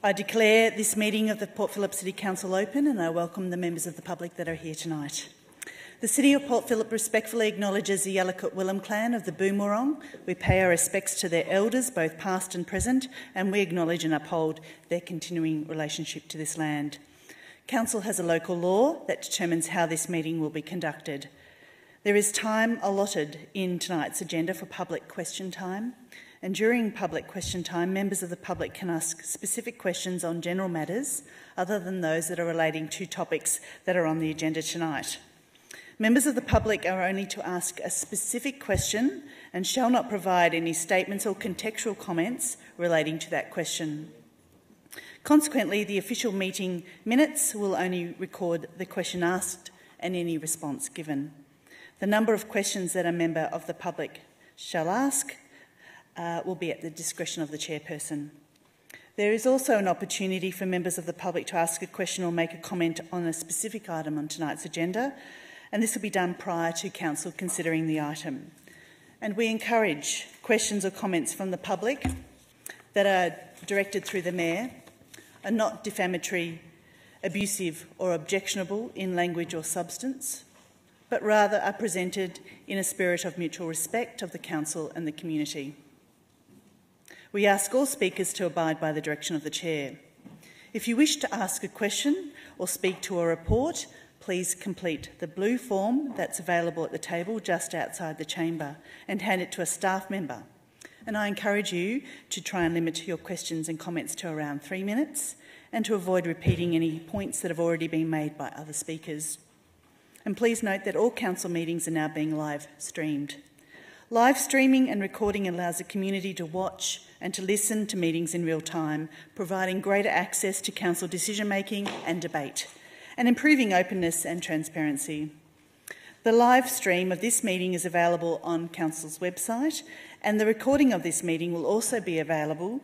I declare this meeting of the Port Phillip City Council open, and I welcome the members of the public that are here tonight. The City of Port Phillip respectfully acknowledges the Yalukit Willam clan of the Boomwurrung. We pay our respects to their elders, both past and present, and we acknowledge and uphold their continuing relationship to this land. Council has a local law that determines how this meeting will be conducted. There is time allotted in tonight's agenda for public question time, and during public question time, members of the public can ask specific questions on general matters other than those that are relating to topics that are on the agenda tonight. Members of the public are only to ask a specific question and shall not provide any statements or contextual comments relating to that question. Consequently, the official meeting minutes will only record the question asked and any response given. The number of questions that a member of the public shall ask will be at the discretion of the chairperson. There is also an opportunity for members of the public to ask a question or make a comment on a specific item on tonight's agenda, and this will be done prior to Council considering the item. And we encourage questions or comments from the public that are directed through the Mayor, are not defamatory, abusive or objectionable in language or substance, but rather are presented in a spirit of mutual respect of the Council and the community. We ask all speakers to abide by the direction of the Chair. If you wish to ask a question or speak to a report, please complete the blue form that's available at the table just outside the chamber and hand it to a staff member. And I encourage you to try and limit your questions and comments to around 3 minutes and to avoid repeating any points that have already been made by other speakers. And please note that all council meetings are now being live streamed. Live streaming and recording allows the community to watch and to listen to meetings in real time, providing greater access to council decision-making and debate, and improving openness and transparency. The live stream of this meeting is available on Council's website, and the recording of this meeting will also be available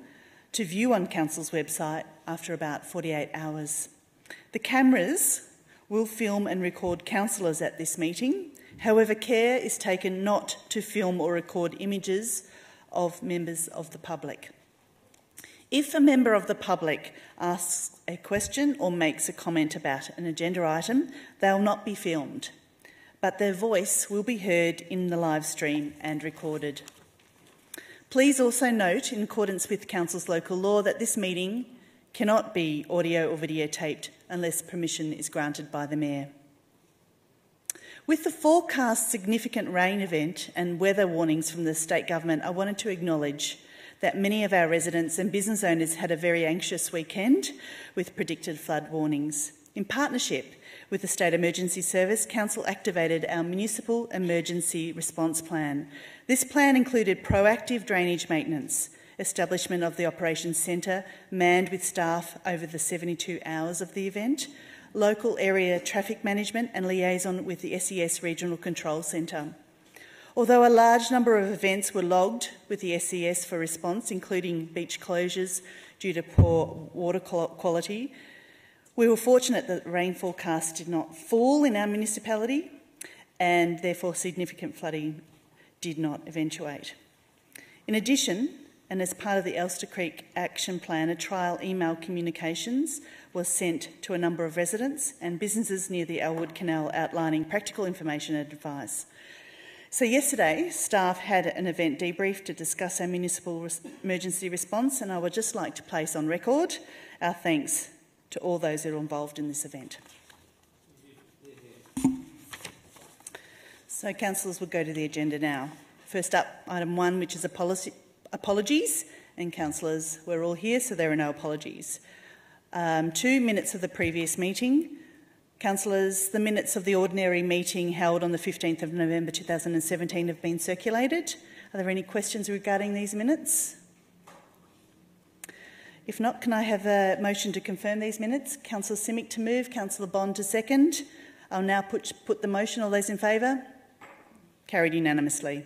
to view on Council's website after about 48 hours. The cameras will film and record councillors at this meeting. However, care is taken not to film or record images of members of the public. If a member of the public asks a question or makes a comment about an agenda item, they will not be filmed, but their voice will be heard in the live stream and recorded. Please also note, in accordance with Council's local law, that this meeting cannot be audio or videotaped unless permission is granted by the Mayor. With the forecast significant rain event and weather warnings from the state government, I wanted to acknowledge that many of our residents and business owners had a very anxious weekend with predicted flood warnings. In partnership with the State Emergency Service, Council activated our Municipal Emergency Response Plan. This plan included proactive drainage maintenance, establishment of the Operations Centre, manned with staff over the 72 hours of the event, local area traffic management and liaison with the SES Regional Control Centre. Although a large number of events were logged with the SES for response, including beach closures due to poor water quality, we were fortunate that the rain forecast did not fall in our municipality and therefore significant flooding did not eventuate. In addition, and as part of the Elster Creek Action Plan, a trial email communications was sent to a number of residents and businesses near the Elwood Canal outlining practical information and advice. So yesterday, staff had an event debrief to discuss our municipal emergency response, and I would just like to place on record our thanks to all those that are involved in this event. So, councillors, we'll go to the agenda now. First up, item 1, which is apologies, and councillors, we're all here, so there are no apologies. 2 minutes of the previous meeting. Councillors, the minutes of the ordinary meeting held on the 15th of November 2017 have been circulated. Are there any questions regarding these minutes? If not, can I have a motion to confirm these minutes? Councillor Simic to move, Councillor Bond to second. I'll now put the motion. All those in favour? Carried unanimously.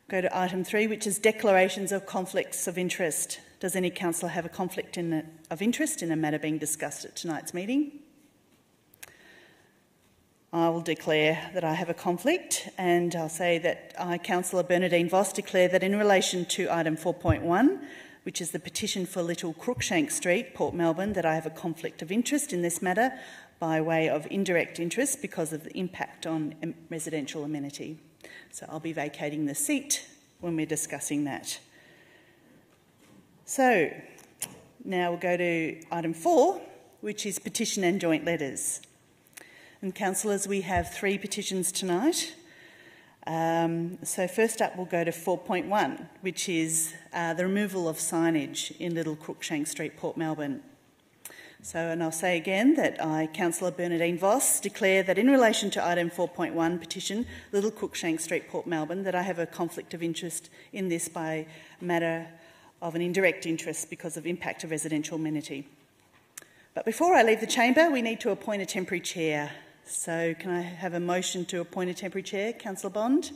Go to item 3, which is declarations of conflicts of interest. Does any councillor have a conflict of interest in a matter being discussed at tonight's meeting? I will declare that I have a conflict, and I'll say that I, Councillor Bernadine Voss, declare that in relation to item 4.1, which is the petition for Little Crookshank Street, Port Melbourne, that I have a conflict of interest in this matter by way of indirect interest because of the impact on residential amenity. So I'll be vacating the seat when we're discussing that. So now we'll go to item 4, which is petition and joint letters. And councillors, we have 3 petitions tonight. So first up, we'll go to 4.1, which is the removal of signage in Little Crookshank Street, Port Melbourne. So, and I'll say again that I, Councillor Bernadine Voss, declare that in relation to item 4.1 petition, Little Crookshank Street, Port Melbourne, that I have a conflict of interest in this by matter of an indirect interest because of impact of residential amenity. But before I leave the chamber, we need to appoint a temporary chair. So can I have a motion to appoint a temporary chair? Councillor Bond?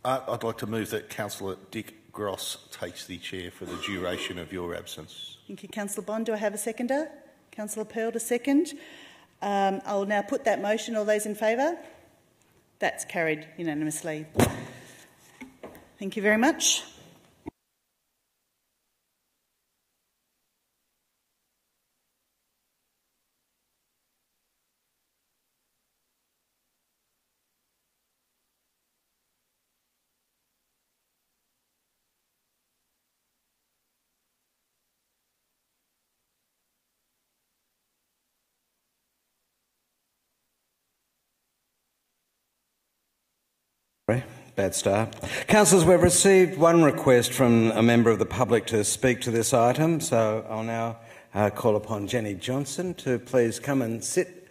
I'd like to move that Councillor Dick Gross takes the chair for the duration of your absence. Thank you, Councillor Bond. Do I have a seconder? Councillor Pearl to second. I'll now put that motion. All those in favour? That's carried unanimously. Thank you very much. Bad start. Councillors, we've received one request from a member of the public to speak to this item, so I'll now call upon Jenny Johnson to please come and sit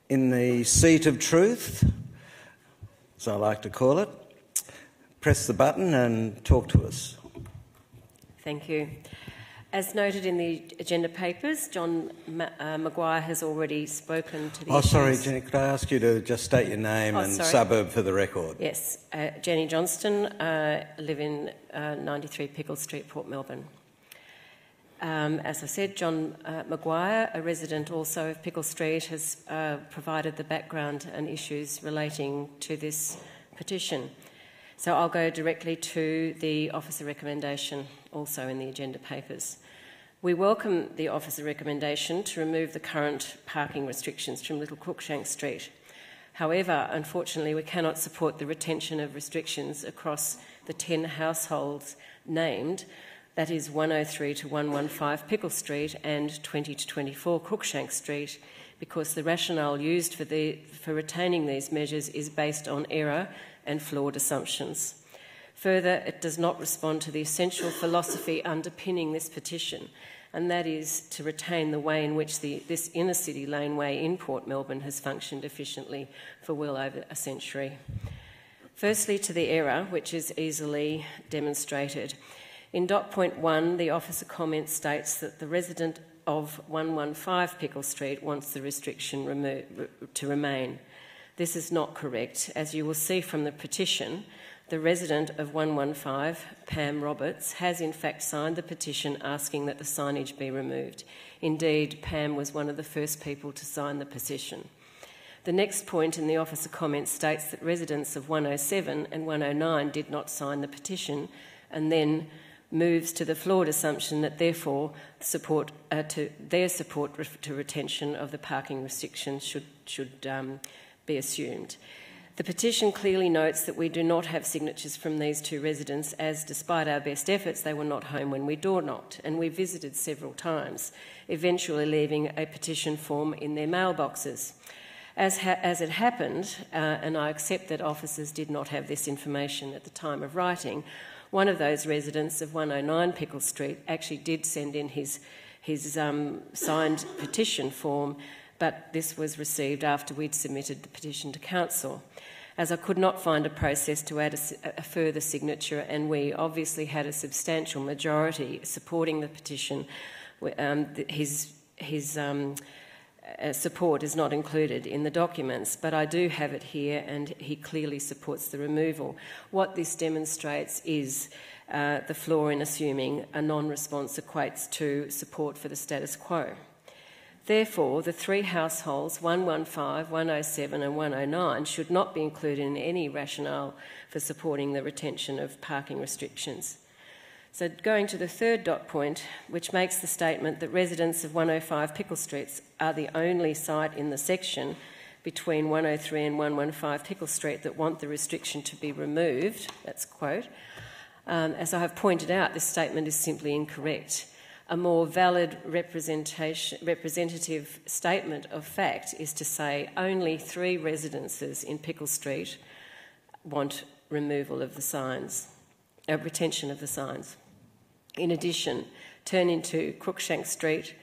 in the seat of truth, as I like to call it. Press the button and talk to us. Thank you. As noted in the agenda papers, John Maguire has already spoken to the issues. Sorry, Jenny, could I ask you to just state your name and suburb for the record? Yes, Jenny Johnston, live in 93 Pickle Street, Port Melbourne. As I said, John Maguire, a resident also of Pickle Street, has provided the background and issues relating to this petition. So I'll go directly to the officer recommendation, also in the agenda papers. We welcome the officer recommendation to remove the current parking restrictions from Little Crookshank Street. However, unfortunately, we cannot support the retention of restrictions across the 10 households named, that is 103 to 115 Pickle Street and 20 to 24 Crookshank Street, because the rationale used for retaining these measures is based on error and flawed assumptions. Further, it does not respond to the essential philosophy underpinning this petition, and that is to retain the way in which this inner-city laneway in Port Melbourne has functioned efficiently for well over a century. Firstly, to the error, which is easily demonstrated. In dot point 1, the officer comment states that the resident of 115 Pickle Street wants the restriction to remain. This is not correct. As you will see from the petition, the resident of 115, Pam Roberts, has in fact signed the petition asking that the signage be removed. Indeed, Pam was one of the first people to sign the petition. The next point in the officer comment states that residents of 107 and 109 did not sign the petition, and then moves to the flawed assumption that therefore their support to retention of the parking restrictions should be assumed. The petition clearly notes that we do not have signatures from these two residents, as despite our best efforts, they were not home when we door knocked, and we visited several times, eventually leaving a petition form in their mailboxes. As it happened, and I accept that officers did not have this information at the time of writing, one of those residents of 109 Pickle Street actually did send in his signed petition form, but this was received after we'd submitted the petition to council. As I could not find a process to add a further signature, and we obviously had a substantial majority supporting the petition, his support is not included in the documents, but I do have it here, and he clearly supports the removal. What this demonstrates is the flaw in assuming a non-response equates to support for the status quo. Therefore, the three households, 115, 107 and 109, should not be included in any rationale for supporting the retention of parking restrictions. So going to the third dot point, which makes the statement that residents of 105 Pickle Streets are the only site in the section between 103 and 115 Pickle Street that want the restriction to be removed, that's a quote. As I have pointed out, this statement is simply incorrect. A more valid representative statement of fact is to say only 3 residences in Pickle Street want removal of the signs, retention of the signs. In addition, turn into Cruikshank Street,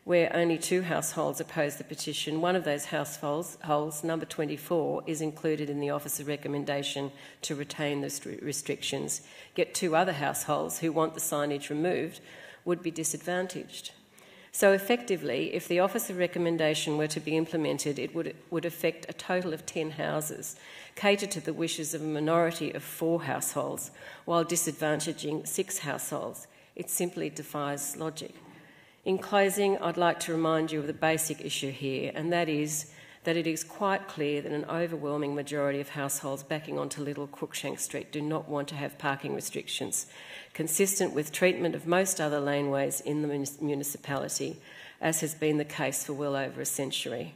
where only 2 households oppose the petition. One of those households, number 24, is included in the officer recommendation to retain the restrictions, yet 2 other households who want the signage removed would be disadvantaged. So effectively, if the officer recommendation were to be implemented, it would affect a total of 10 houses, cater to the wishes of a minority of 4 households, while disadvantaging 6 households. It simply defies logic. In closing, I'd like to remind you of the basic issue here, and that is that it is quite clear that an overwhelming majority of households backing onto Little Cruikshank Street do not want to have parking restrictions, consistent with treatment of most other laneways in the municipality, as has been the case for well over a century.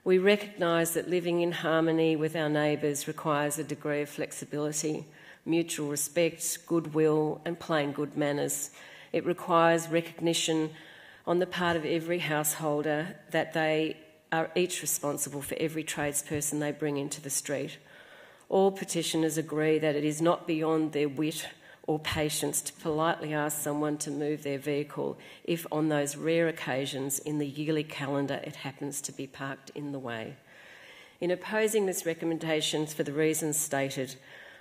We recognise that living in harmony with our neighbours requires a degree of flexibility, mutual respect, goodwill and plain good manners. It requires recognition on the part of every householder that they are each responsible for every tradesperson they bring into the street. All petitioners agree that it is not beyond their wit or patience to politely ask someone to move their vehicle if on those rare occasions in the yearly calendar it happens to be parked in the way. In opposing this recommendation for the reasons stated,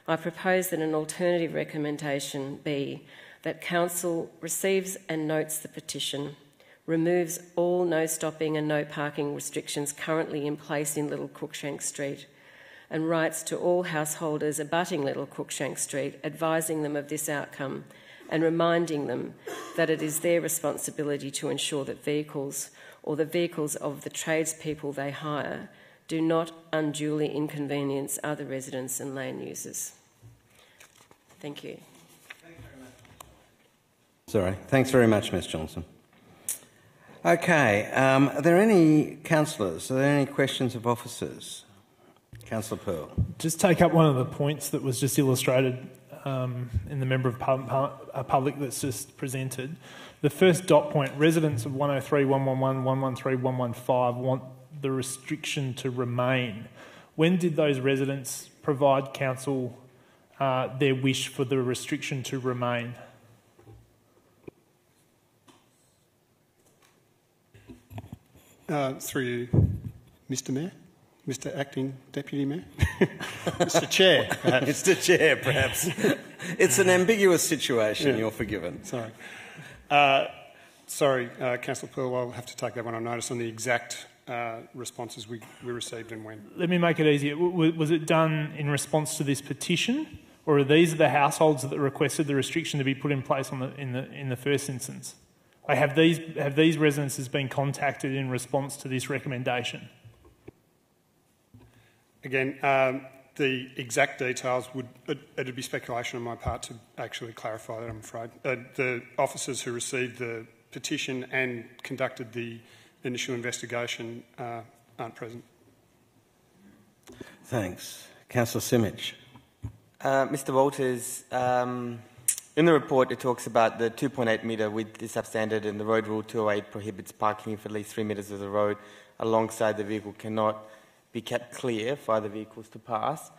I propose that an alternative recommendation be that Council receives and notes the petition, removes all no stopping and no parking restrictions currently in place in Little Cruikshank Street, and writes to all householders abutting Little Cruikshank Street, advising them of this outcome and reminding them that it is their responsibility to ensure that vehicles or the vehicles of the tradespeople they hire do not unduly inconvenience other residents and land users. Thank you. Sorry. Thanks very much, Ms Johnson. Okay. Are there any councillors? Are there any questions of officers? Councillor Pearl. Just take up one of the points that was just illustrated in the member of public that's just presented. The first dot point, residents of 103, 111, 113, 115 want the restriction to remain. When did those residents provide council their wish for the restriction to remain? Through you, Mr Mayor, Mr Acting Deputy Mayor, Mr Chair, perhaps. Mr Chair, perhaps. It's an ambiguous situation, yeah. You're forgiven. Sorry, Councillor Pearl, I'll have to take that one on notice on the exact responses we received and when. Let me make it easier. Was it done in response to this petition, or are these the households that requested the restriction to be put in place in the first instance? Have these residences been contacted in response to this recommendation? Again, the exact details it'd be speculation on my part to actually clarify that, I'm afraid. The officers who received the petition and conducted the initial investigation aren't present. Thanks. Councillor Simic. Mr Walters, in the report it talks about the 2.8 metre width is substandard and the Road Rule 208 prohibits parking for at least 3 metres of the road alongside the vehicle cannot be kept clear for other vehicles to pass.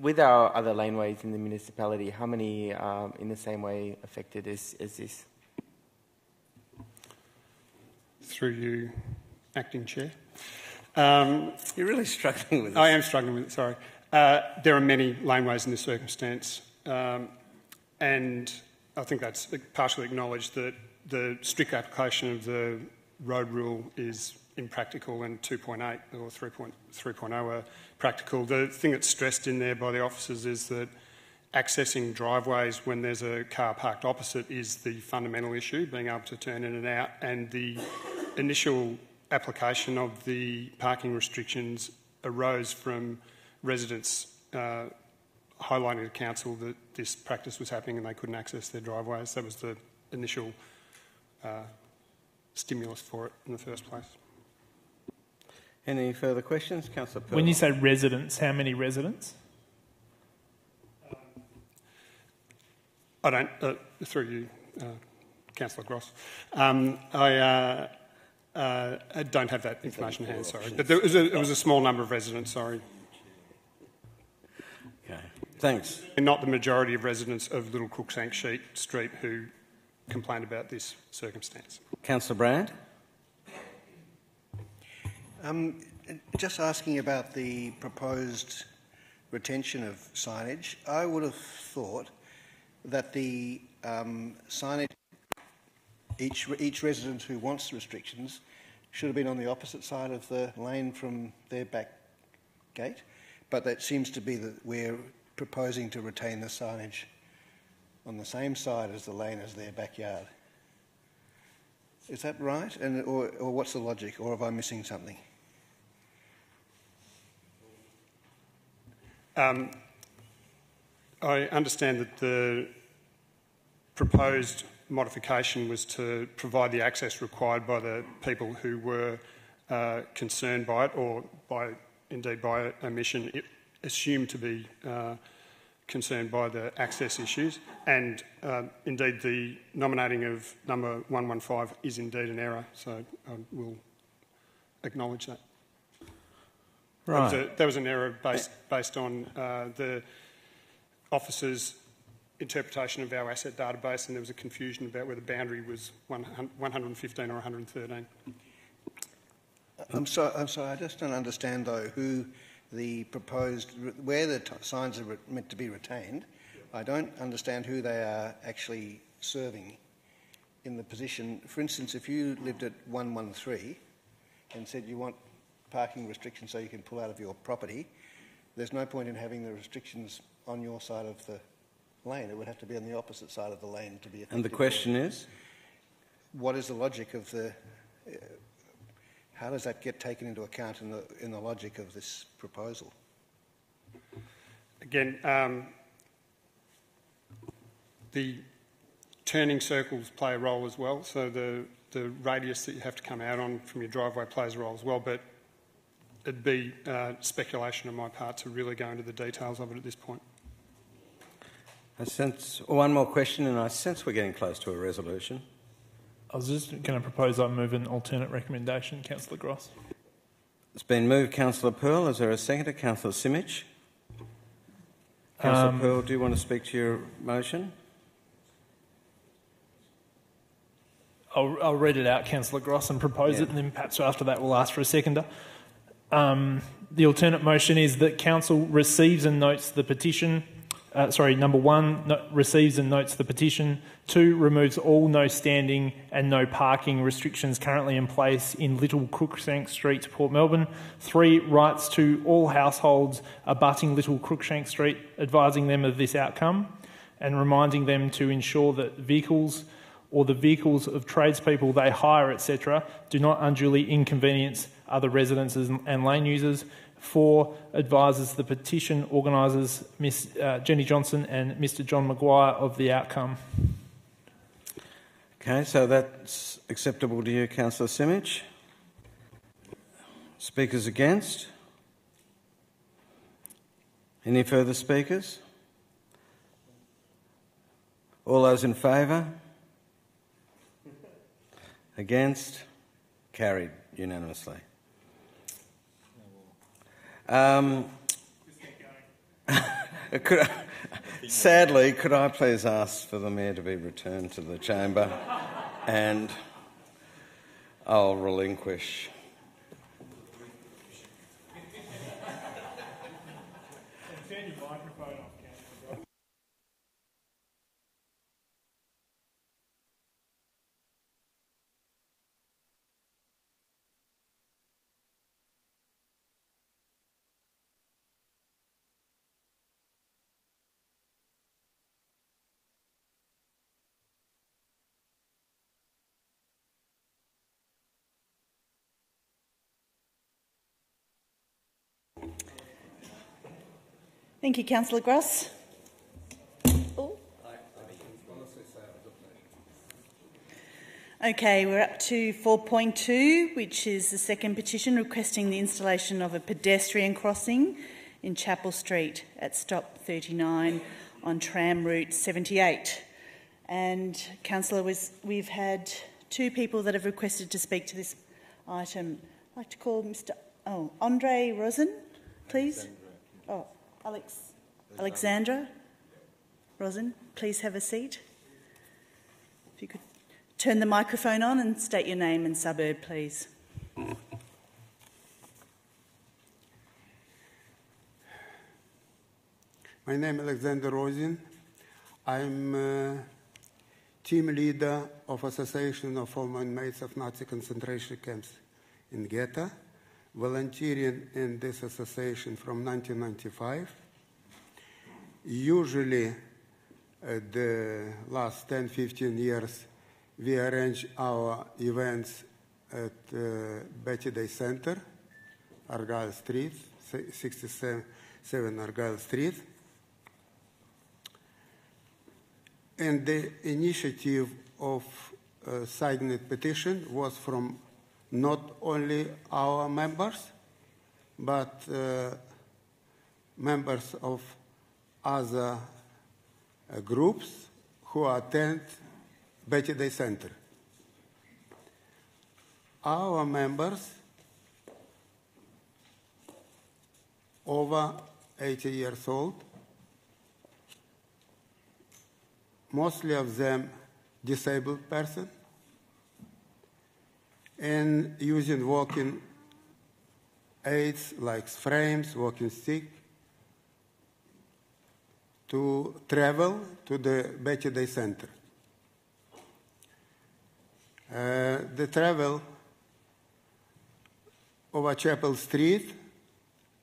With our other laneways in the municipality, how many are in the same way affected as this? Through you, Acting Chair. You're really struggling with this. I am struggling with it, sorry. There are many laneways in this circumstance, and I think that's partially acknowledged that the strict application of the road rule is impractical and 2.8 or 3.0 are practical. The thing that's stressed in there by the officers is that accessing driveways when there's a car parked opposite is the fundamental issue, being able to turn in and out, and the initial application of the parking restrictions arose from residents highlighting to council that this practice was happening and they couldn't access their driveways. That was the initial stimulus for it in the first place. Any further questions? Councillor Pearl. When you say residents, how many residents? I don't, through you, Councillor Gross, I don't have that information in hand, sorry. But it was a small number of residents, sorry. Okay, thanks. And not the majority of residents of Little Crookshank Street who complained about this circumstance. Councillor Brand. Just asking about the proposed retention of signage, I would have thought that the signage, each resident who wants restrictions should have been on the opposite side of the lane from their back gate, but that seems to be that we're proposing to retain the signage on the same side as the lane as their backyard. Is that right? And, or what's the logic? Or am I missing something? I understand that the proposed modification was to provide the access required by the people who were concerned by it, or indeed by omission, assumed to be concerned by the access issues. And indeed the nominating of number 115 is indeed an error, so I will acknowledge that. Right. There was an error based on the officer's interpretation of our asset database, and there was a confusion about whether the boundary was 115 or 113. I'm sorry, I just don't understand though who the proposed, where the signs are meant to be retained. I don't understand who they are actually serving in the position. For instance, if you lived at 113 and said you want parking restrictions so you can pull out of your property, there's no point in having the restrictions on your side of the lane. It would have to be on the opposite side of the lane to be effective. And the question is? What is the logic of the... how does that get taken into account in the logic of this proposal? Again, the turning circles play a role as well, so the radius that you have to come out on from your driveway plays a role as well, but it'd be speculation on my part to really go into the details of it at this point. I sense one more question, and I sense we're getting close to a resolution. I was just going to propose I move an alternate recommendation, Councillor Gross. It's been moved, Councillor Pearl. Is there a seconder? Councillor Simic. Councillor Pearl, do you want to speak to your motion? I'll read it out, Councillor Gross, and propose it, and then perhaps after that we'll ask for a seconder. The alternate motion is that Council receives and notes the petition. Number 1, receives and notes the petition. 2, removes all no standing and no parking restrictions currently in place in Little Crookshank Street, Port Melbourne. 3, writes to all households abutting Little Crookshank Street, advising them of this outcome and reminding them to ensure that vehicles or the vehicles of tradespeople they hire, etc., do not unduly inconvenience other residents and lane users. 4, advises the petition organisers, Miss Jenny Johnson and Mr John Maguire, of the outcome. Okay, so that's acceptable to you, Councillor Simic. Speakers against? Any further speakers? All those in favour? Against? Carried unanimously. Sadly, could I please ask for the Mayor to be returned to the chamber, and I'll relinquish. Thank you, Councillor Gross. Oh. Okay, we're up to 4.2, which is the second petition requesting the installation of a pedestrian crossing in Chapel Street at stop 39 on Tram route 78. And, Councillor, we've had two people that have requested to speak to this item. I'd like to call Mr. Andre Rosen, please. Alexandra Rosen, please have a seat. If you could turn the microphone on and state your name and suburb, please. My name is Alexander Rosen. I'm team leader of Association of Former Inmates of Nazi concentration camps in Jacka, volunteering in this association from 1995. Usually, the last 10-15 years, we arrange our events at Betty Day Center, Argyle Street, 67 Argyle Street. And the initiative of signing the petition was from not only our members, but members of other groups who attend Betty Day Center. Our members, over 80 years old, mostly of them disabled person, and using walking aids like frames, walking stick, to travel to the Betty Day Center. The travel over Chapel Street,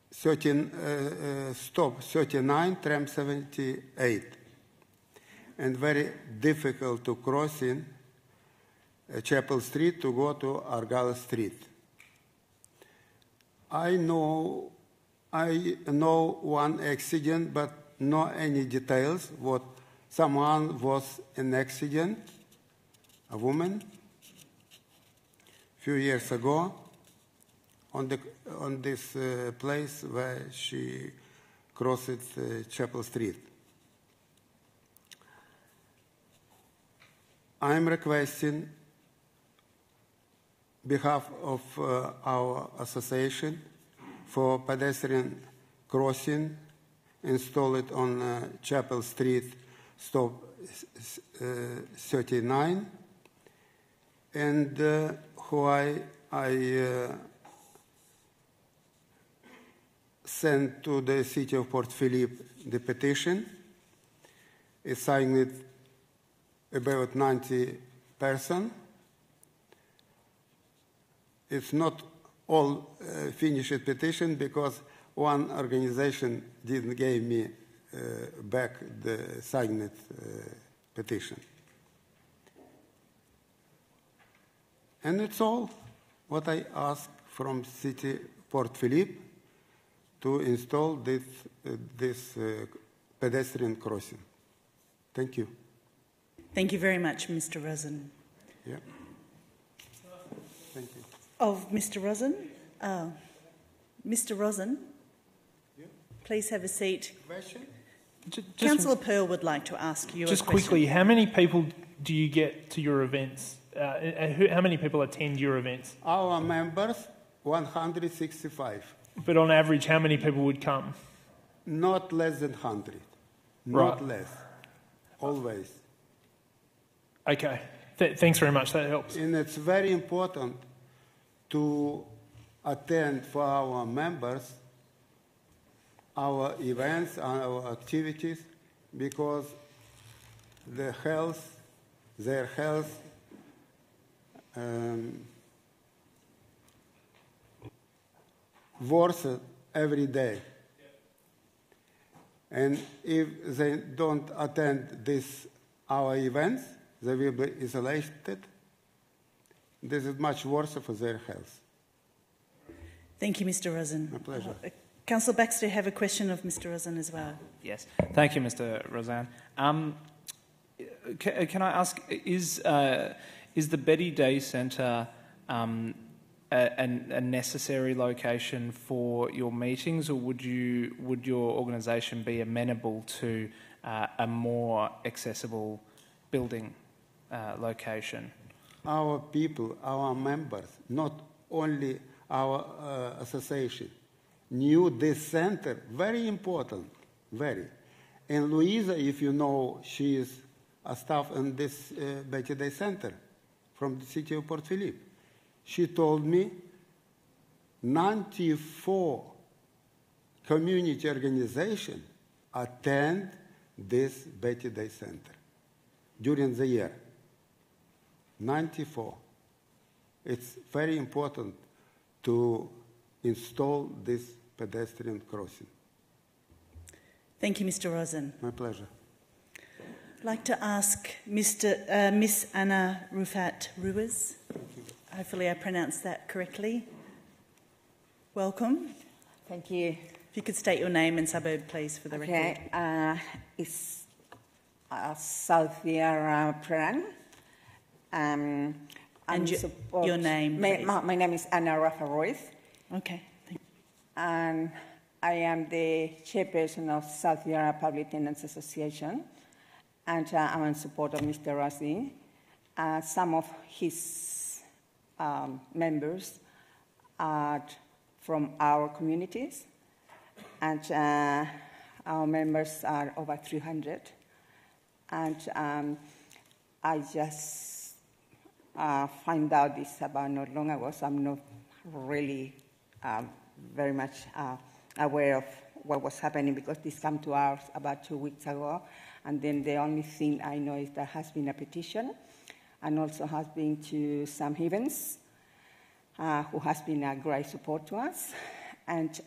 stop 39, Tram 78, and very difficult to cross in Chapel Street to go to Argyle Street. I know one accident, but no any details. What someone was in accident, a woman, few years ago, on this place where she crossed Chapel Street. I am requesting, behalf of our association, for pedestrian crossing installed on Chapel Street, stop 39, and who I sent to the City of Port Phillip the petition. It signed about 90 persons. It's not all finished petition because one organization didn't give me back the signed petition. And it's all what I ask from City Port Phillip to install this pedestrian crossing. Thank you. Thank you very much, Mr. Rosen. Yeah. Thank you. Of Mr. Rosen? Mr. Rosen, yeah. Please have a seat. Question? Councillor Pearl would like to ask you a question. Just quickly, how many people do you get to your events? How many people attend your events? Our members, 165. But on average, how many people would come? Not less than 100. Right. Not less. Always. Okay. Thanks very much. That helps. And it's very important to attend for our members our events and our activities, because their health worse every day. And if they don't attend our events, they will be isolated. This is much worse for their health. Thank you, Mr. Rosen. My pleasure. Councillor Baxter, have a question of Mr Rosen as well. Yes. Thank you, Mr Rosen. Can I ask, is the Betty Day Centre a necessary location for your meetings, or would your organisation be amenable to a more accessible building location? Our people, our members, not only our association, knew this centre, very important, very. And Louisa, if you know, she is a staff in this Betty Day Centre from the city of Port Phillip. She told me 94 community organizations attend this Betty Day Centre during the year. 94. It's very important to install this pedestrian crossing. Thank you, Mr Rosen. My pleasure. I'd like to ask Miss Anna Rufat Ruiz. Hopefully I pronounced that correctly. Welcome. Thank you. If you could state your name and suburb, please, for the record. It's Southie Pran. And your name, please. My name is Anna Rafa Ruiz. Okay. Thank you. And I am the chairperson of South Yarra Public Tenants Association, and I'm in support of Mr. Rossi. Some of his members are from our communities, and our members are over 300. And I just find out this about not long ago, so I'm not really very much aware of what was happening, because this came to us about 2 weeks ago, and then the only thing I know is there has been a petition, and also has been to Sam Havens, who has been a great support to us, and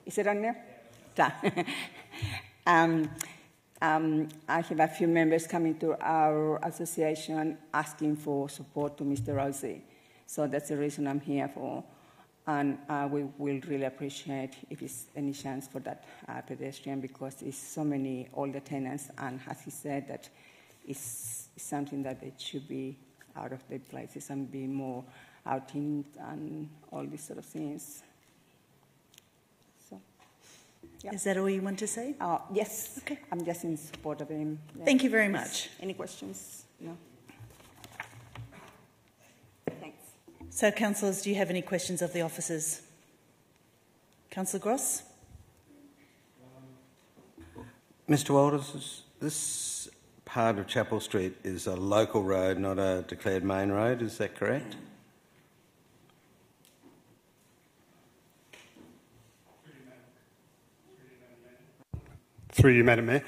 is it on there? I have a few members coming to our association asking for support to Mr. Rossi. So that's the reason I'm here for. And we will really appreciate if there's any chance for that pedestrian, because it's so many older tenants, and as he said, that it's something that it should be out of their places and be more outings and all these sort of things. Yeah. Is that all you want to say? Yes. Okay. I'm just in support of him. Yeah. Thank you very much. Any questions? No. Thanks. So, councillors, do you have any questions of the officers? Councillor Gross? Mr Walters, this part of Chapel Street is a local road, not a declared main road, is that correct? Through you, Madam Mayor.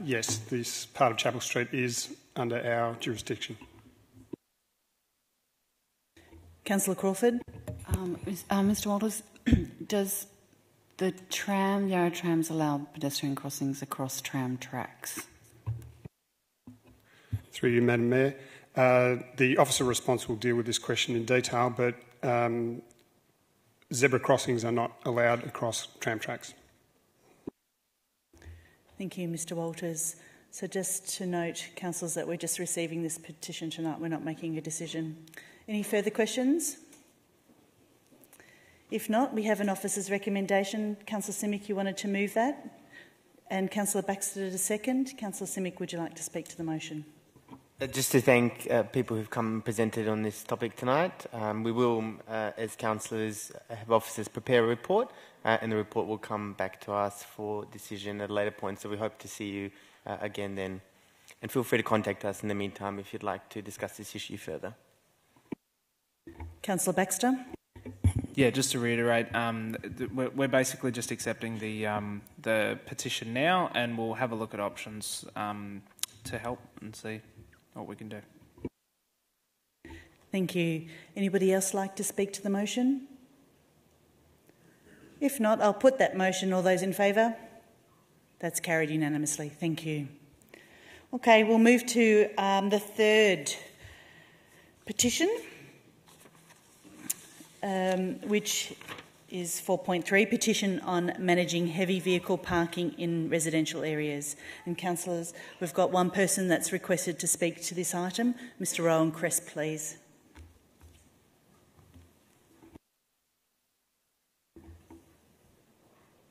Yes, this part of Chapel Street is under our jurisdiction. Councillor Crawford? Mr Walters, does the tram, Yarra Trams, allow pedestrian crossings across tram tracks? Through you, Madam Mayor. The officer responsible will deal with this question in detail, but zebra crossings are not allowed across tram tracks. Thank you, Mr Walters. So just to note, councillors, that we're just receiving this petition tonight. We're not making a decision. Any further questions? If not, we have an officer's recommendation. Councillor Simic, you wanted to move that? And Councillor Baxter to second. Councillor Simic, would you like to speak to the motion? Just to thank people who've come and presented on this topic tonight. We will, as councillors, have officers prepare a report, and the report will come back to us for decision at a later point. So we hope to see you again then. And feel free to contact us in the meantime if you'd like to discuss this issue further. Councillor Baxter? Yeah, just to reiterate, we're basically just accepting the petition now, and we'll have a look at options to help and see what we can do. Thank you. Anybody else like to speak to the motion? If not, I'll put that motion. All those in favour? That's carried unanimously. Thank you. Okay, we'll move to the third petition, which is 4.3, petition on managing heavy vehicle parking in residential areas. And councillors, we've got one person that's requested to speak to this item. Mr Rowan Crest, please.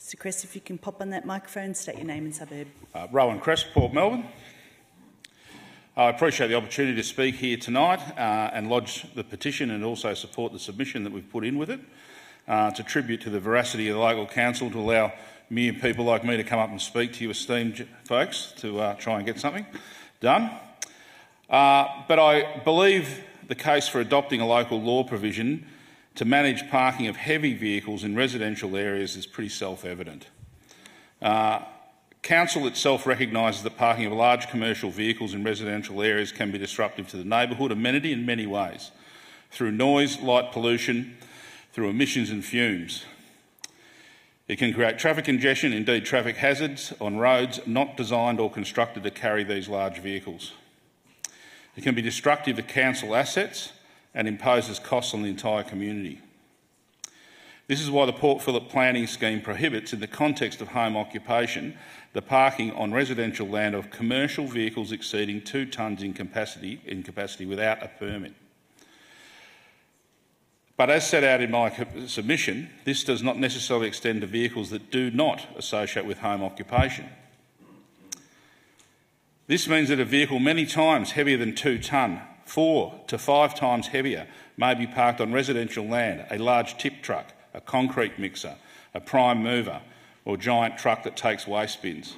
Mr Crest, if you can pop on that microphone, state your name and suburb. Rowan Crest, Port Melbourne. I appreciate the opportunity to speak here tonight and lodge the petition and also support the submission that we've put in with it to tribute to the veracity of the local council to allow mere people like me to come up and speak to you esteemed folks to try and get something done. But I believe the case for adopting a local law provision to manage parking of heavy vehicles in residential areas is pretty self-evident. Council itself recognises that parking of large commercial vehicles in residential areas can be disruptive to the neighbourhood amenity in many ways, through noise, light pollution, through emissions and fumes. It can create traffic congestion, indeed traffic hazards, on roads not designed or constructed to carry these large vehicles. It can be destructive to council assets and imposes costs on the entire community. This is why the Port Phillip planning scheme prohibits, in the context of home occupation, the parking on residential land of commercial vehicles exceeding 2 tonnes in capacity without a permit. But as set out in my submission, this does not necessarily extend to vehicles that do not associate with home occupation. This means that a vehicle many times heavier than 2 tonne, 4 to 5 times heavier, may be parked on residential land, a large tip truck, a concrete mixer, a prime mover, or giant truck that takes waste bins.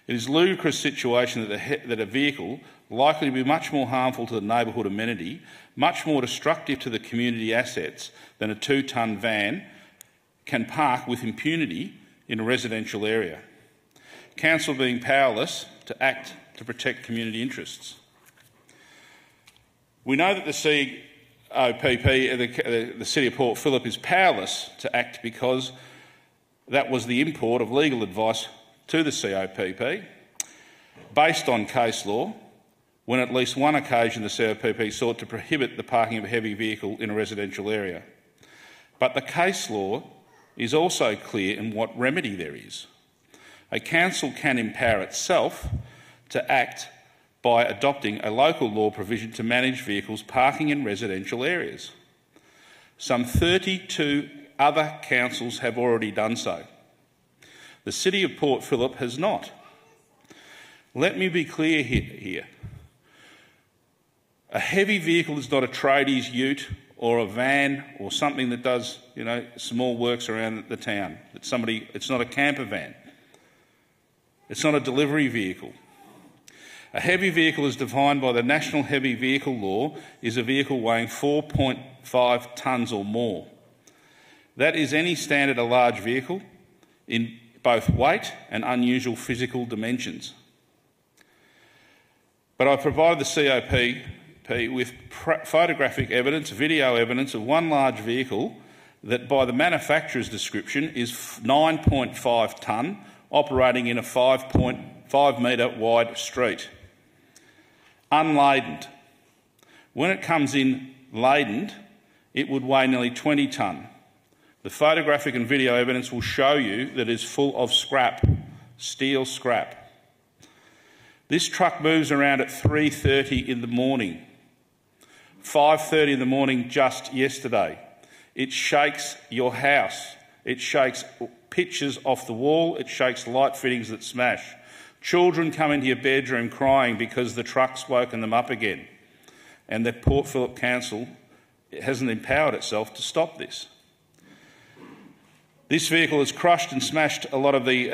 It is a ludicrous situation that a vehicle, likely to be much more harmful to the neighbourhood amenity, much more destructive to the community assets than a 2-tonne van, can park with impunity in a residential area. Council being powerless to act to protect community interests. We know that the COPP, the City of Port Phillip, is powerless to act because that was the import of legal advice to the COPP, based on case law, when at least one occasion the COPP sought to prohibit the parking of a heavy vehicle in a residential area. But the case law is also clear in what remedy there is. A council can empower itself to act by adopting a local law provision to manage vehicles parking in residential areas. Some 32 other councils have already done so. The City of Port Phillip has not. Let me be clear here. A heavy vehicle is not a tradies ute or a van or something that does, small works around the town. It's not a camper van. It's not a delivery vehicle. A heavy vehicle, as defined by the National Heavy Vehicle Law, is a vehicle weighing 4.5 tonnes or more. That is any standard a large vehicle in both weight and unusual physical dimensions. But I provided the COPP with photographic evidence, video evidence of one large vehicle that, by the manufacturer's description, is 9.5 tonne, operating in a 5.5 metre wide street. Unladened. When it comes in ladened, it would weigh nearly 20 tonne. The photographic and video evidence will show you that it is full of scrap, steel scrap. This truck moves around at 3:30 in the morning, 5:30 in the morning just yesterday. It shakes your house. It shakes pictures off the wall. It shakes light fittings that smash. Children come into your bedroom crying because the truck's woken them up again, and the Port Phillip Council hasn't empowered itself to stop this. This vehicle has crushed and smashed a lot of the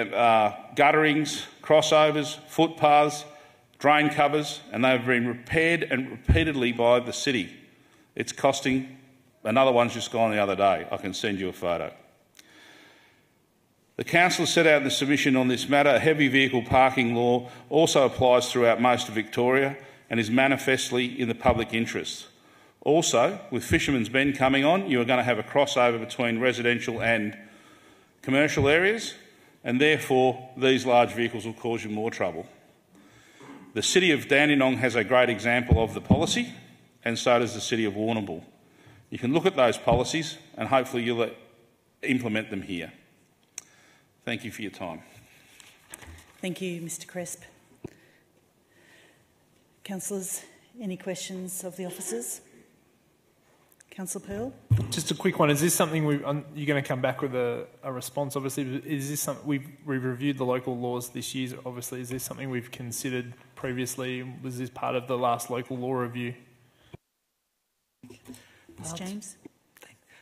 gutterings, crossovers, footpaths, drain covers, and they've been repaired and repeatedly by the city. It's costing. Another one's just gone the other day. I can send you a photo. The Council set out in the submission on this matter. A heavy vehicle parking law also applies throughout most of Victoria and is manifestly in the public interest. Also, with Fisherman's Bend coming on, you are going to have a crossover between residential and commercial areas, and therefore these large vehicles will cause you more trouble. The City of Dandenong has a great example of the policy, and so does the City of Warrnambool. You can look at those policies and hopefully you'll implement them here. Thank you for your time. Thank you, Mr Cresp. Councillors, any questions of the officers? Councillor Pearl? Just a quick one. Is this something you're going to come back with a response, obviously? Is this something we've reviewed the local laws this year, obviously? Is this something we've considered previously? Was this part of the last local law review? Ms James?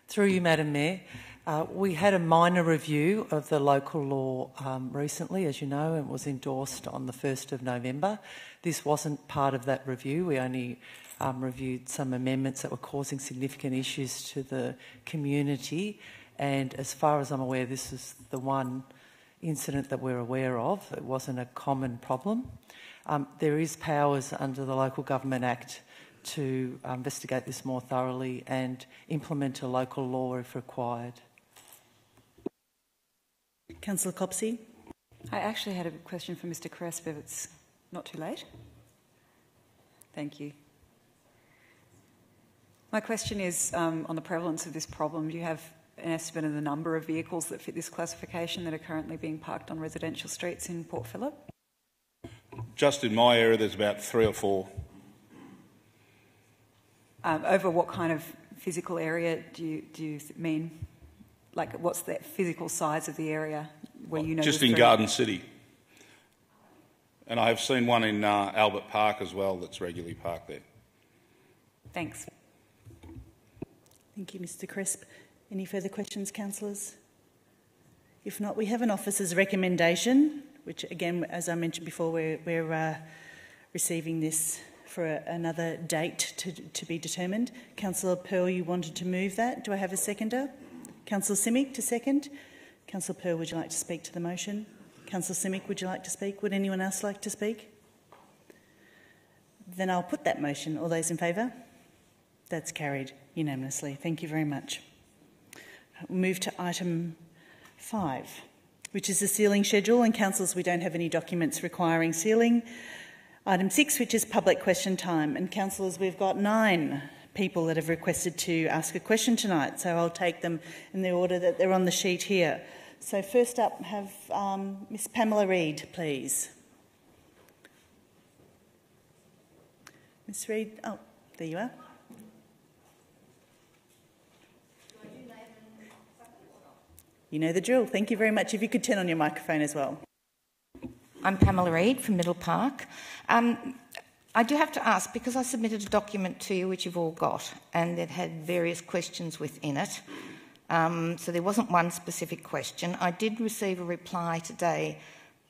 Through you, Madam Mayor. We had a minor review of the local law recently, as you know, and it was endorsed on the 1st of November. This wasn't part of that review. We only reviewed some amendments that were causing significant issues to the community, and as far as I'm aware, this is the one incident that we're aware of. It wasn't a common problem. There is powers under the Local Government Act to investigate this more thoroughly and implement a local law if required. Councillor Copsey? I actually had a question for Mr Cresp, if it's not too late. Thank you. My question is on the prevalence of this problem. Do you have an estimate of the number of vehicles that fit this classification that are currently being parked on residential streets in Port Phillip? Just in my area, there's about 3 or 4. Over what kind of physical area do you mean? Like, what's the physical size of the area where you know? Just in Garden City. And I have seen one in Albert Park as well that's regularly parked there. Thanks. Thank you, Mr Crisp. Any further questions, councillors? If not, we have an officer's recommendation, which again, as I mentioned before, we're receiving this for another date to be determined. Councillor Pearl, you wanted to move that. Do I have a seconder? Councillor Simic to second. Councillor Pearl, would you like to speak to the motion? Councillor Simic, would you like to speak? Would anyone else like to speak? Then I'll put that motion. All those in favour? That's carried unanimously. Thank you very much. We'll move to item 5, which is the sealing schedule. And councillors, we don't have any documents requiring sealing. Item 6, which is public question time. And councillors, we've got 9 people that have requested to ask a question tonight, so I'll take them in the order that they're on the sheet here. So first up, have Miss Pamela Reid, please. Miss Reid, oh, there you are. You know the drill. Thank you very much. If you could turn on your microphone as well. I'm Pamela Reid from Middle Park. I do have to ask, because I submitted a document to you which you've all got, and it had various questions within it. So there wasn't one specific question. I did receive a reply today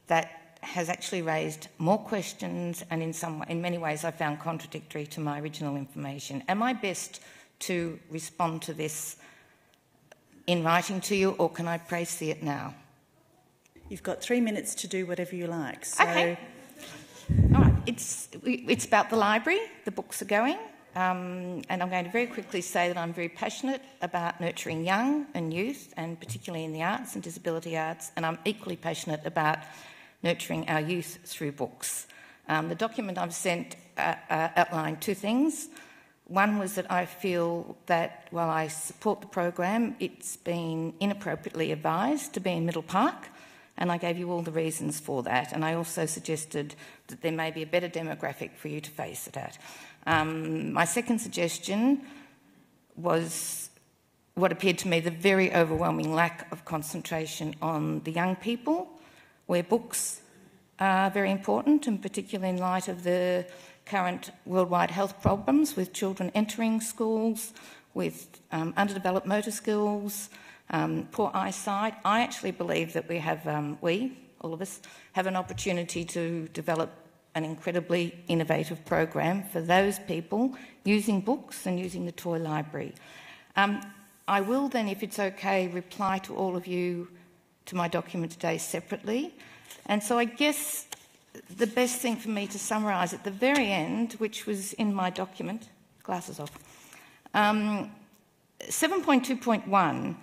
that has actually raised more questions, and in many ways I found contradictory to my original information. Am I best to respond to this in writing to you, or can I see it now? You've got 3 minutes to do whatever you like. So. Okay. All right. It's about the library. The books are going. And I'm going to very quickly say that I'm very passionate about nurturing young and youth, and particularly in the arts and disability arts, and I'm equally passionate about nurturing our youth through books. The document I've sent outlined 2 things. One was that I feel that while I support the program, it's been inappropriately advised to be in Middle Park, and I gave you all the reasons for that. And I also suggested that there may be a better demographic for you to face it at. My second suggestion was what appeared to me the very overwhelming lack of concentration on the young people, where books are very important, and particularly in light of the current worldwide health problems with children entering schools, with underdeveloped motor skills, poor eyesight. I actually believe that all of us, have an opportunity to develop an incredibly innovative program for those people using books and using the toy library. I will then, if it's okay, reply to all of you to my document today separately. And so I guess the best thing for me to summarise at the very end, which was in my document, glasses off, 7.2.1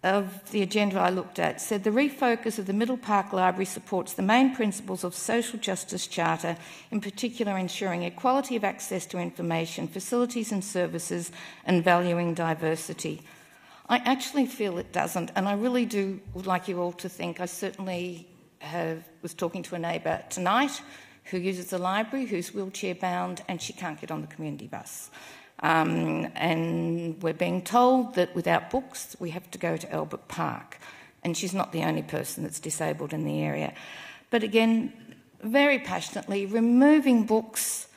of the agenda I looked at said the refocus of the Middle Park Library supports the main principles of Social Justice Charter, in particular ensuring equality of access to information, facilities and services, and valuing diversity. I actually feel it doesn't, and I really would like you all to think. I certainly was talking to a neighbour tonight who uses the library, who's wheelchair bound, and she can't get on the community bus. And we're being told that without books we have to go to Albert Park, and she's not the only person that's disabled in the area. But again, very passionately, removing books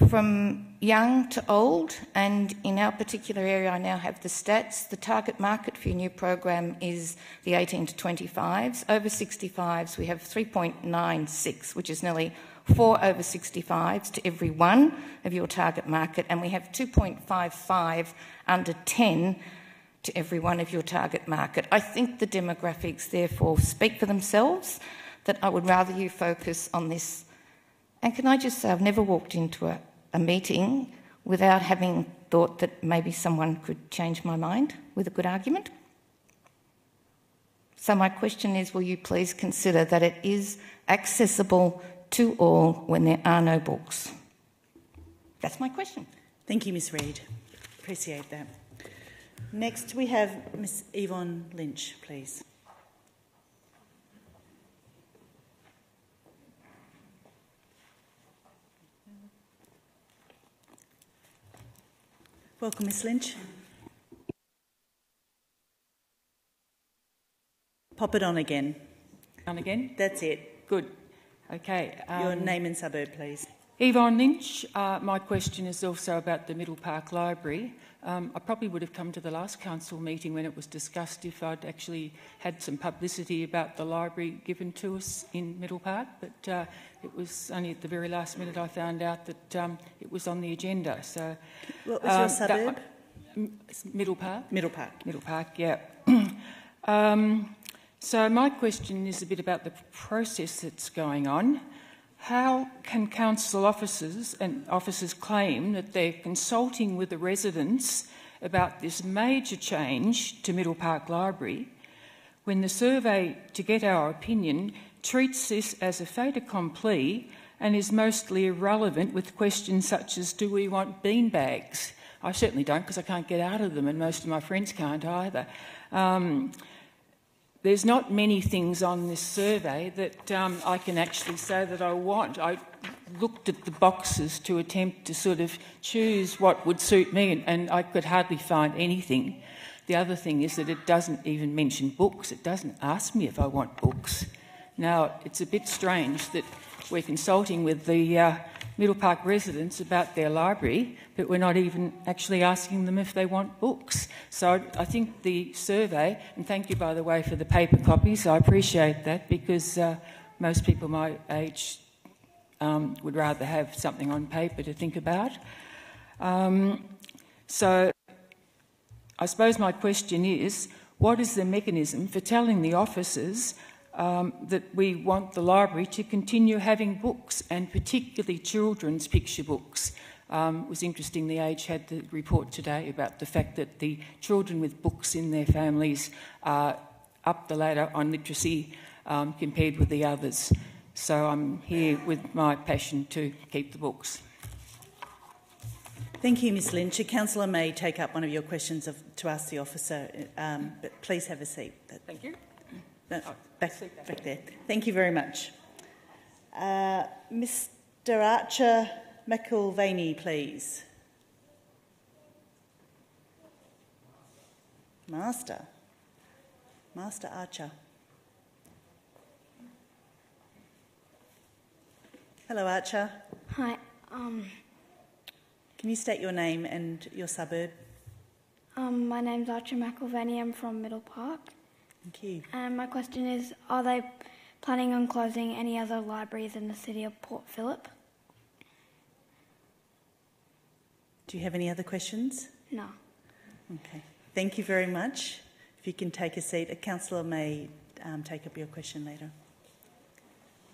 from young to old, and in our particular area I now have the stats. The target market for your new program is the 18 to 25s. Over 65s we have 3.96, which is nearly 4 over 65s to every one of your target market, and we have 2.55 under 10 to every one of your target market. I think the demographics therefore speak for themselves, that I would rather you focus on this. And can I just say, I've never walked into a meeting without having thought that maybe someone could change my mind with a good argument. So my question is, will you please consider that it is accessible to all when there are no books? That's my question. Thank you, Ms Reid. Appreciate that. Next we have Ms Yvonne Lynch, please. Welcome, Ms Lynch. Pop it on again. On again? That's it. Good. Okay. Your name and suburb, please. Yvonne Lynch. My question is also about the Middle Park Library. I probably would have come to the last council meeting when it was discussed if I'd actually had some publicity about the library given to us in Middle Park, but it was only at the very last minute I found out that it was on the agenda. So, what was your suburb? Middle Park. Middle Park. Middle Park, yeah. So my question is a bit about the process that's going on. How can council officers and officers claim that they're consulting with the residents about this major change to Middle Park Library when the survey to get our opinion treats this as a fait accompli and is mostly irrelevant with questions such as, do we want beanbags? I certainly don't, because I can't get out of them, and most of my friends can't either. There's not many things on this survey that I can actually say that I want. I looked at the boxes to attempt to sort of choose what would suit me, and I could hardly find anything. The other thing is that it doesn't even mention books. It doesn't ask me if I want books. Now, it's a bit strange that we're consulting with the Middle Park residents about their library, but we're not even actually asking them if they want books. So I think the survey, and thank you, by the way, for the paper copies. I appreciate that, because most people my age would rather have something on paper to think about. So I suppose my question is, what is the mechanism for telling the officers that we want the library to continue having books, and particularly children's picture books? It was interesting, The Age had the report today about the fact that the children with books in their families are up the ladder on literacy compared with the others. So I'm here with my passion to keep the books. Thank you, Ms Lynch. A councillor may take up one of your questions to ask the officer, but please have a seat. Thank you. No, back there. Thank you very much. Mr Archer McIlvaney, please. Master Archer. Hello, Archer. Hi. Can you state your name and your suburb? My name's Archer McIlvaney. I'm from Middle Park. Thank you. And my question is, are they planning on closing any other libraries in the city of Port Phillip? Do you have any other questions? No. Okay. Thank you very much. If you can take a seat, a councillor may take up your question later.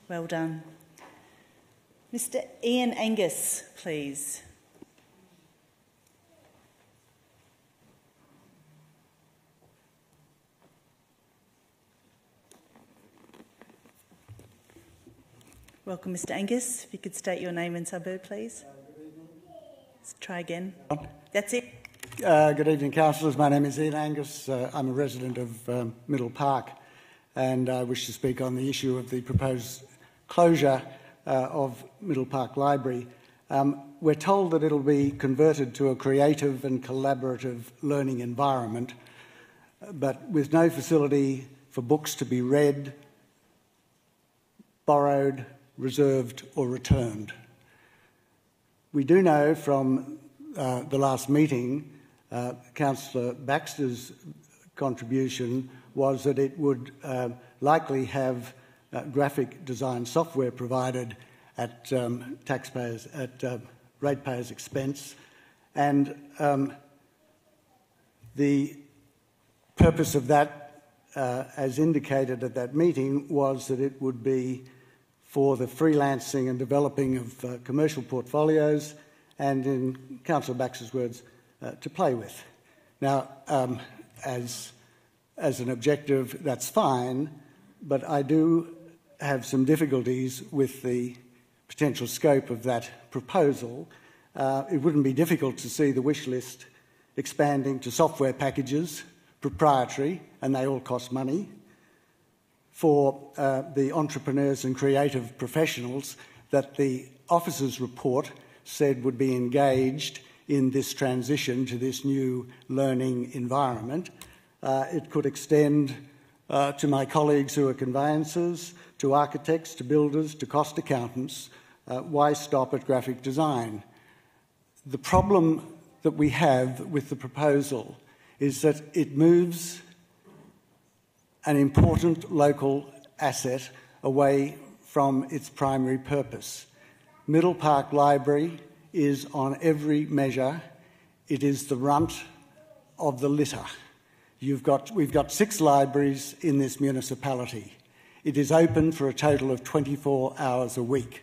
Well done. Mr Ian Angus, please. Welcome, Mr Angus. If you could state your name and suburb, please. Let's try again. That's it. Good evening, Councillors. My name is Ian Angus. I'm a resident of Middle Park, and I wish to speak on the issue of the proposed closure of Middle Park Library. We're told that it'll be converted to a creative and collaborative learning environment, but with no facility for books to be read, borrowed, reserved or returned. We do know from the last meeting, Councillor Baxter's contribution was that it would likely have graphic design software provided at ratepayers' expense, and the purpose of that, as indicated at that meeting, was that it would be for the freelancing and developing of commercial portfolios, and in Councillor Baxter's words, to play with. Now, as an objective, that's fine, but I do have some difficulties with the potential scope of that proposal. It wouldn't be difficult to see the wish list expanding to software packages, proprietary, and they all cost money, for the entrepreneurs and creative professionals that the officer's report said would be engaged in this transition to this new learning environment. It could extend to my colleagues who are conveyancers, to architects, to builders, to cost accountants. Why stop at graphic design? The problem that we have with the proposal is that it moves an important local asset away from its primary purpose. Middle Park Library is, on every measure, it is the runt of the litter. We've got 6 libraries in this municipality. It is open for a total of 24 hours a week.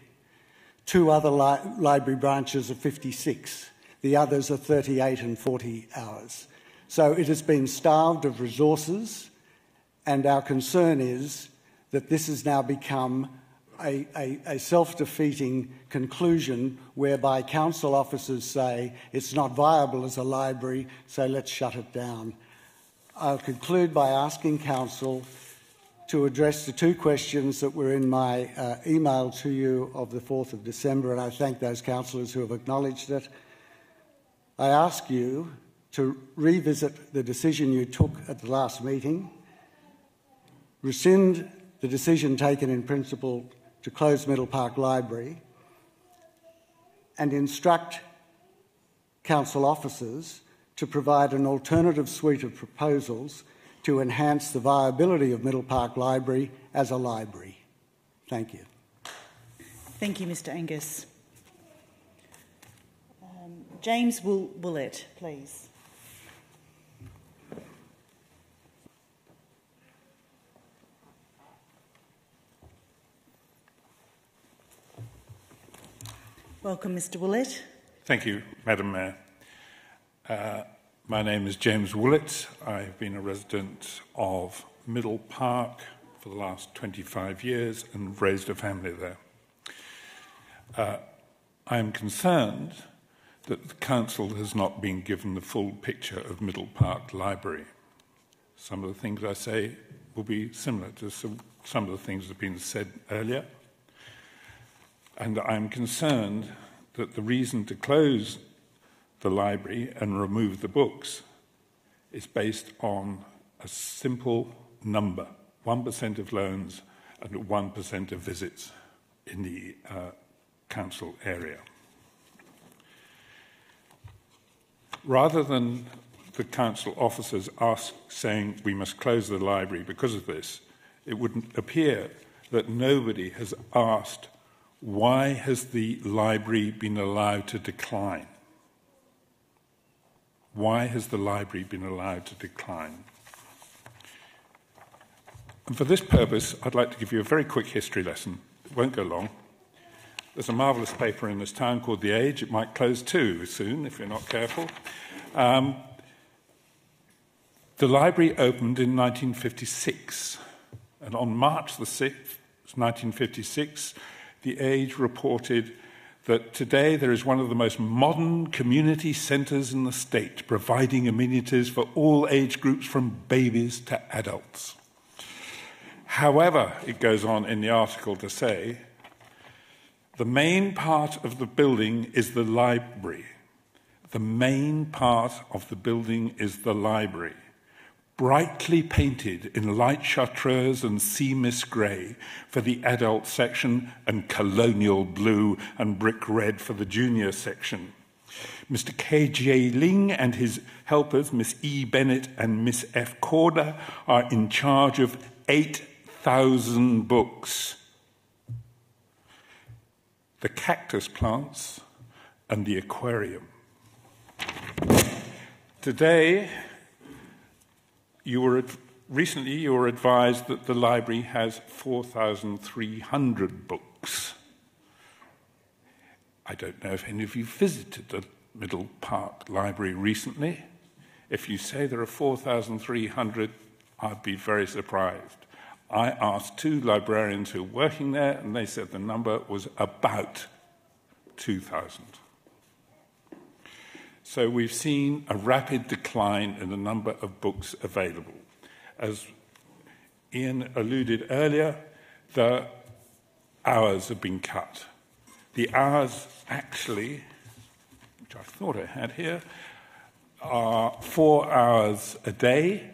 2 other library branches are 56. The others are 38 and 40 hours. So it has been starved of resources, and our concern is that this has now become a self-defeating conclusion whereby council officers say it's not viable as a library, so let's shut it down. I'll conclude by asking council to address the 2 questions that were in my email to you of the 4th of December, and I thank those councillors who have acknowledged it. I ask you to revisit the decision you took at the last meeting, rescind the decision taken in principle to close Middle Park Library, and instruct council officers to provide an alternative suite of proposals to enhance the viability of Middle Park Library as a library. Thank you. Thank you, Mr Angus. James Willett, please. Welcome, Mr Willett. Thank you, Madam Mayor. My name is James Willett. I've been a resident of Middle Park for the last 25 years and raised a family there. I am concerned that the council has not been given the full picture of Middle Park Library. Some of the things I say will be similar to some of the things that have been said earlier. And I'm concerned that the reason to close the library and remove the books is based on a simple number, 1% of loans and 1% of visits in the council area. Rather than the council officers saying we must close the library because of this, it would appear that nobody has asked why has the library been allowed to decline? Why has the library been allowed to decline? And for this purpose, I'd like to give you a very quick history lesson. It won't go long. There's a marvellous paper in this town called The Age. It might close too soon if you're not careful. The library opened in 1956, and on March the 6th, 1956, The Age reported that today there is one of the most modern community centres in the state, providing amenities for all age groups from babies to adults. However, it goes on in the article to say, the main part of the building is the library. The main part of the building is the library, brightly painted in light chartreuse and sea mist grey for the adult section and colonial blue and brick red for the junior section. Mr. K.J. Ling and his helpers, Miss E. Bennett and Miss F. Corder, are in charge of 8,000 books. The cactus plants and the aquarium. Today, recently you were advised that the library has 4,300 books. I don't know if any of you visited the Middle Park Library recently. If you say there are 4,300, I'd be very surprised. I asked 2 librarians who were working there, and they said the number was about 2,000. So we've seen a rapid decline in the number of books available. As Ian alluded earlier, the hours have been cut. The hours actually, which I thought I had here, are 4 hours a day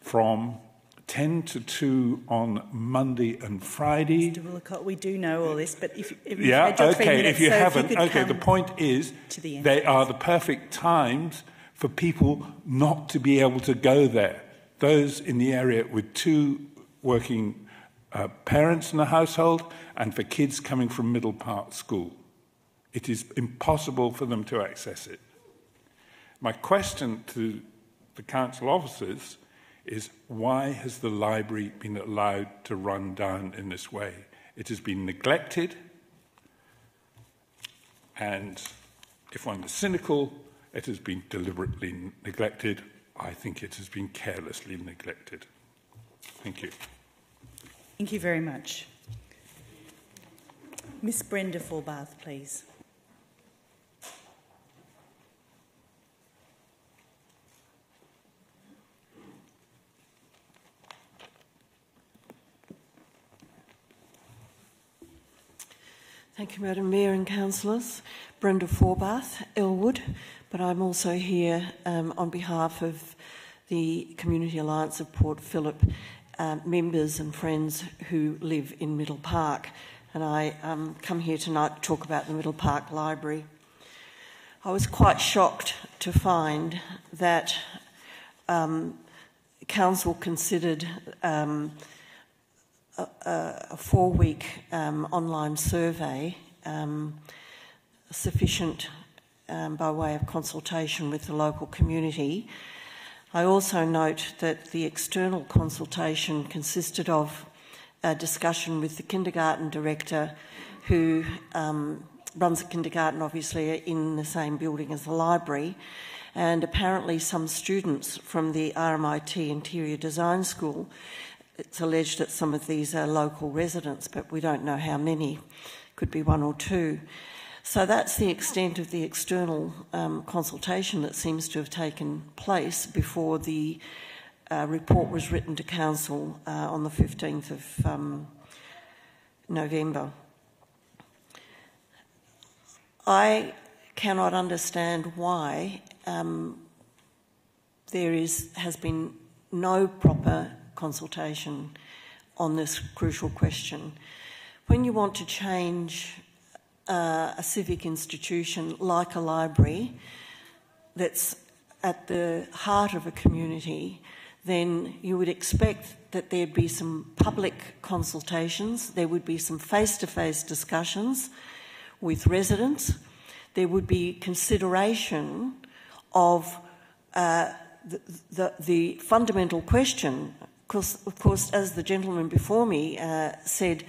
from 10 to 2 on Monday and Friday. Mr. Willicott, we do know all this, but if yeah, okay, if you haven't, okay, the point is the they are the perfect times for people not to be able to go there. Those in the area with 2 working parents in the household and for kids coming from Middle Park School. It is impossible for them to access it. My question to the council officers is, why has the library been allowed to run down in this way? It has been neglected, and if one is cynical, it has been deliberately neglected. I think it has been carelessly neglected. Thank you. Thank you very much. Miss Brenda Forbath, please. Thank you, Madam Mayor and Councillors. Brenda Forbath, Elwood, but I'm also here on behalf of the Community Alliance of Port Phillip members and friends who live in Middle Park, and I come here tonight to talk about the Middle Park Library. I was quite shocked to find that Council considered a 4-week online survey sufficient by way of consultation with the local community. I also note that the external consultation consisted of a discussion with the kindergarten director who runs a kindergarten obviously in the same building as the library, and apparently some students from the RMIT Interior Design School. It's alleged that some of these are local residents, but we don't know how many. Could be 1 or 2. So that's the extent of the external consultation that seems to have taken place before the report was written to Council on the 15th of November. I cannot understand why there has been no proper consultation on this crucial question. When you want to change a civic institution like a library that's at the heart of a community, then you would expect that there'd be some public consultations, there would be some face-to-face discussions with residents, there would be consideration of the fundamental question. Of course, as the gentleman before me said,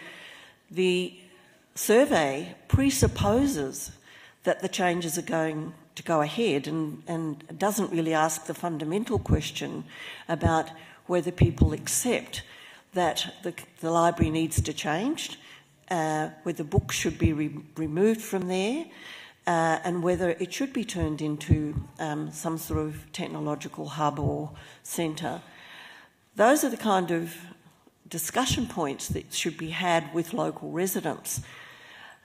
the survey presupposes that the changes are going to go ahead and doesn't really ask the fundamental question about whether people accept that the library needs to change whether books should be removed from there, and whether it should be turned into some sort of technological hub or centre. Those are the kind of discussion points that should be had with local residents.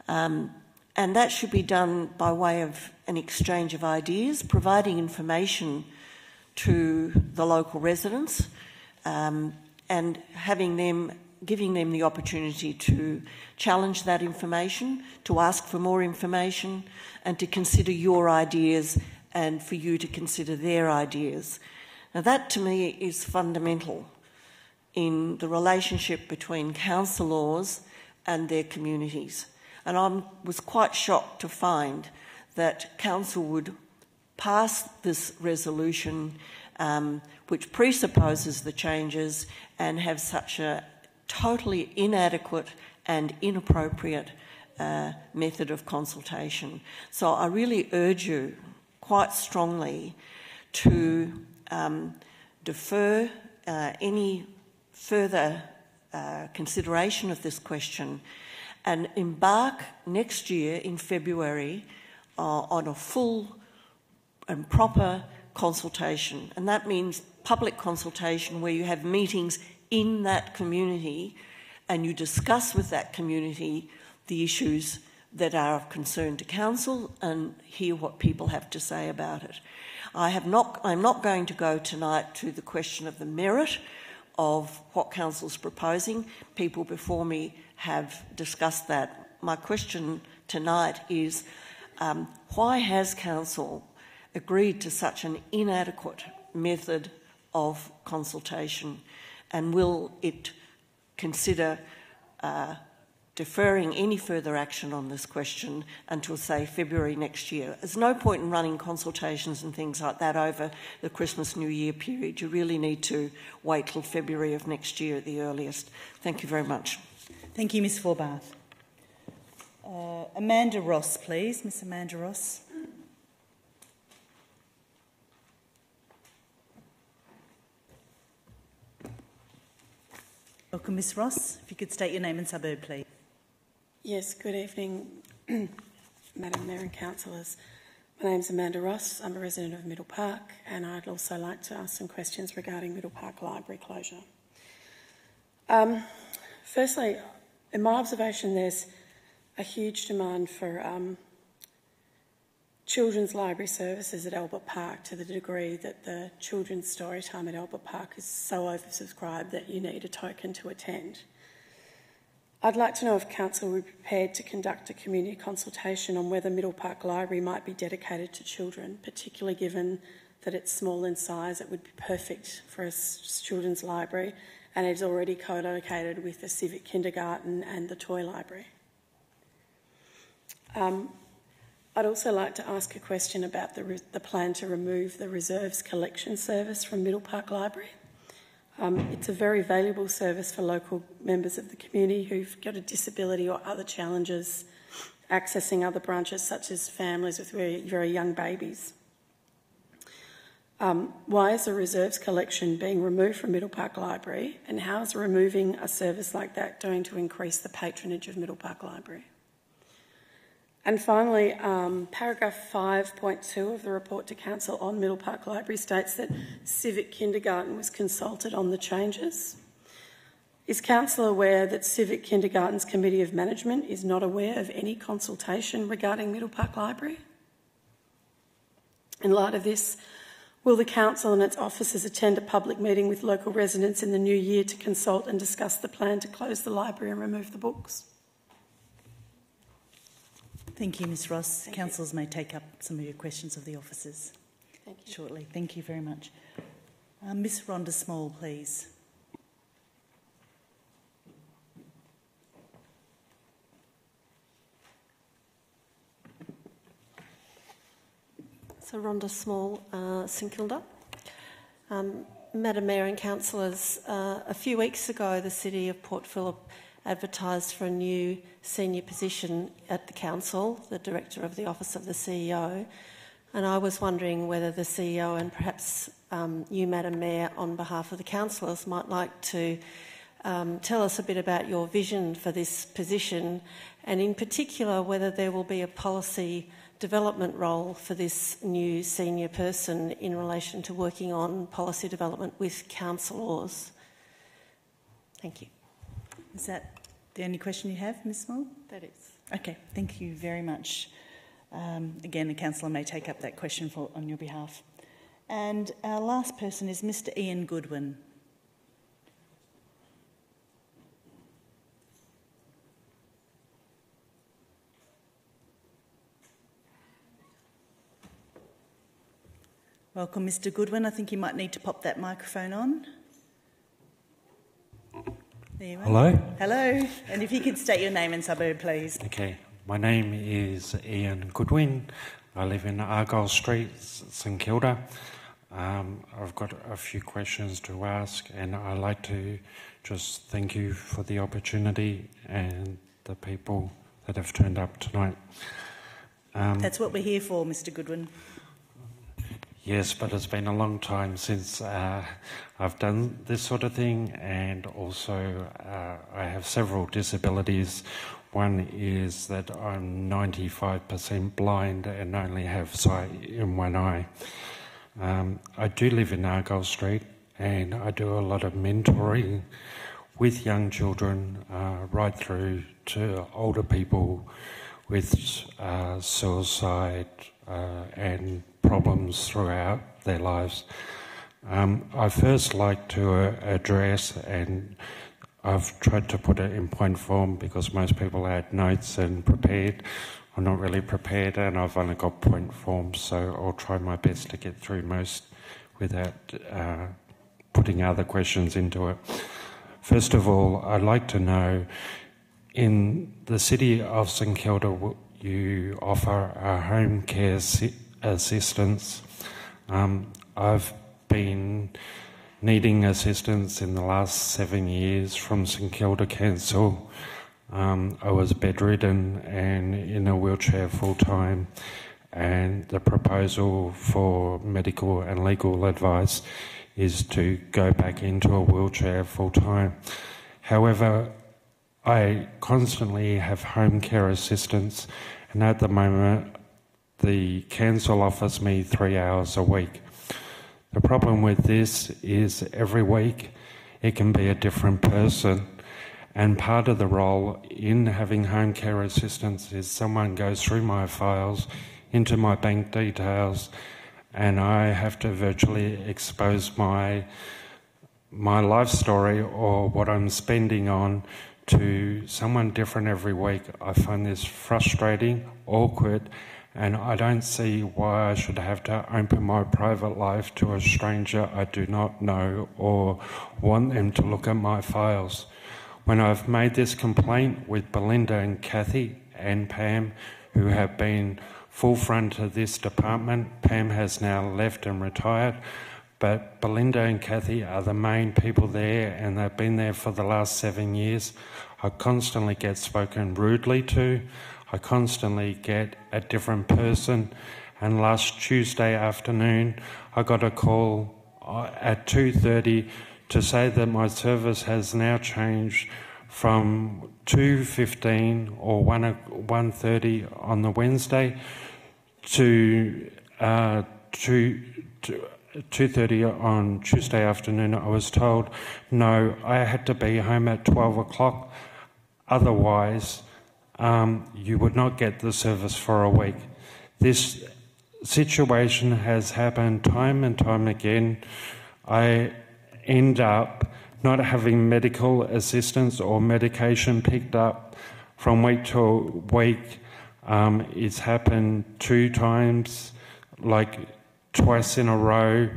And that should be done by way of an exchange of ideas, providing information to the local residents, and giving them the opportunity to challenge that information, to ask for more information, and to consider your ideas and for you to consider their ideas. Now that to me is fundamental in the relationship between councillors and their communities. And I was quite shocked to find that council would pass this resolution which presupposes the changes and have such a totally inadequate and inappropriate method of consultation. So I really urge you quite strongly to defer any further consideration of this question and embark next year in February on a full and proper consultation. And that means public consultation where you have meetings in that community and you discuss with that community the issues that are of concern to council and hear what people have to say about it. I'm not going to go tonight to the question of the merit of what council's proposing. People before me have discussed that. My question tonight is why has council agreed to such an inadequate method of consultation, and will it consider deferring any further action on this question until, say, February next year? There's no point in running consultations and things like that over the Christmas New Year period. You really need to wait till February of next year at the earliest. Thank you very much. Thank you, Ms Forbath. Amanda Ross, please. Miss Amanda Ross. Welcome, Ms Ross. If you could state your name and suburb, please. Yes, good evening, Madam Mayor and Councillors. My name's Amanda Ross. I'm a resident of Middle Park, and I'd also like to ask some questions regarding Middle Park Library closure. Firstly, in my observation, there's a huge demand for children's library services at Albert Park, to the degree that the children's story time at Albert Park is so oversubscribed that you need a token to attend. I'd like to know if Council would be prepared to conduct a community consultation on whether Middle Park Library might be dedicated to children, particularly given that it's small in size. It would be perfect for a children's library, and it's already co-located with the civic kindergarten and the toy library. I'd also like to ask a question about the plan to remove the reserves collection service from Middle Park Library. It's a very valuable service for local members of the community who've got a disability or other challenges accessing other branches, such as families with very, very young babies. Why is the reserves collection being removed from Middle Park Library, and how is removing a service like that going to increase the patronage of Middle Park Library? And finally, paragraph 5.2 of the report to Council on Middle Park Library states that Civic Kindergarten was consulted on the changes. Is Council aware that Civic Kindergarten's Committee of Management is not aware of any consultation regarding Middle Park Library? In light of this, will the Council and its officers attend a public meeting with local residents in the new year to consult and discuss the plan to close the library and remove the books? Thank you, Ms Ross. Councillors may take up some of your questions of the officers shortly. Thank you very much. Ms Rhonda Small, please. So Rhonda Small, St Kilda. Madam Mayor and Councillors, a few weeks ago the City of Port Phillip advertised for a new senior position at the Council, the Director of the Office of the CEO, and I was wondering whether the CEO and perhaps you, Madam Mayor, on behalf of the councillors might like to tell us a bit about your vision for this position, and in particular whether there will be a policy development role for this new senior person in relation to working on policy development with councillors. Thank you. Is that the only question you have, Ms Small? That is. Okay, thank you very much. Again, the councillor may take up that question on your behalf. And our last person is Mr Ian Goodwin. Welcome, Mr Goodwin. I think you might need to pop that microphone on. There you are. Hello? Hello. And if you could state your name and suburb, please. Okay. My name is Ian Goodwin. I live in Argyle Street, St Kilda. I've got a few questions to ask, and I'd like to just thank you for the opportunity and the people that have turned up tonight. That's what we're here for, Mr Goodwin. Yes, but it's been a long time since I've done this sort of thing, and also I have several disabilities. One is that I'm 95% blind and only have sight in one eye. I do live in Argyle Street, and I do a lot of mentoring with young children right through to older people with suicide and problems throughout their lives. I first like to address, and I've tried to put it in point form because most people had notes and prepared. I'm not really prepared, and I've only got point form, so I'll try my best to get through most without putting other questions into it. First of all, I'd like to know, in the city of St Kilda, you offer a home care assistance. I've been needing assistance in the last 7 years from St Kilda Council. I was bedridden and in a wheelchair full time, and the proposal for medical and legal advice is to go back into a wheelchair full time. However, I constantly have home care assistance, and at the moment the council offers me 3 hours a week. The problem with this is every week it can be a different person, and part of the role in having home care assistance is someone goes through my files into my bank details, and I have to virtually expose my life story or what I'm spending on to someone different every week. I find this frustrating, awkward, and I don't see why I should have to open my private life to a stranger I do not know or want them to look at my files. When I've made this complaint with Belinda and Kathy and Pam, who have been full front of this department, Pam has now left and retired, but Belinda and Kathy are the main people there, and they've been there for the last 7 years. I constantly get spoken rudely to. I constantly get a different person, and last Tuesday afternoon I got a call at 2:30 to say that my service has now changed from 2:15 or 1:30 on the Wednesday to 2:30 on Tuesday afternoon. I was told no, I had to be home at 12 o'clock, otherwise you would not get the service for a week. This situation has happened time and time again. I end up not having medical assistance or medication picked up from week to week. It's happened 2 times, like twice in a row.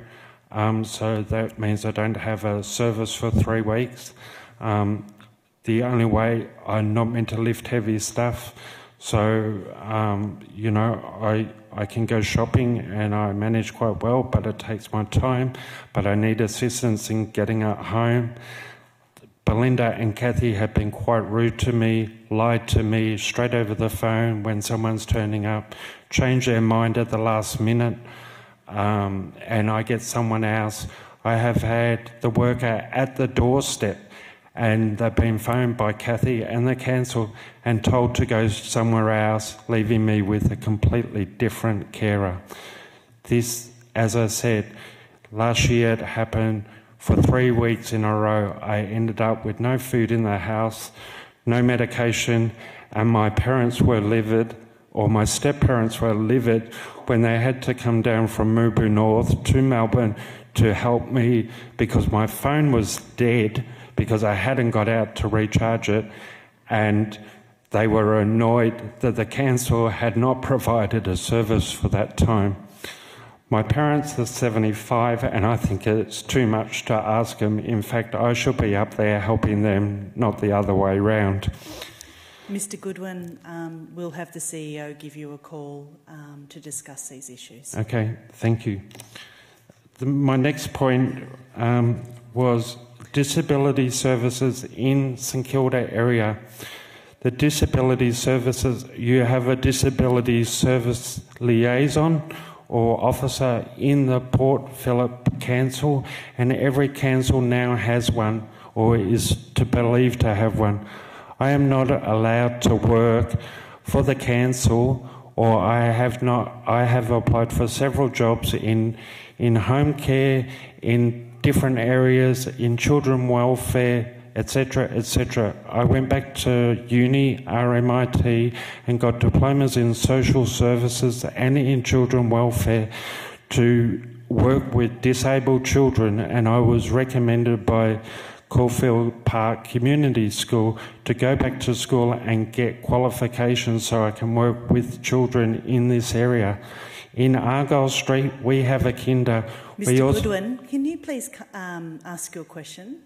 So that means I don't have a service for 3 weeks. The only way, I'm not meant to lift heavy stuff, so I can go shopping and I manage quite well, but it takes my time. But I need assistance in getting at home. Belinda and Kathy have been quite rude to me, lied to me straight over the phone when someone's turning up, change their mind at the last minute, and I get someone else. I have had the worker at the doorstep and they've been phoned by Kathy and the council and told to go somewhere else, leaving me with a completely different carer. This, as I said, last year it happened for 3 weeks in a row. I ended up with no food in the house, no medication, and my parents were livid, or my step-parents were livid, when they had to come down from Mubu North to Melbourne to help me because my phone was dead because I hadn't got out to recharge it, and they were annoyed that the council had not provided a service for that time. My parents are 75 and I think it's too much to ask them. In fact, I should be up there helping them, not the other way round. Mr Goodwin, we'll have the CEO give you a call to discuss these issues. Okay, thank you. My next point was disability services in St Kilda area. The disability services, you have a disability service liaison or officer in the Port Phillip Council, and every council now has one or is to believe to have one. I am not allowed to work for the council, or I have applied for several jobs in home care, in different areas, in children welfare, etc., etc. I went back to uni, RMIT, and got diplomas in social services and in children welfare to work with disabled children, and I was recommended by Caulfield Park Community School to go back to school and get qualifications so I can work with children in this area. In Argyle Street, we have a kinder. Mr Goodwin, can you please ask your question?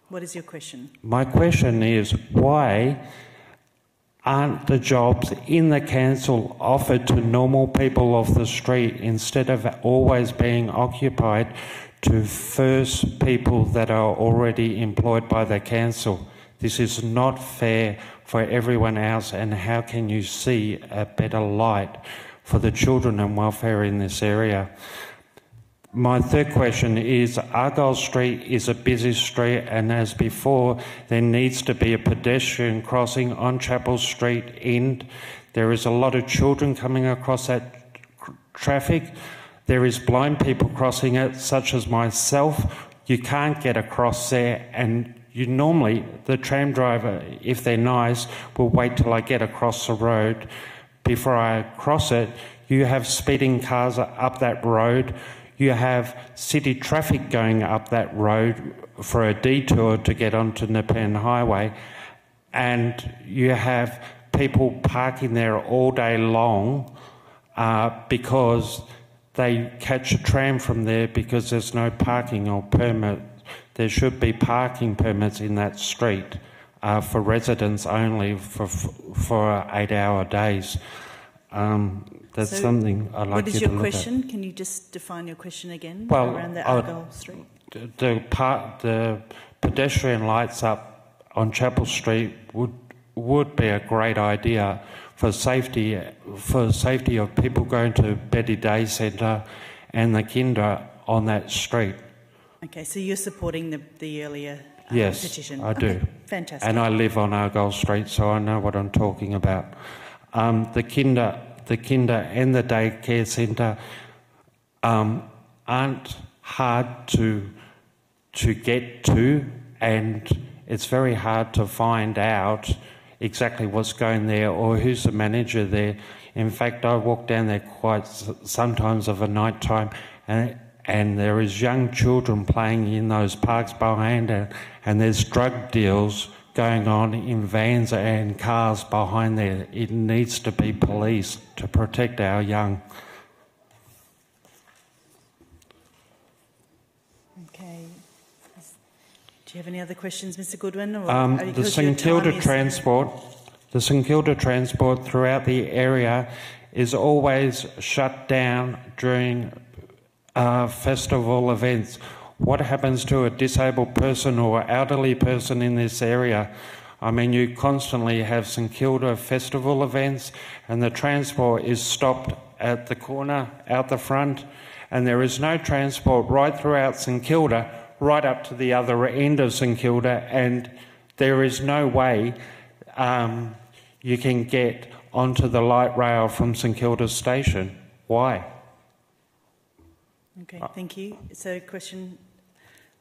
What is your question? My question is, why aren't the jobs in the council offered to normal people off the street instead of always being occupied to first people that are already employed by the council? This is not fair for everyone else, and how can you see a better light for the children and welfare in this area? My third question is, Argyle Street is a busy street, and as before, there needs to be a pedestrian crossing on Chapel Street end. There is a lot of children coming across that traffic. There is blind people crossing it, such as myself. You can't get across there, and you normally, the tram driver, if they're nice, will wait till I get across the road before I cross it. You have speeding cars up that road. You have city traffic going up that road for a detour to get onto Nepean Highway, and you have people parking there all day long because they catch a tram from there because there's no parking or permit. There should be parking permits in that street for residents only for 8-hour days. That's something I'd like you to look at. What is your question? Can you just define your question again around the Argyle Street? The pedestrian lights up on Chapel Street would be a great idea for safety of people going to Betty Day Centre and the kinder on that street. Okay, so you're supporting the earlier petition? Yes, I do. Fantastic. And I live on Argyle Street, so I know what I'm talking about. The kinder and the daycare centre aren't hard to get to, and it's very hard to find out exactly what's going there or who's the manager there. In fact, I walk down there quite sometimes of a night time, and there is young children playing in those parks behind it, and there's drug deals going on in vans and cars behind there. It needs to be policed to protect our young. Okay. Do you have any other questions, Mr Goodwin? Or the St Kilda transport throughout the area is always shut down during festival events. What happens to a disabled person or elderly person in this area? I mean, you constantly have St Kilda festival events, and the transport is stopped at the corner out the front, and there is no transport right throughout St Kilda right up to the other end of St Kilda, and there is no way you can get onto the light rail from St Kilda station. Why? Okay, thank you. So, question,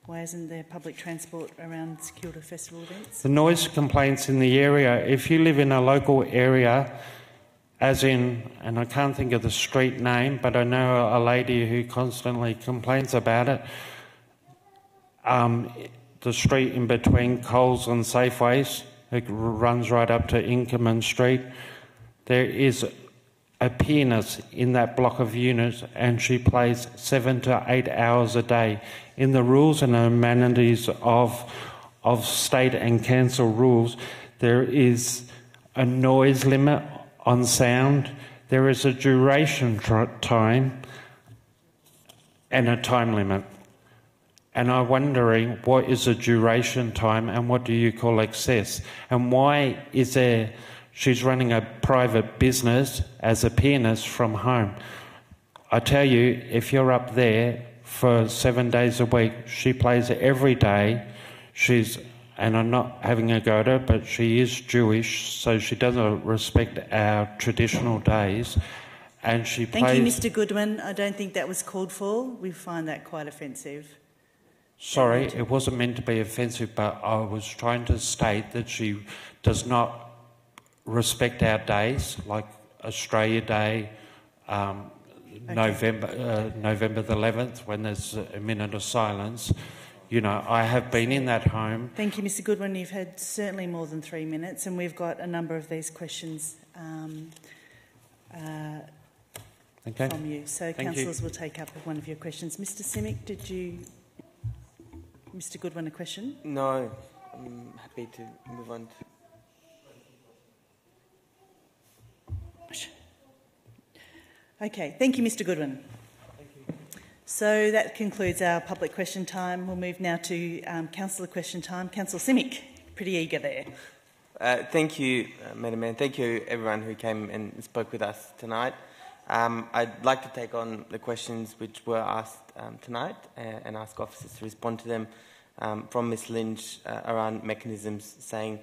why isn't there public transport around St Kilda festival events? The noise complaints in the area, if you live in a local area, as in, and I can't think of the street name, but I know a lady who constantly complains about it, the street in between Coles and Safeways, it runs right up to Inkerman Street. There is a pianist in that block of units, and she plays 7 to 8 hours a day. In the rules and amenities of state and council rules, there is a noise limit on sound. There is a duration time and a time limit. And I'm wondering, what is a duration time and what do you call excess? And why is there... She's running a private business as a pianist from home. I tell you, if you're up there for 7 days a week, she plays every day. And I'm not having a go at her, but she is Jewish, so she doesn't respect our traditional days. And she plays... Thank you, Mr Goodwin. I don't think that was called for. We find that quite offensive. Sorry, it wasn't meant to be offensive, but I was trying to state that she does not respect our days, like Australia Day, November the 11th, when there's a minute of silence. You know, I have been in that home. Thank you, Mr Goodwin. You've had certainly more than 3 minutes, and we've got a number of these questions from you. So, councillors will take up one of your questions. Mr Simic, did you... Mr Goodwin, a question? No, I'm happy to move on. Okay, thank you, Mr Goodwin. Thank you. So that concludes our public question time. We'll move now to councillor question time. Councillor Simic, pretty eager there. Thank you, Madam Mayor. Thank you, everyone who came and spoke with us tonight. I'd like to take on the questions which were asked tonight and ask officers to respond to them from Ms Lynch around mechanisms, saying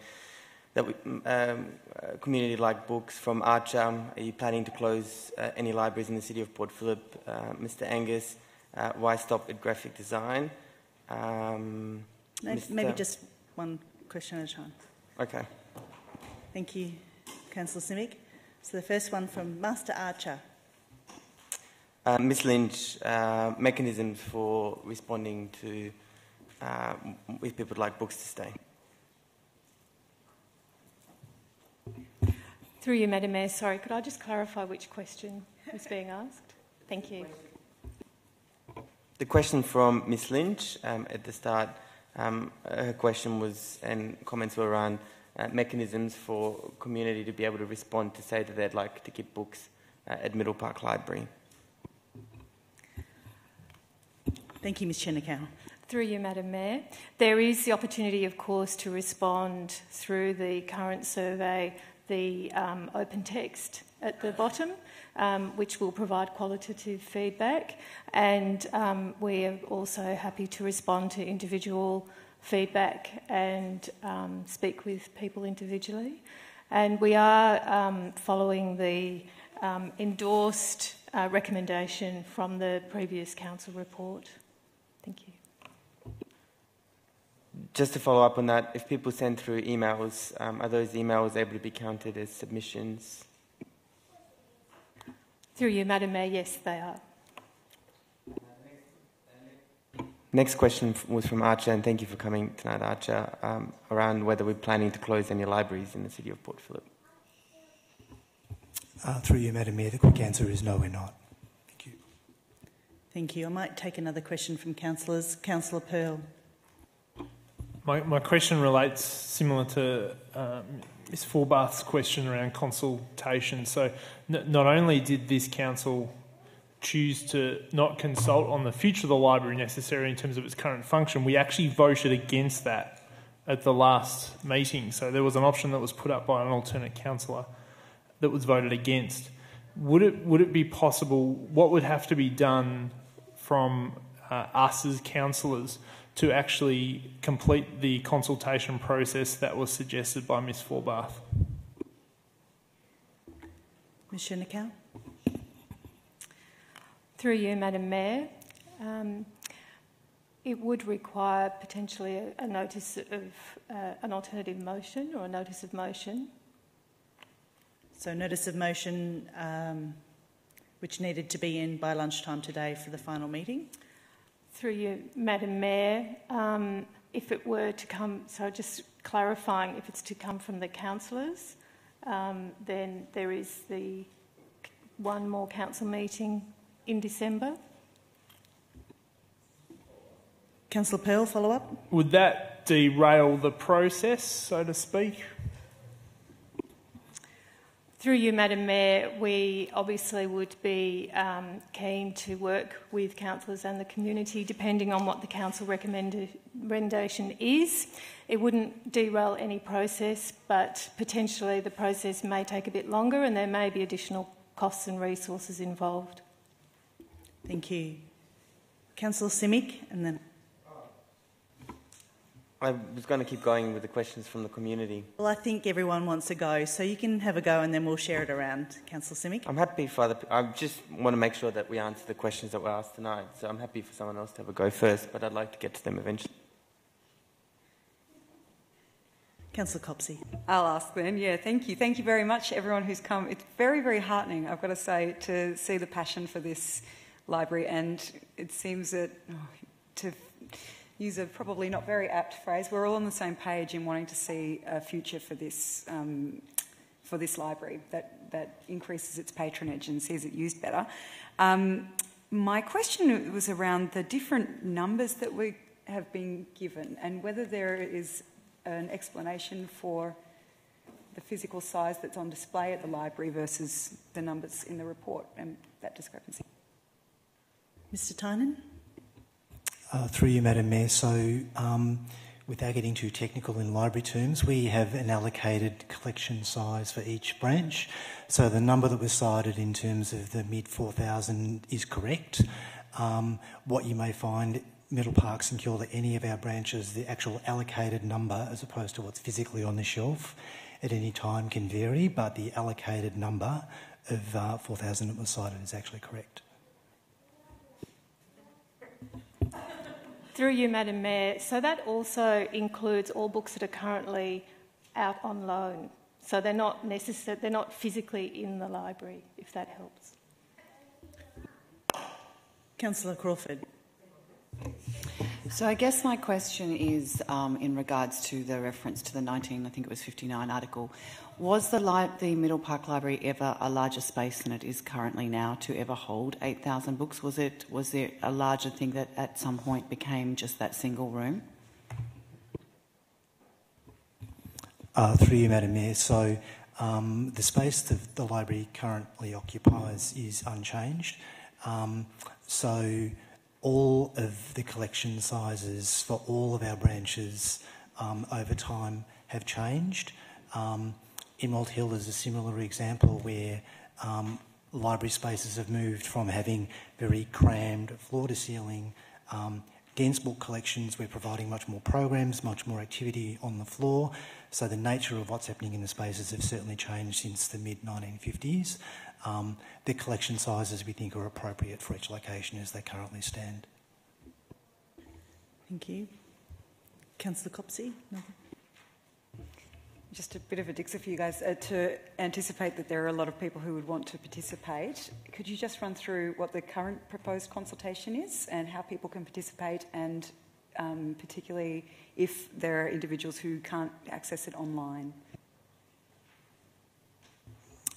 that a community like books from Archer, are you planning to close any libraries in the city of Port Phillip? Mr Angus, why stop at graphic design? Maybe just one question at a time. Okay. Thank you, Councillor Simic. So the first one from Master Archer. Ms Lynch, mechanisms for responding to if people would like books to stay. Through you, Madam Mayor, sorry, could I just clarify which question was being asked? Thank you. The question from Ms Lynch at the start, her question was, and comments were around mechanisms for community to be able to respond to say that they'd like to keep books at Middle Park Library. Thank you, Ms Chenikow. Through you, Madam Mayor. There is the opportunity, of course, to respond through the current survey, the open text at the bottom, which will provide qualitative feedback, and we are also happy to respond to individual feedback and speak with people individually. And we are following the endorsed recommendation from the previous council report. Thank you. Just to follow up on that, if people send through emails, are those emails able to be counted as submissions? Through you, Madam Mayor, yes, they are. Next question was from Archer, and thank you for coming tonight, Archer, around whether we're planning to close any libraries in the city of Port Phillip. Through you, Madam Mayor, the quick answer is no, we're not. Thank you. Thank you. I might take another question from councillors. Councillor Pearl. My question relates similar to Ms Forbath's question around consultation. So not only did this council choose to not consult on the future of the library necessarily in terms of its current function, we actually voted against that at the last meeting. So there was an option that was put up by an alternate councillor that was voted against. Would it be possible, what would have to be done from us as councillors to actually complete the consultation process that was suggested by Ms Forbath. Ms Schoeneckau. Through you, Madam Mayor, it would require potentially a notice of an alternative motion or a notice of motion. So notice of motion which needed to be in by lunchtime today for the final meeting. Through you, Madam Mayor, if it were to come, so just clarifying, if it's to come from the councillors, then there is the one more council meeting in December. Councillor Pearl, follow up. Would that derail the process, so to speak? Through you, Madam Mayor, we obviously would be keen to work with councillors and the community depending on what the council recommendation is. It wouldn't derail any process, but potentially the process may take a bit longer and there may be additional costs and resources involved. Thank you. Councillor Simic, and then... I was going to keep going with the questions from the community. Well, I think everyone wants to go, so you can have a go and then we'll share it around. Councillor Simic. I'm happy for other... I just want to make sure that we answer the questions that were asked tonight, so I'm happy for someone else to have a go first, but I'd like to get to them eventually. Councillor Copsey. I'll ask then. Yeah, thank you. Thank you very much, everyone who's come. It's very, very heartening, I've got to say, to see the passion for this library, and it seems that, to use a probably not very apt phrase, we're all on the same page in wanting to see a future for this library that increases its patronage and sees it used better. My question was around the different numbers that we have been given and whether there is an explanation for the physical size that's on display at the library versus the numbers in the report and that discrepancy. Mr Tynan. Through you, Madam Mayor. So, without getting too technical in library terms, we have an allocated collection size for each branch. So the number that was cited in terms of the mid 4,000 is correct. What you may find, Middle Park, St Kilda, any of our branches, the actual allocated number as opposed to what's physically on the shelf at any time can vary, but the allocated number of 4,000 that was cited is actually correct. Through you, Madam Mayor, so that also includes all books that are currently out on loan. So they're not physically in the library, if that helps. Councillor Crawford. So I guess my question is in regards to the reference to the 59 article. Was the Middle Park Library ever a larger space than it is currently now to ever hold 8,000 books? Was there a larger thing that at some point became just that single room? Through you, Madam Mayor. So the space that the library currently occupies is unchanged. So all of the collection sizes for all of our branches over time have changed. Emerald Hill is a similar example where library spaces have moved from having very crammed floor-to-ceiling, dense book collections. We're providing much more programs, much more activity on the floor. So the nature of what's happening in the spaces have certainly changed since the mid-1950s. The collection sizes we think are appropriate for each location as they currently stand. Thank you. Councillor Copsey. Just a bit of a dixer for you guys. To anticipate that there are a lot of people who would want to participate, could you just run through what the current proposed consultation is and how people can participate, and particularly if there are individuals who can't access it online?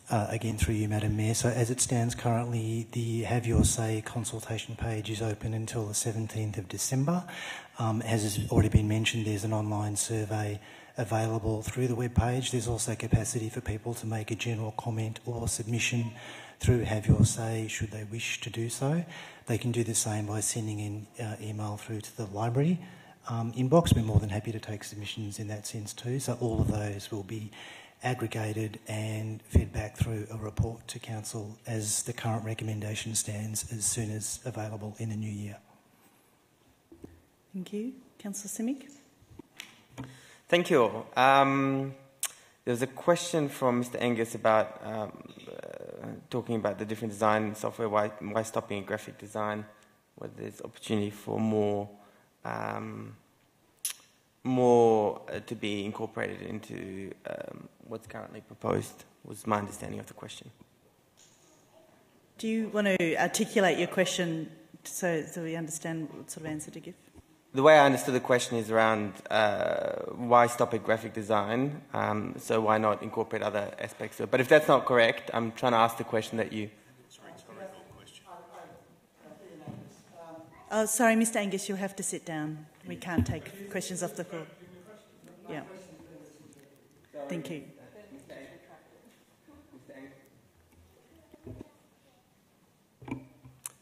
Again, through you, Madam Mayor. So as it stands currently, the Have Your Say consultation page is open until the 17th of December. As has already been mentioned, there's an online survey available through the webpage. There's also capacity for people to make a general comment or submission through Have Your Say should they wish to do so. They can do the same by sending an email through to the library inbox. We're more than happy to take submissions in that sense too. So all of those will be aggregated and fed back through a report to Council as the current recommendation stands as soon as available in the new year. Thank you. Councillor Simic. Thank you. There's a question from Mr. Angus about talking about the different design software, why stopping at graphic design, whether there's opportunity for more to be incorporated into what's currently proposed, was my understanding of the question. Do you want to articulate your question so we understand what sort of answer to give? The way I understood the question is around why stop at graphic design, so why not incorporate other aspects of it. But if that's not correct, I'm trying to ask the question that you... Oh, sorry, Mr. Angus, you'll have to sit down. We can't take questions off the floor. Yeah. Thank you.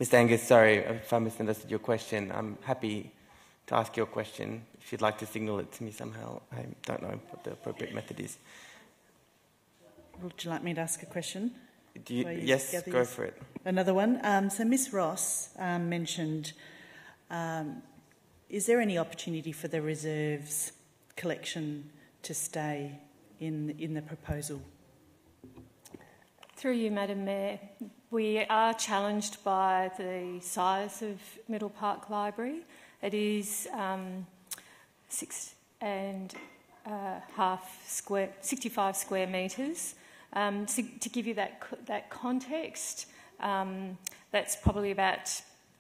Mr. Angus, sorry if I misunderstood your question. I'm happy to ask your question if you'd like to signal it to me somehow. I don't know what the appropriate method is. Would you like me to ask a question? Yes, go for it. Another one. So Ms Ross mentioned, is there any opportunity for the reserves collection to stay in the proposal? Through you, Madam Mayor, we are challenged by the size of Middle Park Library. It is 65 square metres. To give you that context, that's probably about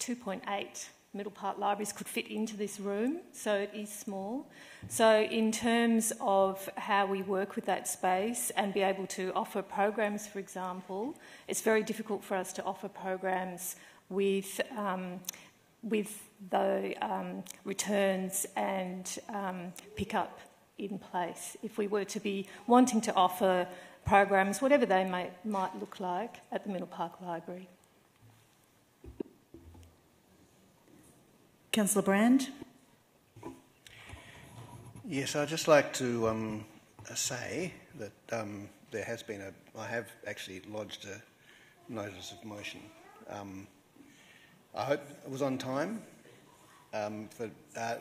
2.8 Middle Park libraries could fit into this room, so it is small. So in terms of how we work with that space and be able to offer programs, for example, it's very difficult for us to offer programs with the returns and pick-up in place. If we were to be wanting to offer programs, whatever they might look like, at the Middle Park Library. Councillor Brand. Yes, I'd just like to say that there has been I have actually lodged a notice of motion. I hope it was on time,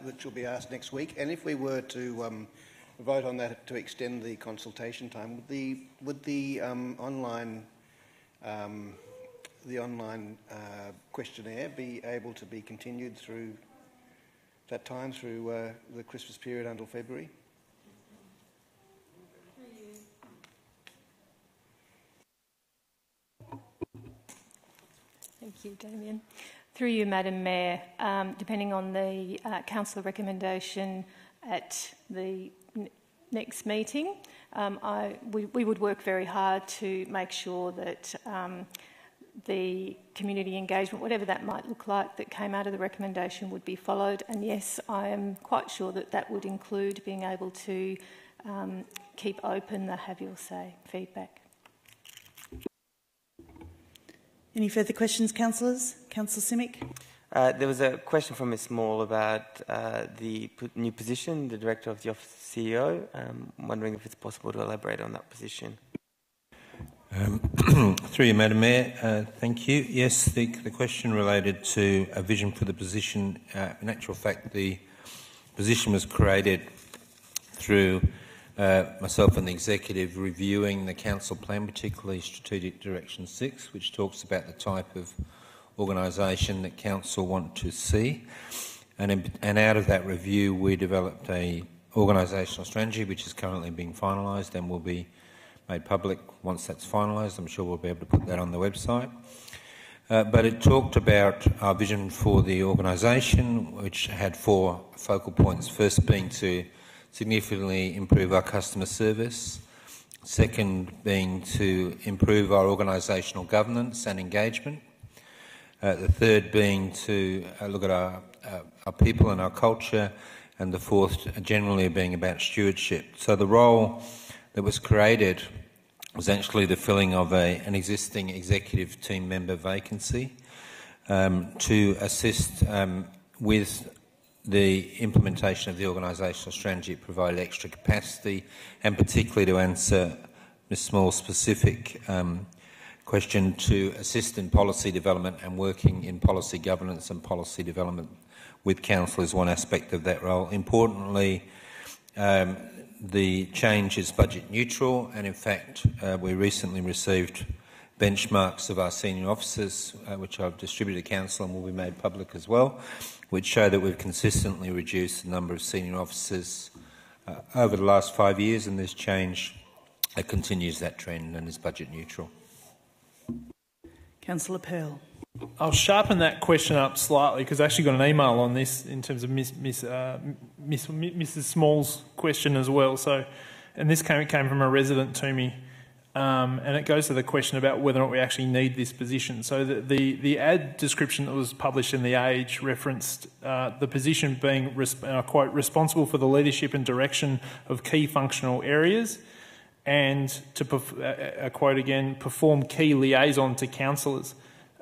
which will be asked next week. And if we were to vote on that to extend the consultation time, would the online questionnaire be able to be continued through that time, through the Christmas period until February? Thank you, Damien. Through you, Madam Mayor, depending on the council recommendation at the next meeting, we would work very hard to make sure that the community engagement, whatever that might look like, that came out of the recommendation would be followed. And yes, I am quite sure that that would include being able to keep open the have your say feedback. Any further questions, councillors? Councillor Simic. There was a question from Ms Small about the new position, the Director of the Office of CEO. I'm wondering if it's possible to elaborate on that position. Through you, Madam Mayor, thank you. Yes, the question related to a vision for the position. In actual fact, the position was created through myself and the Executive reviewing the Council plan, particularly Strategic Direction 6, which talks about the type of organisation that Council want to see. And out of that review, we developed a organisational strategy, which is currently being finalised and will be made public once that's finalised. I'm sure we'll be able to put that on the website. But it talked about our vision for the organisation, which had 4 focal points. First being to significantly improve our customer service. Second being to improve our organisational governance and engagement. The third being to look at our people and our culture. And the fourth generally being about stewardship. So the role that was created was actually the filling of an existing executive team member vacancy to assist with the implementation of the organisational strategy. It provided extra capacity, and particularly to answer Ms Small's specific question, to assist in policy development and working in policy governance and policy development with council is one aspect of that role. Importantly, the change is budget neutral, and in fact we recently received benchmarks of our senior officers, which I've distributed to council and will be made public as well, which show that we've consistently reduced the number of senior officers over the last 5 years, and this change continues that trend and is budget neutral. Councillor Pearl. I'll sharpen that question up slightly because I actually got an email on this in terms of Mrs. Small's question as well. So, and this came from a resident to me, and it goes to the question about whether or not we actually need this position. So the ad description that was published in The Age referenced the position being, quote, responsible for the leadership and direction of key functional areas, and to, quote again, perform key liaison to councillors.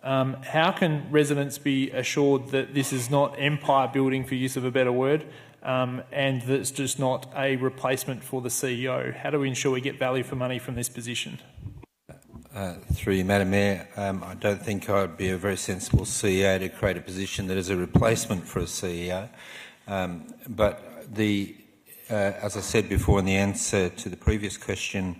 How can residents be assured that this is not empire building, for use of a better word, and that it's just not a replacement for the CEO? How do we ensure we get value for money from this position? Through you, Madam Mayor, I don't think I'd be a very sensible CEO to create a position that is a replacement for a CEO. But as I said before in the answer to the previous question,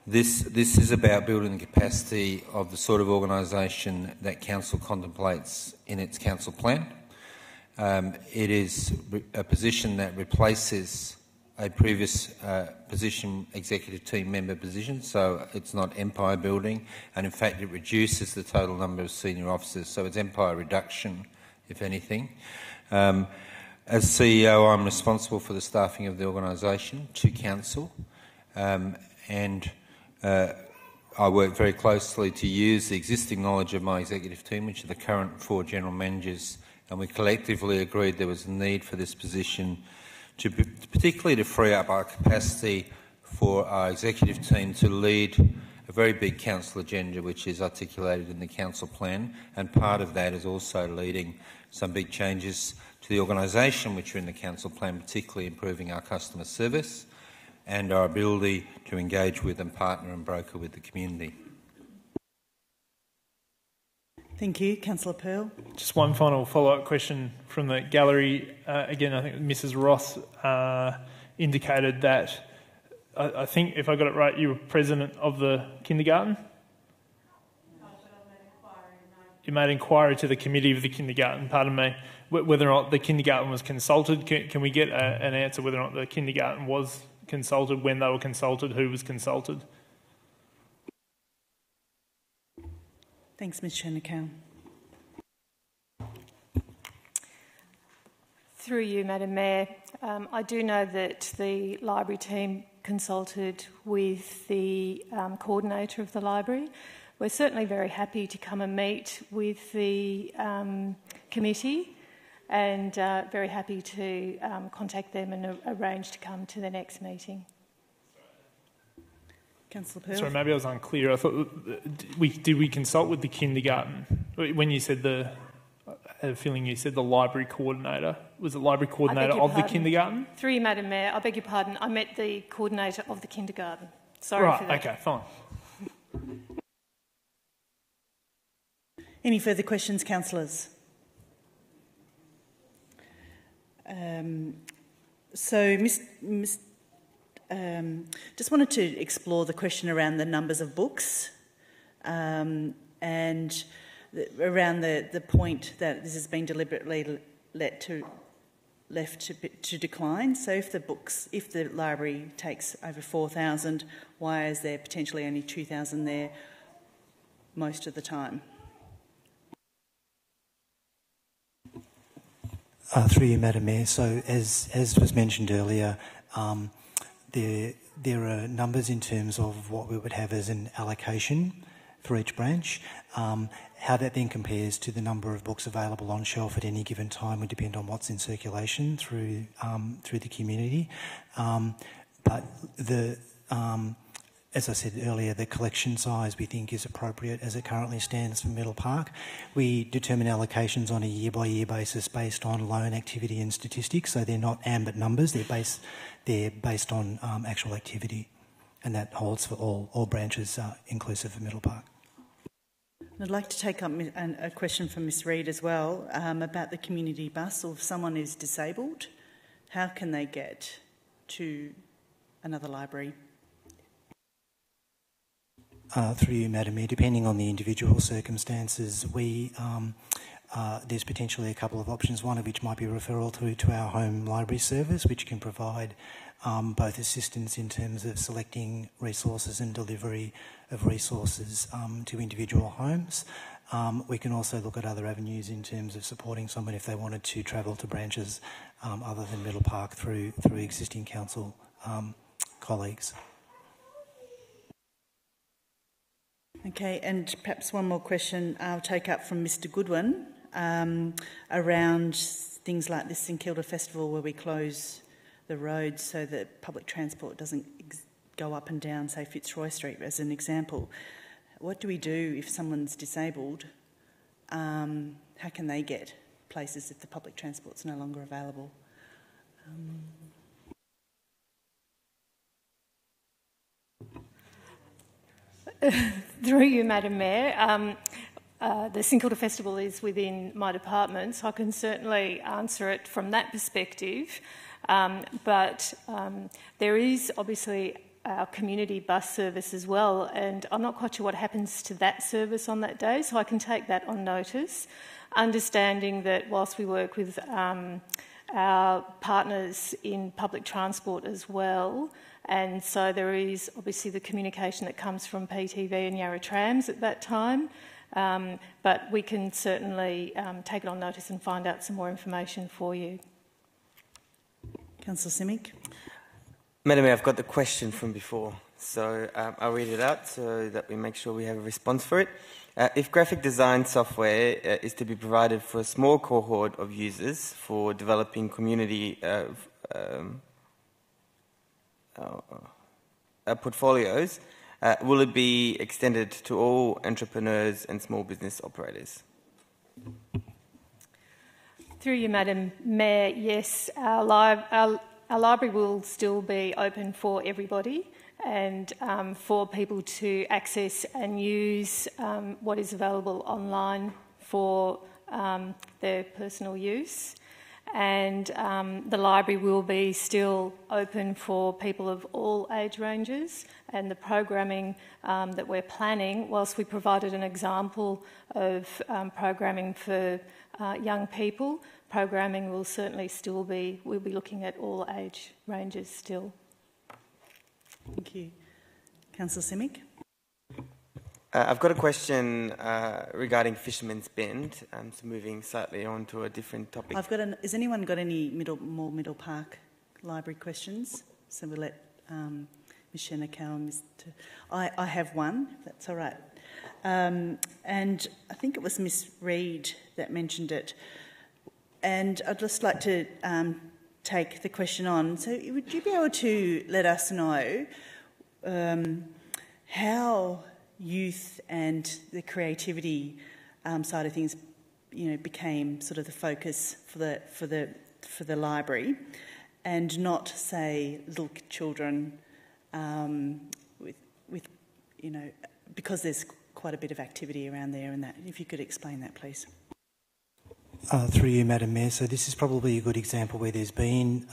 this is about building the capacity of the sort of organisation that council contemplates in its council plan. It is a position that replaces a previous position, executive team member position, so it's not empire building, and in fact it reduces the total number of senior officers, so it's empire reduction, if anything. As CEO, I'm responsible for the staffing of the organisation to council, and I work very closely to use the existing knowledge of my executive team, which are the current 4 general managers, and we collectively agreed there was a need for this position, particularly to free up our capacity for our executive team to lead a very big council agenda which is articulated in the council plan, and part of that is also leading some big changes to the organisation which are in the council plan, particularly improving our customer service and our ability to engage with and partner and broker with the community. Thank you. Councillor Pearl. Just one final follow-up question from the gallery. Again, I think Mrs. Ross indicated that, I think, if I got it right, you were president of the kindergarten? You made inquiry to the committee of the kindergarten, pardon me, whether or not the kindergarten was consulted. Can we get an answer whether or not the kindergarten was consulted, when they were consulted, who was consulted? Thanks, Ms Chernikau. Through you, Madam Mayor, I do know that the library team consulted with the coordinator of the library. We're certainly very happy to come and meet with the committee, and very happy to contact them and arrange to come to the next meeting. Councillor Pearl. Sorry, maybe I was unclear. I thought did we consult with the kindergarten when you said I had a feeling you said the library coordinator. Was the library coordinator of the kindergarten? Through you, Madam Mayor, I beg your pardon. I met the coordinator of the kindergarten. Sorry for that. Okay, fine. Any further questions, councillors? Just wanted to explore the question around the numbers of books and around the point that this has been deliberately left to decline. So if the library takes over 4,000, why is there potentially only 2,000 there most of the time? Through you, Madam Mayor. So as was mentioned earlier, there are numbers in terms of what we would have as an allocation for each branch. How that then compares to the number of books available on shelf at any given time would depend on what's in circulation through the community. But as I said earlier, the collection size we think is appropriate as it currently stands for Middle Park. We determine allocations on a year-by-year basis based on loan activity and statistics, so they're not ambit numbers, they're based on actual activity, and that holds for all branches inclusive of Middle Park. I'd like to take up a question from Ms Reid as well about the community bus, or if someone is disabled, how can they get to another library? Through you, Madam Mayor, depending on the individual circumstances, there's potentially a couple of options, one of which might be referral through to our home library service, which can provide both assistance in terms of selecting resources and delivery of resources to individual homes. We can also look at other avenues in terms of supporting someone if they wanted to travel to branches other than Middle Park through existing council colleagues. Okay, and perhaps one more question I'll take up from Mr Goodwin around things like this St Kilda Festival, where we close the road so that public transport doesn't go up and down, say, Fitzroy Street as an example. What do we do if someone's disabled? How can they get places if the public transport's no longer available? Through you, Madam Mayor, the St Kilda Festival is within my department, so I can certainly answer it from that perspective. But there is obviously our community bus service as well, and I'm not quite sure what happens to that service on that day, so I can take that on notice, understanding that whilst we work with our partners in public transport as well, and so there is obviously the communication that comes from PTV and Yarra Trams at that time, but we can certainly take it on notice and find out some more information for you. Councillor Simic. Madam Mayor, I've got the question from before, so I'll read it out so that we make sure we have a response for it. If graphic design software is to be provided for a small cohort of users for developing community portfolios, will it be extended to all entrepreneurs and small business operators? Through you, Madam Mayor, yes, our library will still be open for everybody and for people to access and use what is available online for their personal use. And the library will be still open for people of all age ranges, and the programming that we're planning, whilst we provided an example of programming for young people, programming will certainly still be, we'll be looking at all age ranges still. Thank you. Councillor Simic. I've got a question regarding Fisherman's Bend, so moving slightly on to a different topic. Has anyone got any more Middle Park library questions? So we'll let Ms Shenikow and Mr... I have one, if that's all right. And I think it was Ms Reid that mentioned it. And I'd just like to take the question on. So would you be able to let us know how youth and the creativity side of things, became sort of the focus for the library, and not, say, little children with because there's quite a bit of activity around there, and that. If you could explain that, please. Through you, Madam Mayor. So this is probably a good example where there's been,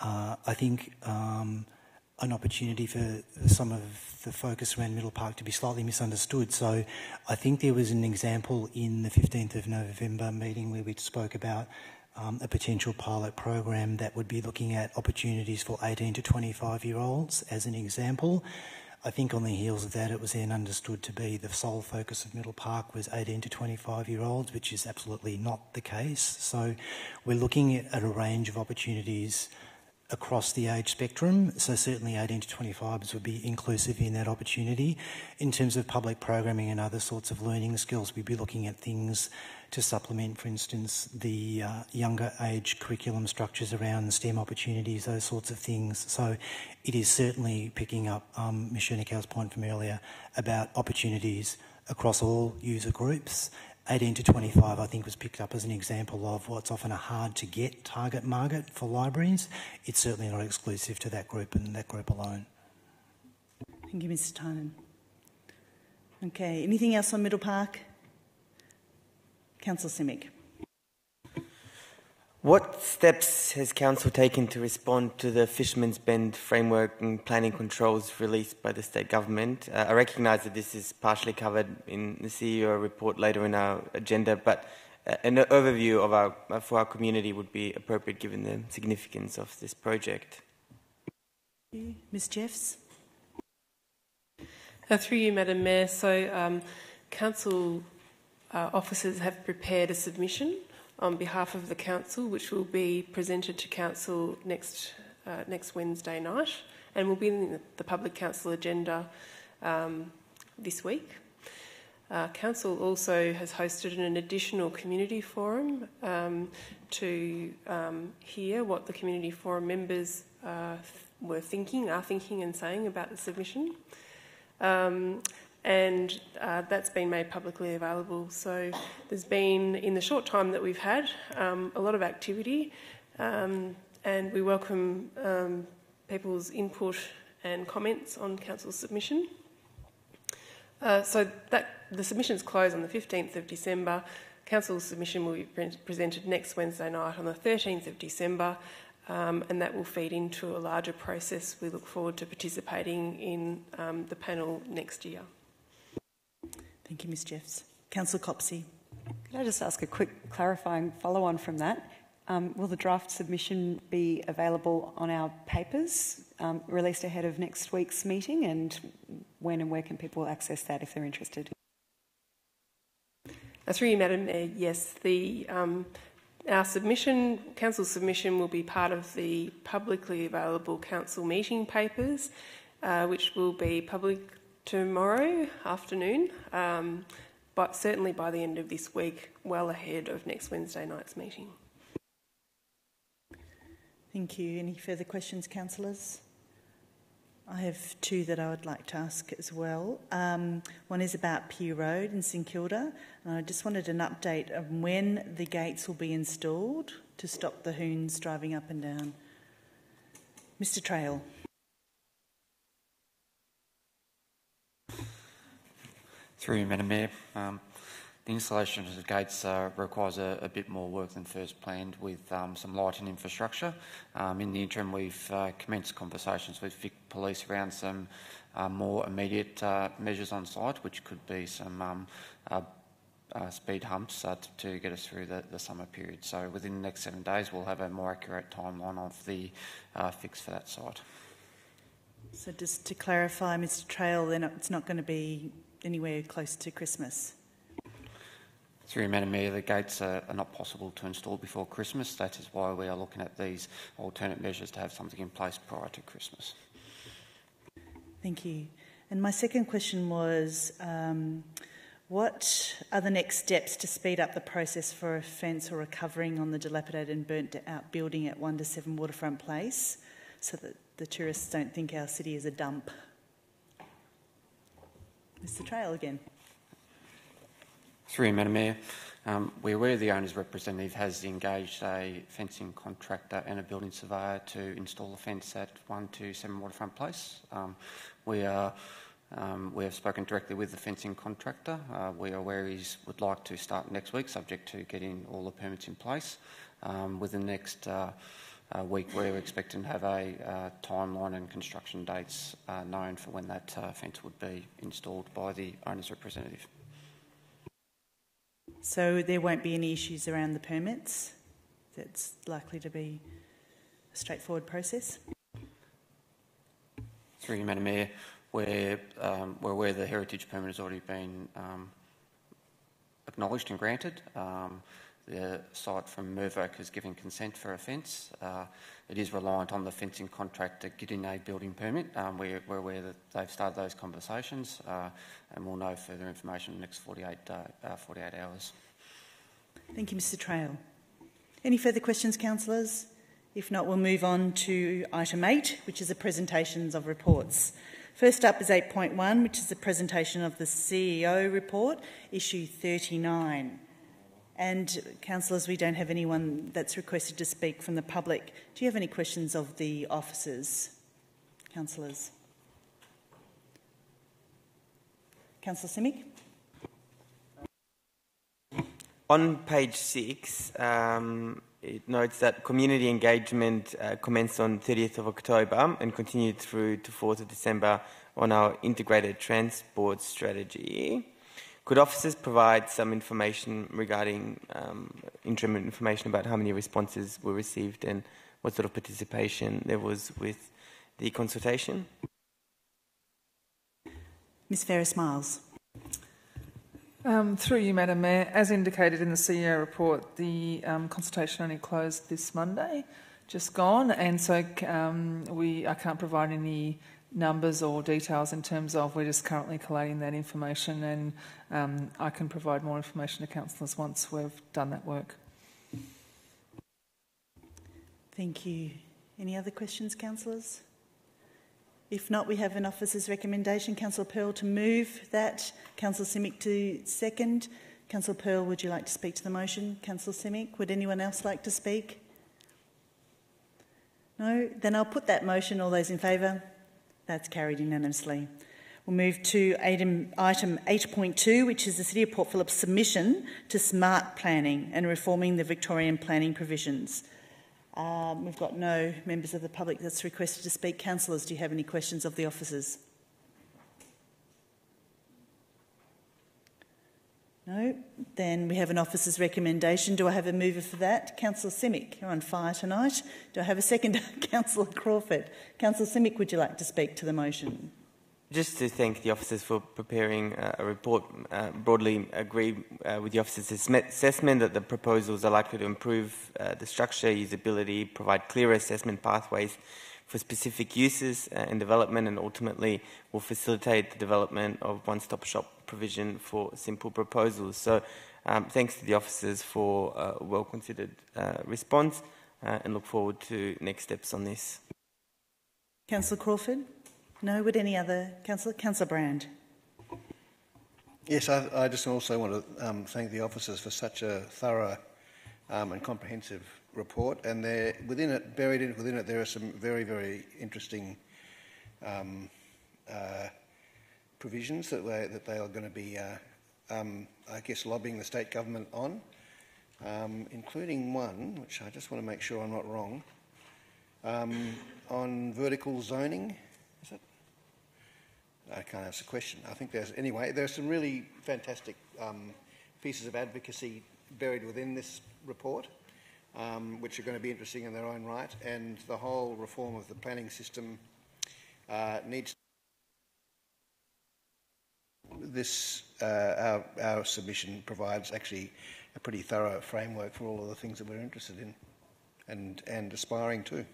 I think, an opportunity for some of the focus around Middle Park to be slightly misunderstood. So I think there was an example in the 15th of November meeting where we spoke about a potential pilot program that would be looking at opportunities for 18 to 25-year-olds as an example. I think on the heels of that, it was then understood to be the sole focus of Middle Park was 18 to 25-year-olds, which is absolutely not the case. So we're looking at a range of opportunities across the age spectrum, so certainly 18 to 25s would be inclusive in that opportunity. In terms of public programming and other sorts of learning skills, we'd be looking at things to supplement, for instance, the younger age curriculum structures around STEM opportunities, those sorts of things. So it is certainly picking up Ms Sheniko's point from earlier about opportunities across all user groups. 18 to 25, I think, was picked up as an example of what's often a hard-to-get target market for libraries. It's certainly not exclusive to that group and that group alone. Thank you, Mr Tynan. Okay, anything else on Middle Park? Councillor Simic. What steps has Council taken to respond to the Fisherman's Bend framework and planning controls released by the state government? I recognise that this is partially covered in the CEO report later in our agenda, but an overview of for our community would be appropriate given the significance of this project. Ms Jeffs. Through you, Madam Mayor. So, Council officers have prepared a submission on behalf of the Council, which will be presented to Council next Wednesday night, and will be in the Public Council agenda this week. Council also has hosted an additional community forum to hear what the community forum members are thinking and saying about the submission. And that's been made publicly available. So there's been, in the short time that we've had, a lot of activity, and we welcome people's input and comments on Council's submission. So the submissions close on the 15th of December. Council's submission will be presented next Wednesday night on the 13th of December, and that will feed into a larger process. We look forward to participating in the panel next year. Thank you, Ms Jeffs. Councillor Copsey. Could I just ask a quick clarifying follow-on from that? Will the draft submission be available on our papers, released ahead of next week's meeting, and when and where can people access that if they're interested? Through you, Madam Mayor, yes. Our submission, Council's submission, will be part of the publicly available Council meeting papers, which will be public tomorrow afternoon, but certainly by the end of this week, well ahead of next Wednesday night's meeting. Thank you. Any further questions, councillors? I have two that I would like to ask as well. One is about Pier Road in St Kilda, and I just wanted an update of when the gates will be installed to stop the hoons driving up and down. Mr Trail. Through you, Madam Mayor. The installation of the gates requires a bit more work than first planned with some lighting infrastructure. In the interim, we've commenced conversations with Vic Police around some more immediate measures on site, which could be some speed humps to get us through the summer period. So within the next 7 days, we'll have a more accurate timeline of the fix for that site. So just to clarify, Mr Trail, then it's not going to be anywhere close to Christmas? Through you, Madam Mayor, the gates are not possible to install before Christmas. That is why we are looking at these alternate measures to have something in place prior to Christmas. Thank you. And my second question was, what are the next steps to speed up the process for a fence or a covering on the dilapidated and burnt out building at 1 to 7 Waterfront Place so that the tourists don't think our city is a dump? Mr Trail again. Through you, Madam Mayor, we're aware the owner's representative has engaged a fencing contractor and a building surveyor to install a fence at 1 to 7 Waterfront Place. We have spoken directly with the fencing contractor. We are aware he would like to start next week, subject to getting all the permits in place. Within the next week, we're expecting to have a timeline and construction dates known for when that fence would be installed by the owner's representative. So there won't be any issues around the permits? That's likely to be a straightforward process? Through you, Madam Mayor, we're aware the heritage permit has already been acknowledged and granted. The site from Mervoc has given consent for a fence. It is reliant on the fencing contractor getting a building permit. We're aware that they've started those conversations and we'll know further information in the next 48 hours. Thank you, Mr Trail. Any further questions, councillors? If not, we'll move on to item 8, which is the presentations of reports. First up is 8.1, which is the presentation of the CEO report, issue 39. And, councillors, we don't have anyone that's requested to speak from the public. Do you have any questions of the officers, councillors? Councillor Simic. On page 6, it notes that community engagement commenced on 30th of October and continued through to 4th of December on our integrated transport strategy. Could officers provide some information regarding interim information about how many responses were received and what sort of participation there was with the consultation? Ms Ferrars-Miles. Through you, Madam Mayor, as indicated in the CEO report, the consultation only closed this Monday, just gone, and so I can't provide any numbers or details in terms of we're just currently collating that information, and I can provide more information to councillors once we've done that work. Thank you. Any other questions, councillors? If not, we have an officer's recommendation. Councillor Pearl to move that. Councillor Simic to second. Councillor Pearl, would you like to speak to the motion? Councillor Simic, would anyone else like to speak? No? Then I'll put that motion. All those in favour? That's carried unanimously. We'll move to item 8.2, which is the City of Port Phillip's submission to smart planning and reforming the Victorian planning provisions. We've got no members of the public that's requested to speak. Councillors, do you have any questions of the officers? No? Then we have an officer's recommendation. Do I have a mover for that? Councillor Simic, you're on fire tonight. Do I have a second? Councillor Crawford. Councillor Simic, would you like to speak to the motion? Just to thank the officers for preparing a report. Broadly agree with the officers' assessment that the proposals are likely to improve the structure, usability, provide clearer assessment pathways for specific uses and development, and ultimately will facilitate the development of one-stop shop provision for simple proposals. So thanks to the officers for a well-considered response and look forward to next steps on this. Councillor Crawford? No, would any other councillor? Councillor Brand. Yes, I just also want to thank the officers for such a thorough and comprehensive report. And there, buried within it, there are some very, very interesting provisions that they are going to be, I guess, lobbying the state government on, including one which I just want to make sure I'm not wrong, on vertical zoning. Is it? I can't answer the question. I think there's some really fantastic pieces of advocacy buried within this report, which are going to be interesting in their own right, and the whole reform of the planning system needs this. Our submission provides actually a pretty thorough framework for all of the things that we're interested in and aspiring to.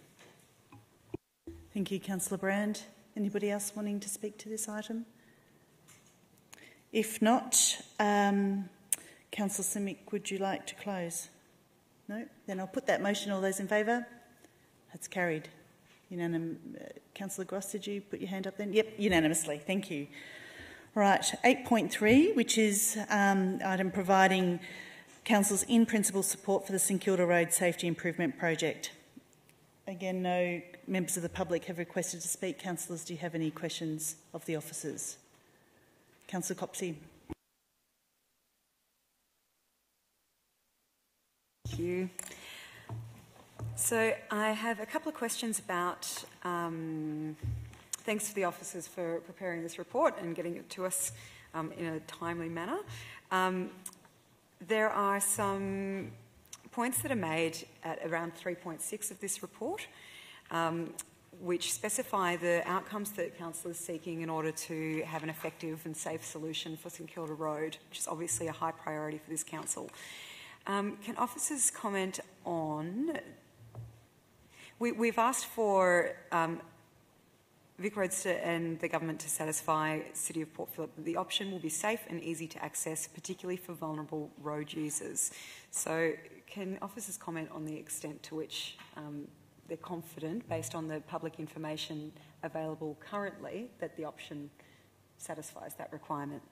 Thank you, Councillor Brand. Anybody else wanting to speak to this item? If not, Councillor Simic, would you like to close? No? Then I'll put that motion. All those in favour? That's carried. Councillor Gross, did you put your hand up then? Yep, unanimously. Thank you. Right, 8.3, which is item providing Council's in-principle support for the St Kilda Road Safety Improvement Project. Again, no members of the public have requested to speak. Councillors, do you have any questions of the officers? Councillor Copsey. Thank you. So I have a couple of questions about, thanks to the officers for preparing this report and getting it to us in a timely manner. There are some points that are made at around 3.6 of this report, which specify the outcomes that council is seeking in order to have an effective and safe solution for St Kilda Road, which is obviously a high priority for this council. Can officers comment on... We've asked for Vic Roads and the government to satisfy City of Port Phillip that the option will be safe and easy to access, particularly for vulnerable road users. So can officers comment on the extent to which they're confident, based on the public information available currently, that the option satisfies that requirement?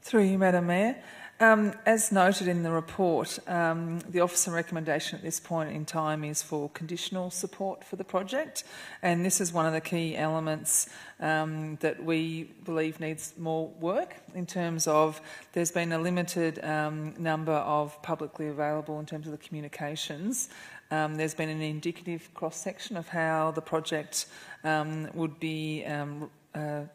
Through you, Madam Mayor. As noted in the report, the office and recommendation at this point in time is for conditional support for the project, and this is one of the key elements that we believe needs more work in terms of there's been a limited number of publicly available in terms of the communications. There's been an indicative cross-section of how the project would be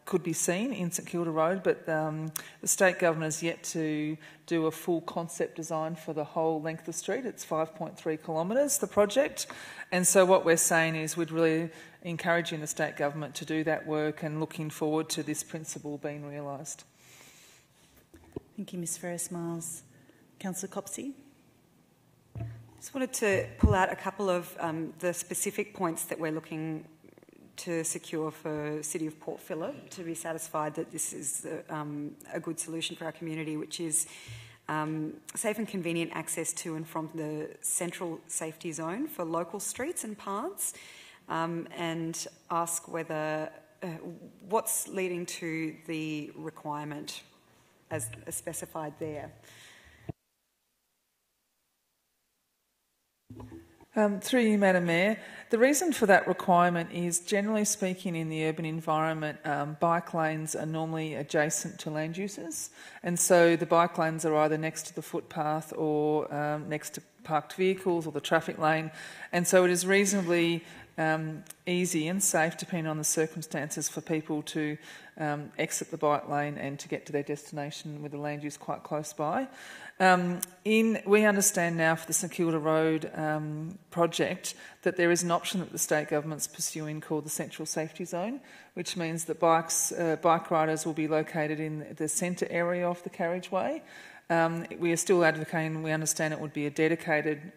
could be seen in St Kilda Road, but the state government has yet to do a full concept design for the whole length of the street. It's 5.3 kilometres, the project. And so what we're saying is we're really encouraging the state government to do that work and looking forward to this principle being realised. Thank you, Ms Ferrars-Miles. Councillor Copsey. Just wanted to pull out a couple of the specific points that we're looking to secure for City of Port Phillip to be satisfied that this is a good solution for our community, which is safe and convenient access to and from the central safety zone for local streets and paths, and ask whether what's leading to the requirement as specified there. Through you, Madam Mayor, the reason for that requirement is, generally speaking, in the urban environment, bike lanes are normally adjacent to land uses, and so the bike lanes are either next to the footpath or next to parked vehicles or the traffic lane, and so it is reasonably easy and safe, depending on the circumstances, for people to exit the bike lane and to get to their destination with the land use quite close by. We understand now for the St Kilda Road project that there is an option that the state government's pursuing called the Central Safety Zone, which means that bike riders will be located in the centre area of the carriageway. We are still advocating, we understand it would be a dedicated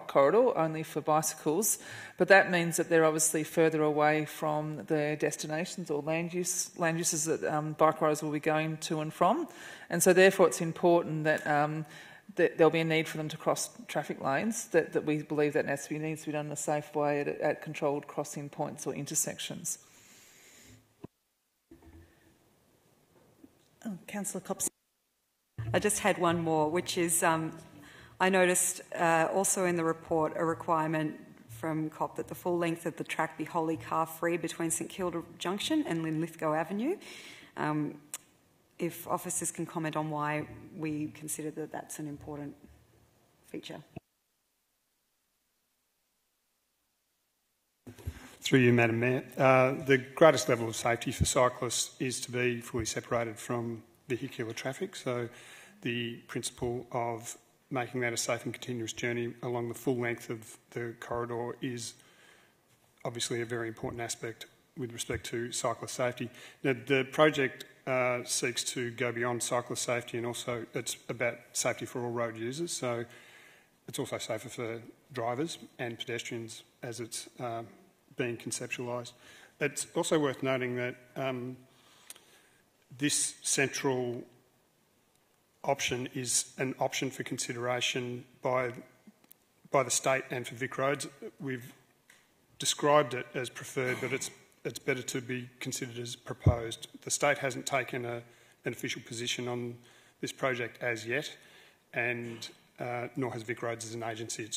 corridor only for bicycles, but that means that they're obviously further away from their destinations or land uses that bike riders will be going to and from, and so therefore it's important that that there'll be a need for them to cross traffic lanes, that we believe that needs to be done in a safe way at controlled crossing points or intersections. Oh, Councillor Copsey. I just had one more, which is I noticed also in the report a requirement from COP that the full length of the track be wholly car-free between St Kilda Junction and Linlithgow Avenue. If officers can comment on why we consider that that's an important feature. Through you, Madam Mayor. The greatest level of safety for cyclists is to be fully separated from vehicular traffic, so the principle of making that a safe and continuous journey along the full length of the corridor is obviously a very important aspect with respect to cyclist safety. Now, the project seeks to go beyond cyclist safety, and also it's about safety for all road users, so it's also safer for drivers and pedestrians as it's being conceptualised. It's also worth noting that this central option is an option for consideration by the state and for Vic Roads. We've described it as preferred, but it's better to be considered as proposed. The state hasn't taken an official position on this project as yet, and nor has Vic Roads as an agency.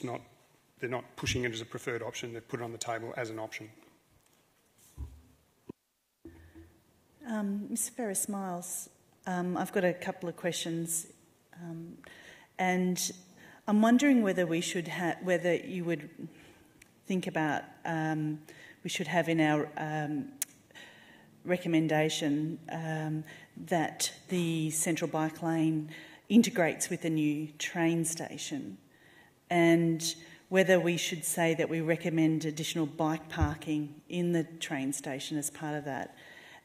They're not pushing it as a preferred option. They've put it on the table as an option. Ms Ferrars-Miles, I've got a couple of questions, and I'm wondering whether we should whether you would think about we should have in our recommendation that the central bike lane integrates with a new train station, and whether we should say that we recommend additional bike parking in the train station as part of that.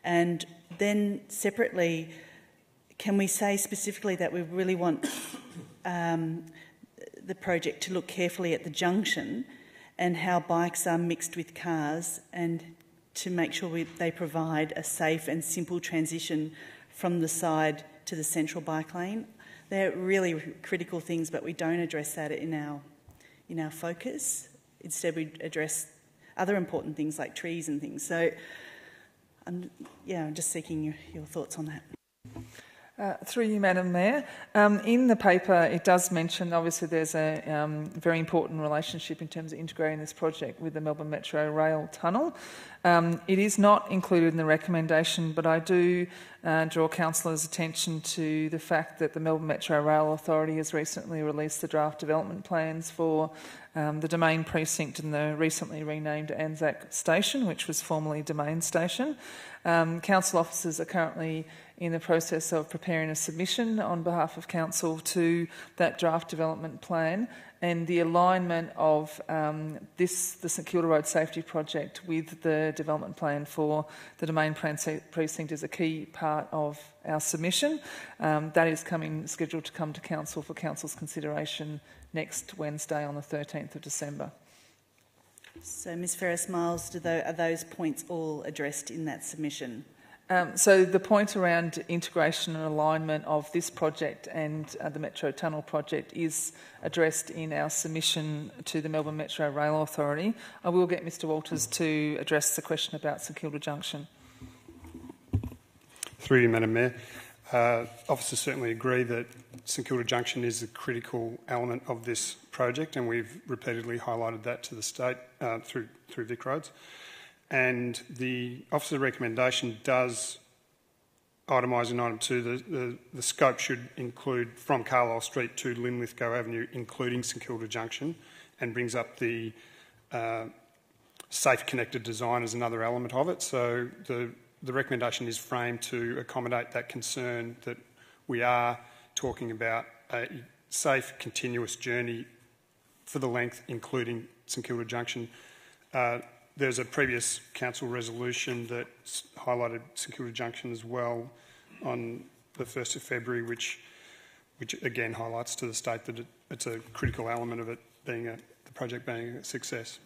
And then separately, can we say specifically that we really want the project to look carefully at the junction and how bikes are mixed with cars, and to make sure they provide a safe and simple transition from the side to the central bike lane? They're really critical things, but we don't address that in our focus. Instead, we address other important things like trees and things. So, I'm just seeking your thoughts on that. Through you, Madam Mayor. In the paper, it does mention, obviously, there's a very important relationship in terms of integrating this project with the Melbourne Metro Rail Tunnel. It is not included in the recommendation, but I do draw councillors' attention to the fact that the Melbourne Metro Rail Authority has recently released the draft development plans for the Domain Precinct and the recently renamed Anzac Station, which was formerly Domain Station. Council officers are currently in the process of preparing a submission on behalf of Council to that draft development plan, and the alignment of the St Kilda Road Safety Project with the development plan for the Domain Precinct is a key part of our submission. That is scheduled to come to Council for Council's consideration next Wednesday on the 13th of December. So, Ms Ferrars-Miles, are those points all addressed in that submission? So the point around integration and alignment of this project and the Metro Tunnel project is addressed in our submission to the Melbourne Metro Rail Authority. I will get Mr Walters to address the question about St Kilda Junction. Through you, Madam Mayor. Officers certainly agree that St Kilda Junction is a critical element of this project, and we've repeatedly highlighted that to the state through Vic Roads. And the officer recommendation does itemise in item 2 the scope should include from Carlisle Street to Linlithgow Avenue, including St Kilda Junction, and brings up the safe connected design as another element of it. So the recommendation is framed to accommodate that concern that we are talking about a safe, continuous journey for the length, including St Kilda Junction. There's a previous council resolution that highlighted St Kilda Junction as well on the 1st of February, which again highlights to the state that it's a critical element of it being the project being a success.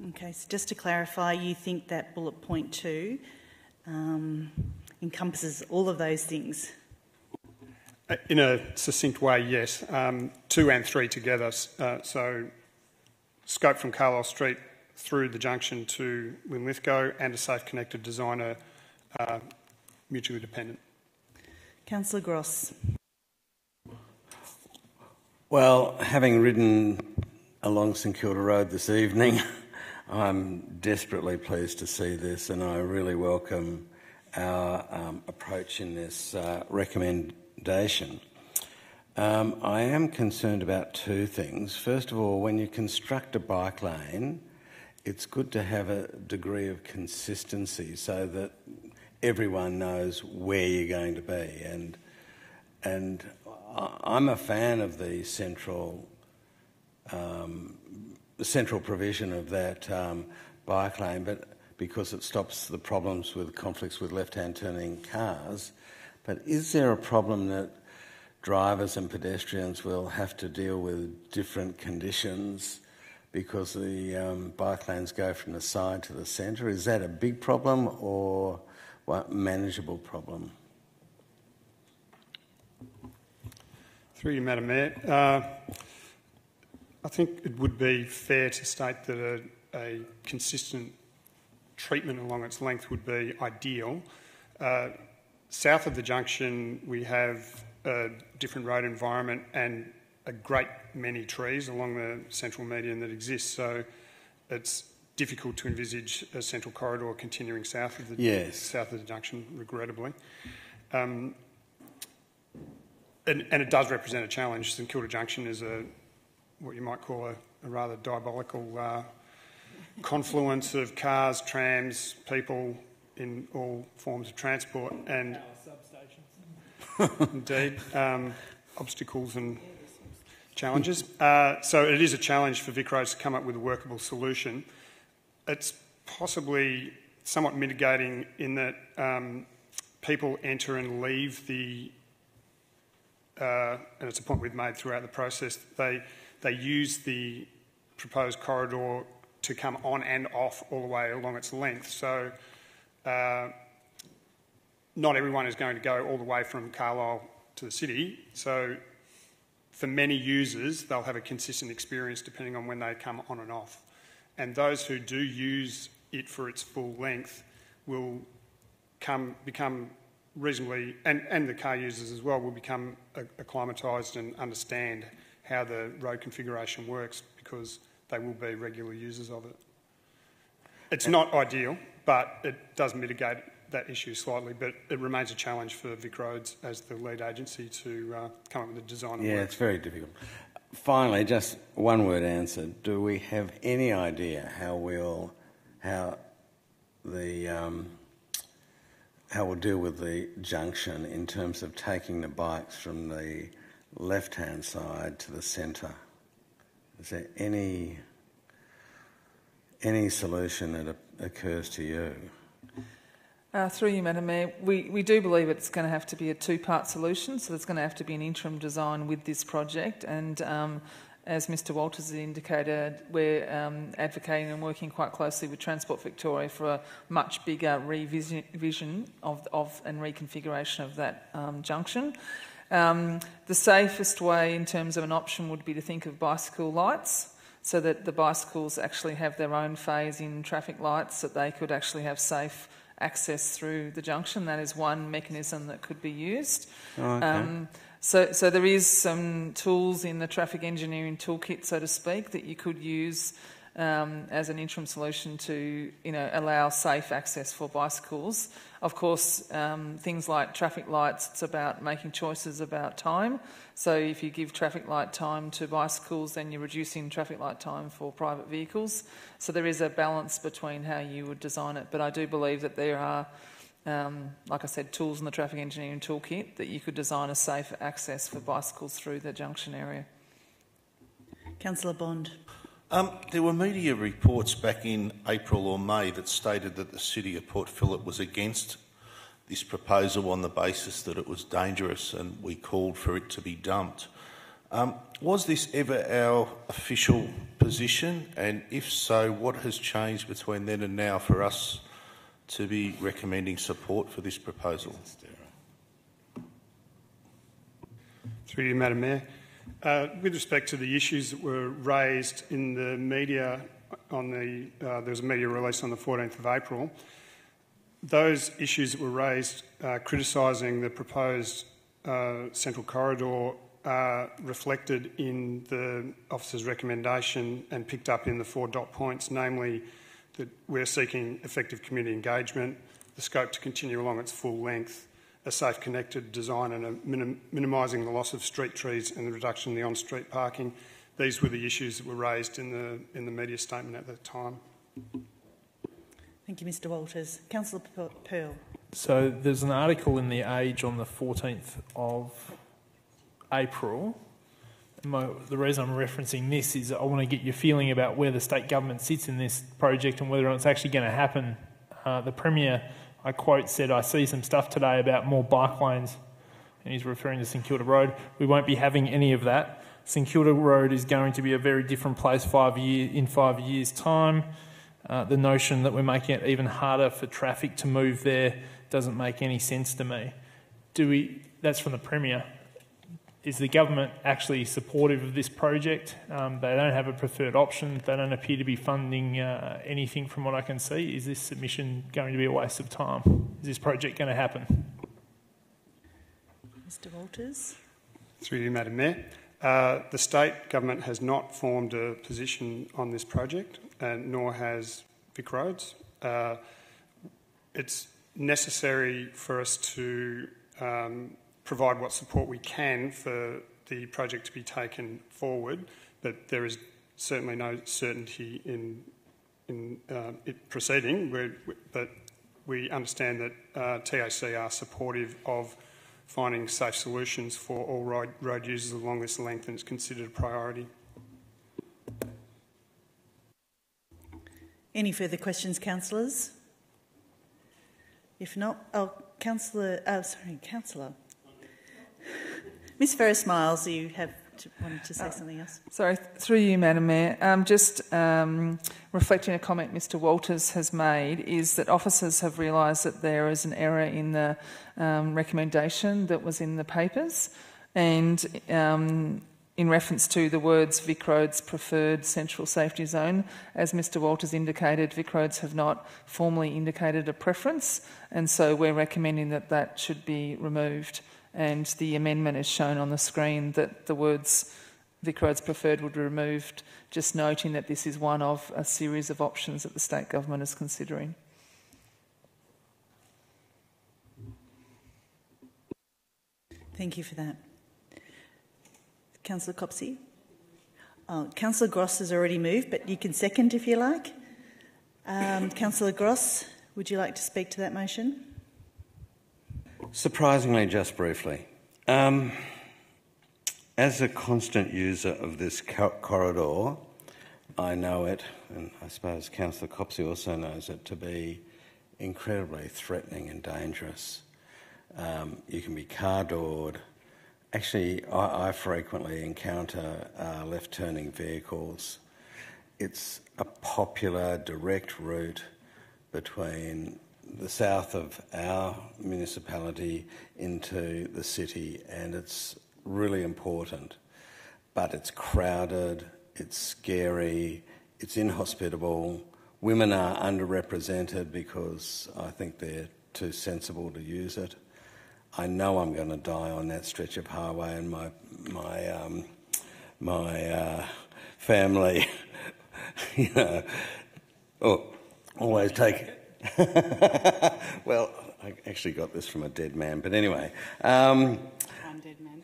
Okay, so just to clarify, you think that bullet point 2 encompasses all of those things? In a succinct way, yes. 2 and 3 together. So scope from Carlisle Street through the junction to Linlithgow and a safe connected design are mutually dependent. Councillor Gross. Well, having ridden along St Kilda Road this evening, I'm desperately pleased to see this, and I really welcome our approach in this recommendation. I am concerned about 2 things. First of all, when you construct a bike lane, it's good to have a degree of consistency so that everyone knows where you're going to be. And I'm a fan of the central provision of that bike lane, but because it stops the problems with conflicts with left-hand turning cars. But is there a problem that drivers and pedestrians will have to deal with different conditions because the bike lanes go from the side to the centre? Is that a big problem or what manageable problem? Through you, Madam Mayor. I think it would be fair to state that a consistent treatment along its length would be ideal. South of the junction, we have a different road environment and a great many trees along the central median that exists. So it's difficult to envisage a central corridor continuing south of the junction, regrettably. And it does represent a challenge. St Kilda Junction is what you might call a rather diabolical confluence of cars, trams, people in all forms of transport, and indeed, obstacles and challenges. So it is a challenge for Vic Roads to come up with a workable solution. It's possibly somewhat mitigating in that people enter and leave the, and it's a point we've made throughout the process, they use the proposed corridor to come on and off all the way along its length. So not everyone is going to go all the way from Carlisle to the city. So for many users, they'll have a consistent experience depending on when they come on and off. And those who do use it for its full length will become reasonably, and the car users as well, will become acclimatised and understand how the road configuration works, because they will be regular users of it. It's not ideal, but it does mitigate that issue slightly, but it remains a challenge for Vic Roads as the lead agency to come up with a design. Yeah, it's very difficult. Finally, just one word answer. Do we have any idea how we'll deal with the junction in terms of taking the bikes from the left-hand side to the centre? Is there any solution that occurs to you? Through you, Madam Mayor, we do believe it's going to have to be a two-part solution, so there's going to have to be an interim design with this project, and as Mr Walters indicated, we're advocating and working quite closely with Transport Victoria for a much bigger revision of and reconfiguration of that junction. The safest way in terms of an option would be to think of bicycle lights, so that the bicycles actually have their own phase in traffic lights, that they could actually have safe access through the junction. That is one mechanism that could be used. Oh, okay. So there is some tools in the traffic engineering toolkit, so to speak, that you could use as an interim solution to, allow safe access for bicycles. Of course, things like traffic lights, it's about making choices about time. So if you give traffic light time to bicycles, then you're reducing traffic light time for private vehicles. So there is a balance between how you would design it. But I do believe that there are, like I said, tools in the traffic engineering toolkit that you could design a safe access for bicycles through the junction area. Councillor Bond. There were media reports back in April or May that stated that the City of Port Phillip was against this proposal on the basis that it was dangerous, and we called for it to be dumped. Was this ever our official position? And if so, what has changed between then and now for us to be recommending support for this proposal? Through you, Madam Mayor. With respect to the issues that were raised in the media, there was a media release on the 14th of April. Those issues that were raised criticising the proposed central corridor are reflected in the officer's recommendation and picked up in the 4 dot points, namely that we're seeking effective community engagement, the scope to continue along its full length, a safe connected design and minimising the loss of street trees and the reduction in the on-street parking. These were the issues that were raised in the media statement at that time. Thank you, Mr Walters. Councillor Pearl. So there's an article in The Age on the 14th of April. The reason I'm referencing this is I want to get your feeling about where the state government sits in this project and whether it's actually going to happen. The Premier, I quote, said, "I see some stuff today about more bike lanes," and he's referring to St Kilda Road. We won't be having any of that. St Kilda Road is going to be a very different place in 5 years' time. The notion that we're making it even harder for traffic to move there doesn't make any sense to me. That's from the Premier. Is the government actually supportive of this project? They don't have a preferred option. They don't appear to be funding anything from what I can see. Is this submission going to be a waste of time? Is this project going to happen? Mr Walters. Through you, Madam Mayor. The state government has not formed a position on this project, nor has Vic Roads. It's necessary for us to provide what support we can for the project to be taken forward, but there is certainly no certainty in it proceeding. But we understand that TAC are supportive of finding safe solutions for all road users along this length, and it's considered a priority. Any further questions, councillors? If not, Councillor. Ms Ferrars-Miles, you wanted to say something else? Sorry, through you, Madam Mayor. Just reflecting a comment Mr Walters has made is that officers have realised that there is an error in the recommendation that was in the papers, and in reference to the words Vic Roads preferred central safety zone. As Mr Walters indicated, Vic Roads have not formally indicated a preference, and so we're recommending that that should be removed. And the amendment is shown on the screen that the words Vic Roads preferred would be removed, just noting that this is one of a series of options that the state government is considering. Thank you for that. Councillor Copsey? Oh, Councillor Gross has already moved, but you can second if you like. Councillor Gross, would you like to speak to that motion? Surprisingly, just briefly. As a constant user of this corridor, I know it, and I suppose Councillor Copsey also knows it, to be incredibly threatening and dangerous. You can be car-doored. Actually, I frequently encounter left-turning vehicles. It's a popular direct route between the south of our municipality into the city, and it's really important. But it's crowded, it's scary, it's inhospitable. Women are underrepresented because I think they're too sensible to use it. I know I'm going to die on that stretch of highway, and my family, always take it. Well, I actually got this from a dead man, but anyway. One dead man.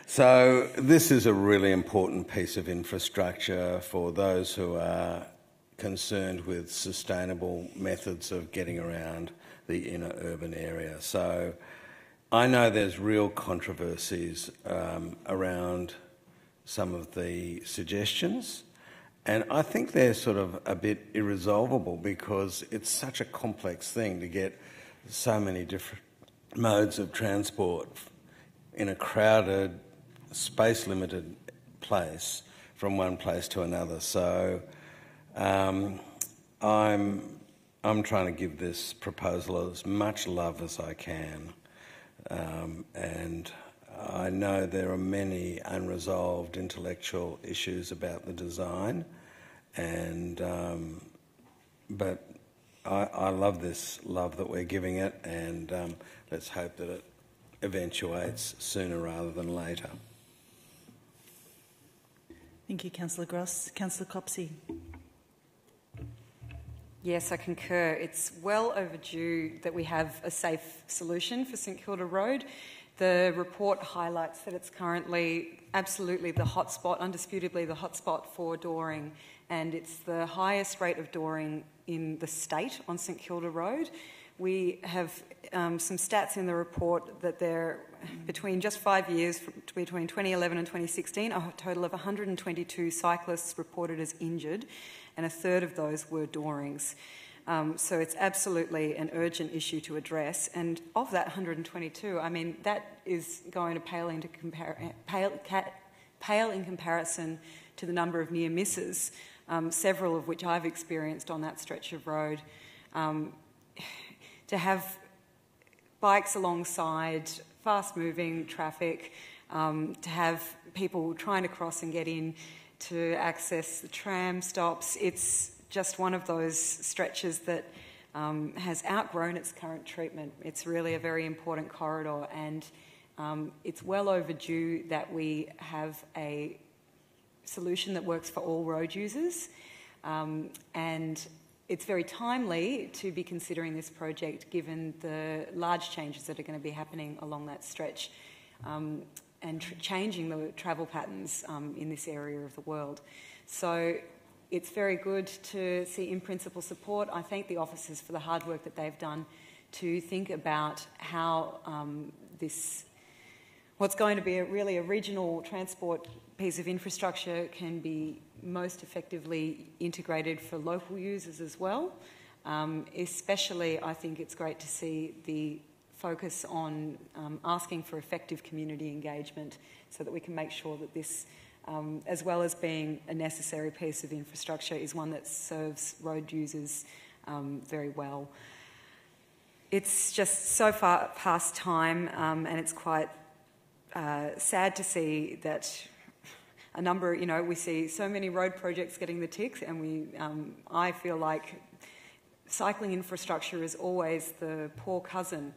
So this is a really important piece of infrastructure for those who are concerned with sustainable methods of getting around the inner urban area. So I know there's real controversies around some of the suggestions, and I think they're sort of a bit irresolvable because it's such a complex thing to get so many different modes of transport in a crowded, space-limited place from one place to another. So I'm trying to give this proposal as much love as I can, and I know there are many unresolved intellectual issues about the design, and but I love this love that we're giving it, and let's hope that it eventuates sooner rather than later. Thank you, Councillor Gross. Councillor Copsey. Yes, I concur. It's well overdue that we have a safe solution for St Kilda Road. The report highlights that it's currently absolutely the hotspot, undisputably the hotspot for dooring, and it's the highest rate of dooring in the state on St Kilda Road. We have some stats in the report that there, between just 5 years, between 2011 and 2016, a total of 122 cyclists reported as injured, and a third of those were doorings. So it's absolutely an urgent issue to address. And of that 122, I mean, that is going to pale in comparison to the number of near misses, several of which I've experienced on that stretch of road. To have bikes alongside fast-moving traffic, to have people trying to cross and get in, to access the tram stops. It's just one of those stretches that has outgrown its current treatment. It's really a very important corridor, and it's well overdue that we have a solution that works for all road users. And it's very timely to be considering this project given the large changes that are going to be happening along that stretch. And changing the travel patterns in this area of the world. So it's very good to see in principle support. I thank the officers for the hard work that they've done to think about how what's going to be really a regional transport piece of infrastructure can be most effectively integrated for local users as well. Especially, I think it's great to see the focus on asking for effective community engagement so that we can make sure that this, as well as being a necessary piece of infrastructure, is one that serves road users very well. It's just so far past time, and it's quite sad to see that a number, we see so many road projects getting the ticks, and I feel like cycling infrastructure is always the poor cousin.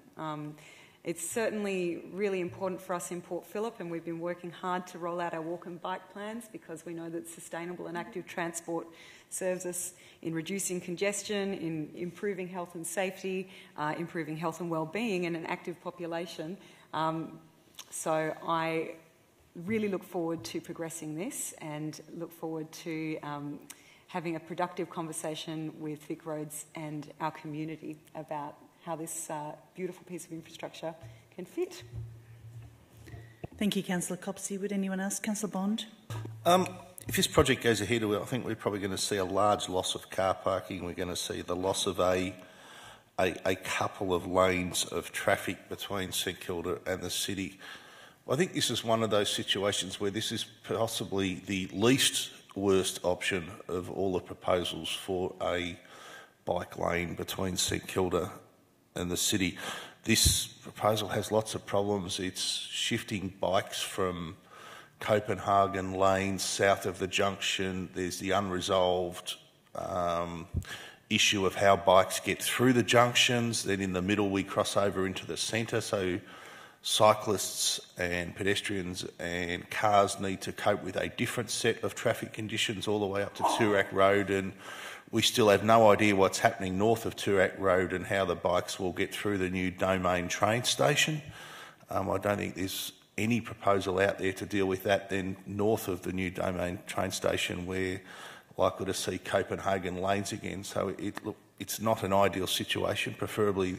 It's certainly really important for us in Port Phillip, and we've been working hard to roll out our walk and bike plans because we know that sustainable and active transport serves us in reducing congestion, in improving health and safety, improving health and well-being in an active population. So I really look forward to progressing this and look forward to having a productive conversation with Vic Roads and our community about how this beautiful piece of infrastructure can fit. Thank you, Councillor Copsey. Would anyone else? Councillor Bond? If this project goes ahead, I think we're probably going to see a large loss of car parking. We're going to see the loss of a couple of lanes of traffic between St Kilda and the city. I think this is one of those situations where this is possibly the least worst option of all the proposals for a bike lane between St Kilda and the city. This proposal has lots of problems. It's shifting bikes from Copenhagen lanes south of the junction. There's the unresolved issue of how bikes get through the junctions. Then in the middle we cross over into the centre, so cyclists and pedestrians and cars need to cope with a different set of traffic conditions all the way up to Toorak Road, and we still have no idea what's happening north of Toorak Road and how the bikes will get through the new Domain train station. I don't think there's any proposal out there to deal with that then north of the new Domain train station, where likely to see Copenhagen lanes again. So it's not an ideal situation. Preferably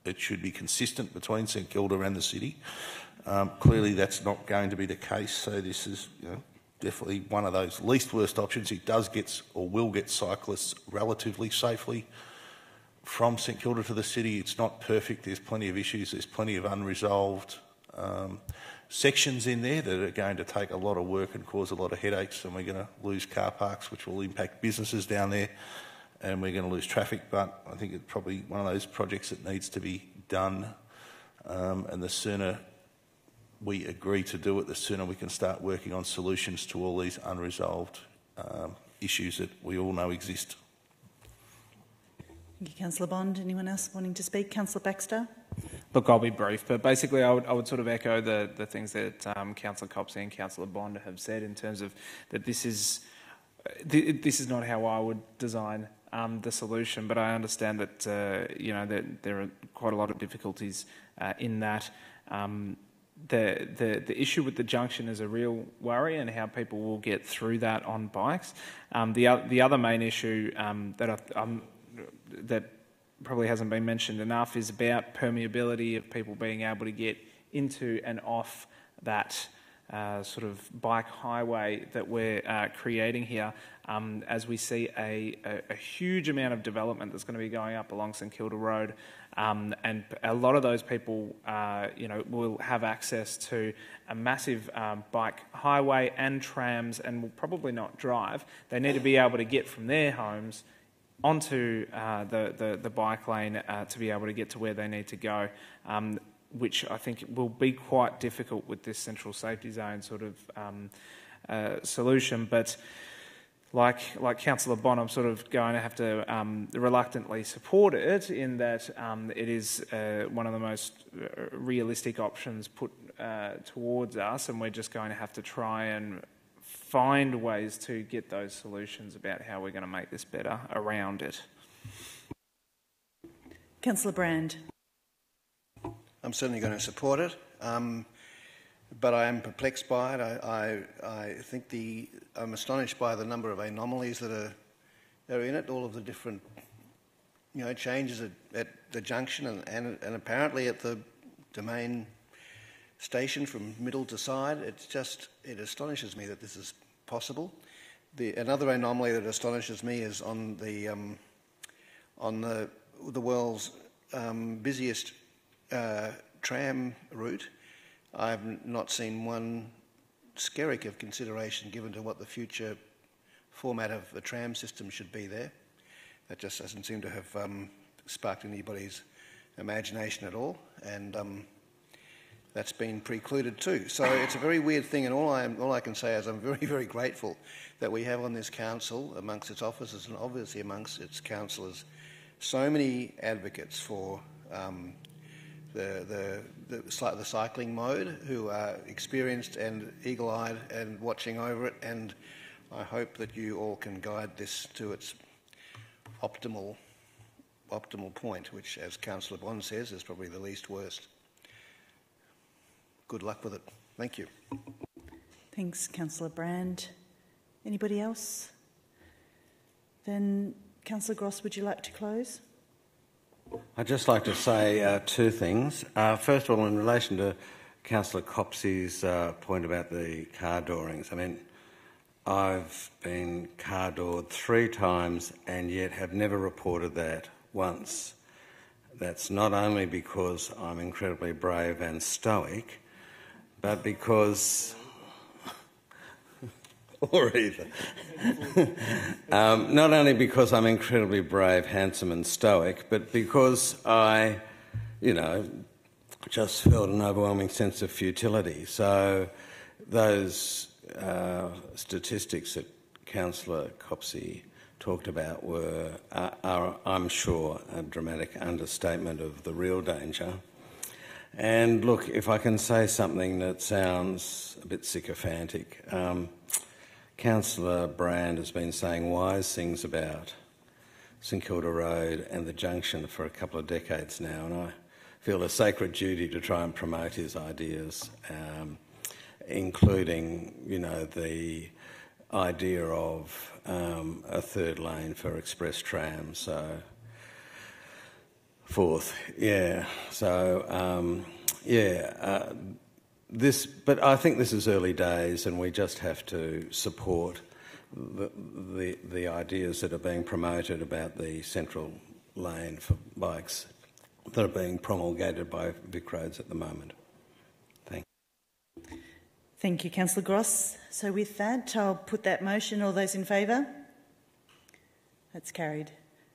it should be consistent between St Kilda and the city. Clearly that's not going to be the case, so this is definitely one of those least worst options. It does get or will get cyclists relatively safely from St Kilda to the city. It's not perfect. There's plenty of issues. There's plenty of unresolved sections in there that are going to take a lot of work and cause a lot of headaches, and we're going to lose car parks, which will impact businesses down there, and we're going to lose traffic. But I think it's probably one of those projects that needs to be done, and the sooner we agree to do it, the sooner we can start working on solutions to all these unresolved issues that we all know exist. Thank you, Councillor Bond. Anyone else wanting to speak? Councillor Baxter? Look, I'll be brief, but basically I would sort of echo the things that Councillor Copsey and Councillor Bond have said in terms of that this is not how I would design the solution, but I understand that that there are quite a lot of difficulties in that. The issue with the junction is a real worry, and how people will get through that on bikes. The other main issue that probably hasn't been mentioned enough is about permeability of people being able to get into and off that sort of bike highway that we're creating here, as we see a huge amount of development that's going to be going up along St Kilda Road, and a lot of those people will have access to a massive bike highway and trams, and will probably not drive. They need to be able to get from their homes onto the bike lane to be able to get to where they need to go, which I think will be quite difficult with this central safety zone sort of solution. But like Councillor Bond, I'm sort of going to have to reluctantly support it, in that it is one of the most realistic options put towards us, and we're just going to have to try and find ways to get those solutions about how we're going to make this better around it. Councillor Brand. I'm certainly going to support it, but I am perplexed by it. I think I'm astonished by the number of anomalies that are in it, all of the different changes at the junction and apparently at the Domain station from middle to side. It astonishes me that this is possible. Another anomaly that astonishes me is on the world's busiest tram route. I've not seen one skerrick of consideration given to what the future format of the tram system should be there. That just doesn't seem to have sparked anybody's imagination at all. And that's been precluded too. So it's a very weird thing, and all I can say is I'm very, very grateful that we have on this council, amongst its officers and obviously amongst its councillors, so many advocates for the cycling mode who are experienced and eagle-eyed and watching over it, and I hope that you all can guide this to its optimal point, which, as Councillor Bond says, is probably the least worst. Good luck with it. Thank you. Thanks, Councillor Brand. Anybody else? Then, Councillor Gross, would you like to close? I'd just like to say two things. First of all, in relation to Councillor Copsey's point about the car doorings, I mean, I've been car doored 3 times and yet have never reported that once. That's not only because I'm incredibly brave and stoic, but because... or either. Not only because I'm incredibly brave, handsome and stoic, but because I, just felt an overwhelming sense of futility. So those statistics that Councillor Copsey talked about are, I'm sure, a dramatic understatement of the real danger. And look, if I can say something that sounds a bit sycophantic, Councillor Brand has been saying wise things about St Kilda Road and the junction for a couple of decades now, and I feel a sacred duty to try and promote his ideas, including, the idea of a 3rd lane for express tram, so forth. Yeah, so, but I think this is early days, and we just have to support the ideas that are being promoted about the central lane for bikes that are being promulgated by Vic Roads at the moment. Thank you. Thank you, Councillor Gross. So with that, I'll put that motion. All those in favour? That's carried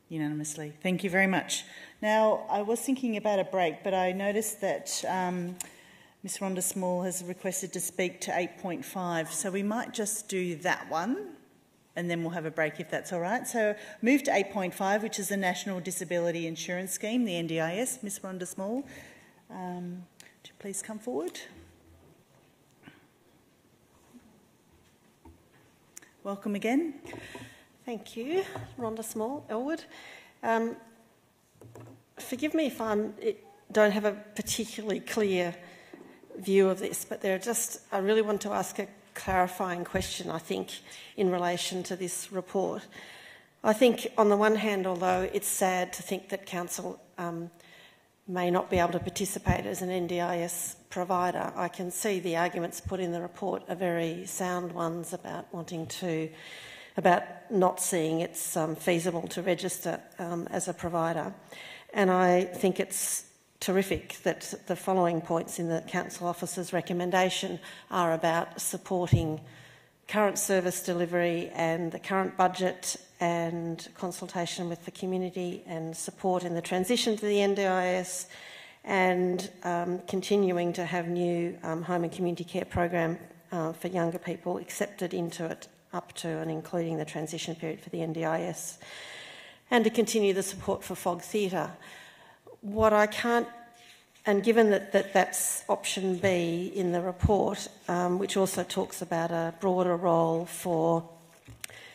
unanimously. Thank you very much. Now, I was thinking about a break, but I noticed that Ms Rhonda Small has requested to speak to 8.5, so we might just do that one and then we'll have a break if that's all right. So move to 8.5, which is the National Disability Insurance Scheme, the NDIS. Ms Rhonda Small, would you please come forward? Welcome again. Thank you, Rhonda Small, Elwood. Forgive me if I don't have a particularly clear view of this, but I really want to ask a clarifying question, I think, in relation to this report. I think, on the one hand, although it's sad to think that Council may not be able to participate as an NDIS provider, I can see the arguments put in the report are very sound ones about not seeing it's feasible to register as a provider. And I think it's terrific that the following points in the Council Officer's recommendation are about supporting current service delivery and the current budget and consultation with the community and support in the transition to the NDIS and continuing to have new home and community care program for younger people accepted into it up to and including the transition period for the NDIS, and to continue the support for Fog Theatre. What I can't, and given that that's option B in the report, which also talks about a broader role for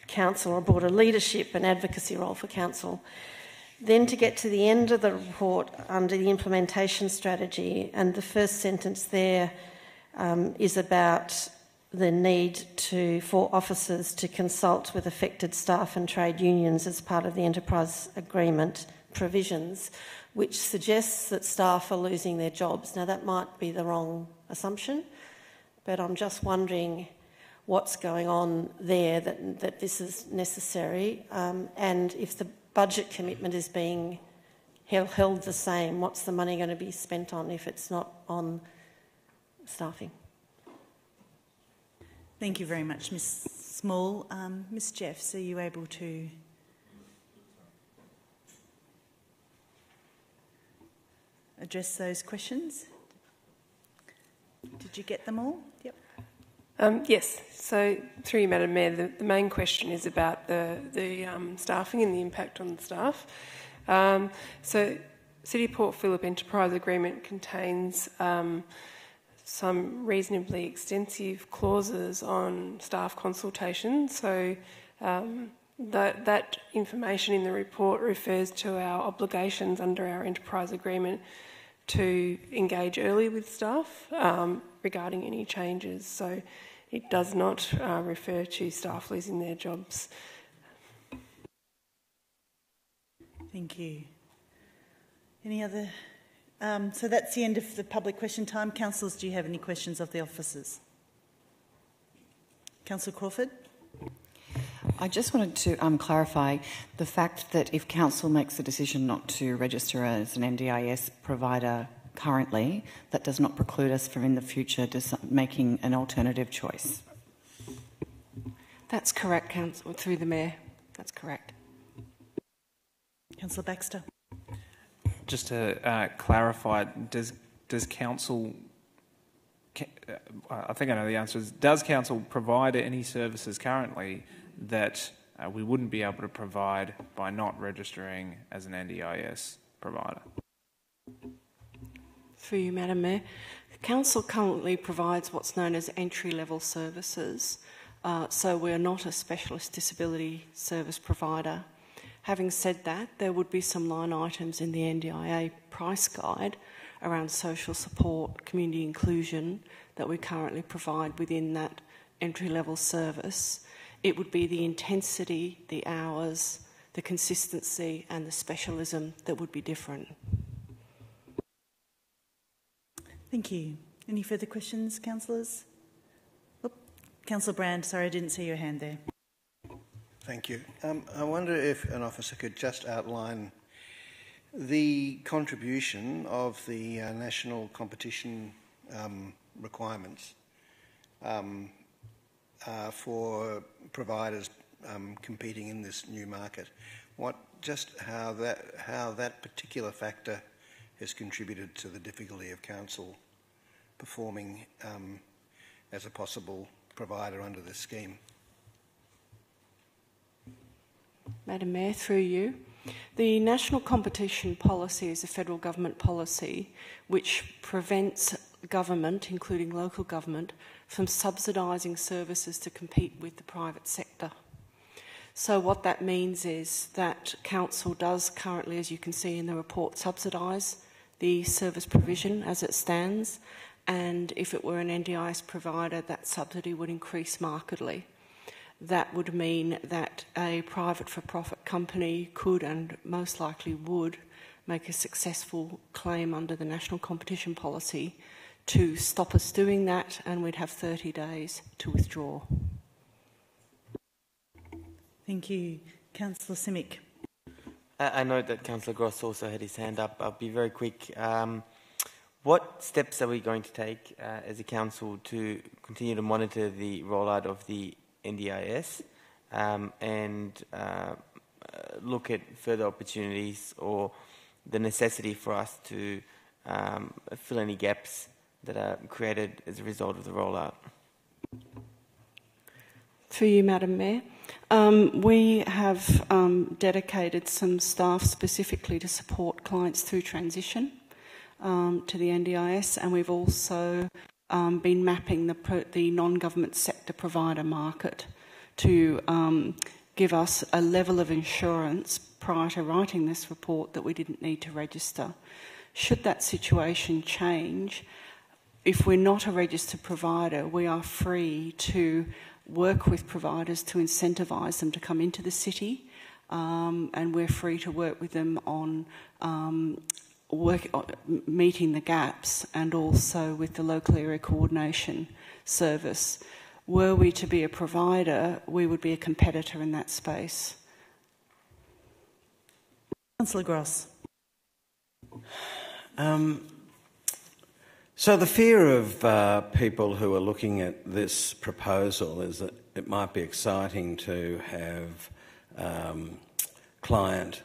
Council, or a broader leadership and advocacy role for Council, then to get to the end of the report under the implementation strategy, and the first sentence there is about the need for officers to consult with affected staff and trade unions as part of the enterprise agreement provisions, which suggests that staff are losing their jobs. Now, that might be the wrong assumption, but I'm just wondering what's going on there that this is necessary, and if the budget commitment is being held the same, what's the money going to be spent on if it's not on staffing? Thank you very much, Ms Small. Ms Jeffs, are you able to address those questions? Did you get them all? Yep. Yes. So, through you, Madam Mayor, the main question is about the staffing and the impact on the staff. So, City of Port Phillip Enterprise Agreement contains some reasonably extensive clauses on staff consultation. So, that information in the report refers to our obligations under our enterprise agreement to engage early with staff regarding any changes. So it does not refer to staff losing their jobs. Thank you. Any other? So that's the end of the public question time. Councillors, do you have any questions of the officers? Councillor Crawford? I just wanted to clarify the fact that if Council makes the decision not to register as an NDIS provider currently, that does not preclude us from in the future making an alternative choice. That's correct, Council. Through the Mayor. That's correct. Councillor Baxter. Just to clarify, does Council... I think I know the answer is, does Council provide any services currently that we wouldn't be able to provide by not registering as an NDIS provider? Through you, Madam Mayor. The Council currently provides what's known as entry-level services, so we're not a specialist disability service provider. Having said that, there would be some line items in the NDIA price guide around social support, community inclusion that we currently provide within that entry-level service. It would be the intensity, the hours, the consistency and the specialism that would be different. Thank you. Any further questions, councillors? Councillor Brand, sorry, I didn't see your hand there. Thank you. I wonder if an officer could just outline the contribution of the national competition requirements for providers competing in this new market. How that particular factor has contributed to the difficulty of council performing as a possible provider under this scheme. Madam Mayor, through you. The National Competition Policy is a federal government policy which prevents government, including local government, from subsidising services to compete with the private sector. So what that means is that Council does currently, as you can see in the report, subsidise the service provision as it stands, and if it were an NDIS provider, that subsidy would increase markedly. That would mean that a private for-profit company could and most likely would make a successful claim under the National Competition Policy to stop us doing that, and we'd have 30 days to withdraw. Thank you. Councillor Simic. I note that Councillor Gross also had his hand up. I'll be very quick. What steps are we going to take as a council to continue to monitor the rollout of the NDIS and look at further opportunities or the necessity for us to fill any gaps that are created as a result of the rollout? Through you, Madam Mayor. We have dedicated some staff specifically to support clients through transition to the NDIS, and we've also been mapping the non-government sector provider market to give us a level of insurance prior to writing this report that we didn't need to register. Should that situation change, if we're not a registered provider, we are free to work with providers to incentivise them to come into the city, and we're free to work with them on meeting the gaps, and also with the local area coordination service. Were we to be a provider, we would be a competitor in that space. Councillor Gross. So the fear of people who are looking at this proposal is that it might be exciting to have client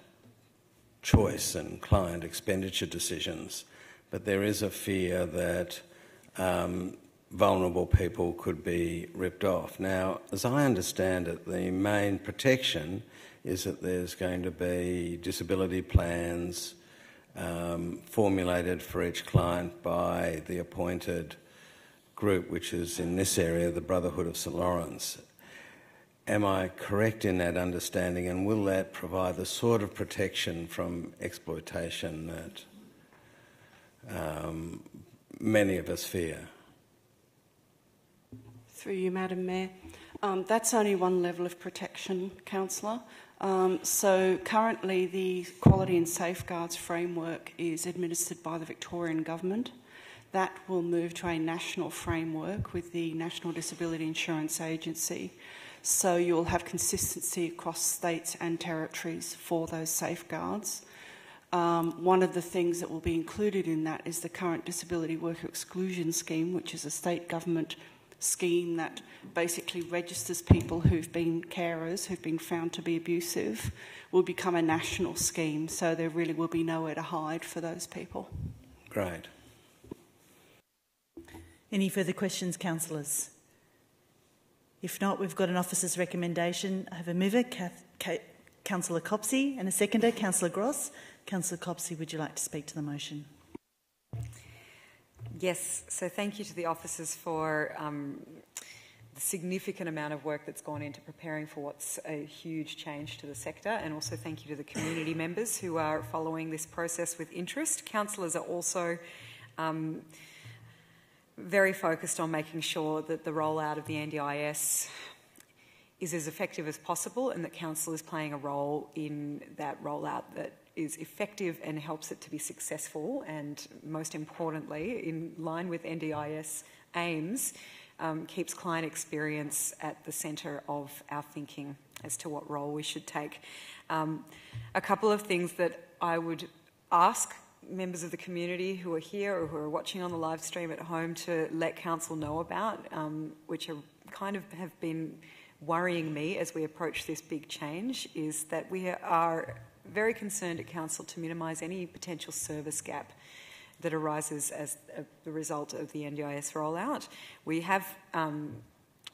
choice and client expenditure decisions, but there is a fear that vulnerable people could be ripped off. Now, as I understand it, the main protection is that there's going to be disability plans formulated for each client by the appointed group, which is in this area the Brotherhood of St Lawrence. Am I correct in that understanding, and will that provide the sort of protection from exploitation that many of us fear? Through you, Madam Mayor. That's only one level of protection, Councillor. So currently the Quality and Safeguards framework is administered by the Victorian Government. That will move to a national framework with the National Disability Insurance Agency. So you'll have consistency across states and territories for those safeguards. One of the things that will be included in that is the current Disability Worker Exclusion Scheme, which is a state government scheme that basically registers people who've been carers, who've been found to be abusive, will become a national scheme. So there really will be nowhere to hide for those people. Great. Any further questions, councillors? If not, we've got an officer's recommendation. I have a mover, Councillor Copsey, and a seconder, Councillor Gross. Councillor Copsey, would you like to speak to the motion? Yes, so thank you to the officers for the significant amount of work that's gone into preparing for what's a huge change to the sector, and also thank you to the community members who are following this process with interest. Councillors are also very focused on making sure that the rollout of the NDIS is as effective as possible, and that council is playing a role in that rollout that is effective and helps it to be successful, and most importantly, in line with NDIS aims, keeps client experience at the centre of our thinking as to what role we should take. A couple of things that I would ask members of the community who are here or who are watching on the live stream at home to let council know about, which are kind of have been worrying me as we approach this big change, is that we are very concerned at council to minimise any potential service gap that arises as the result of the NDIS rollout. We have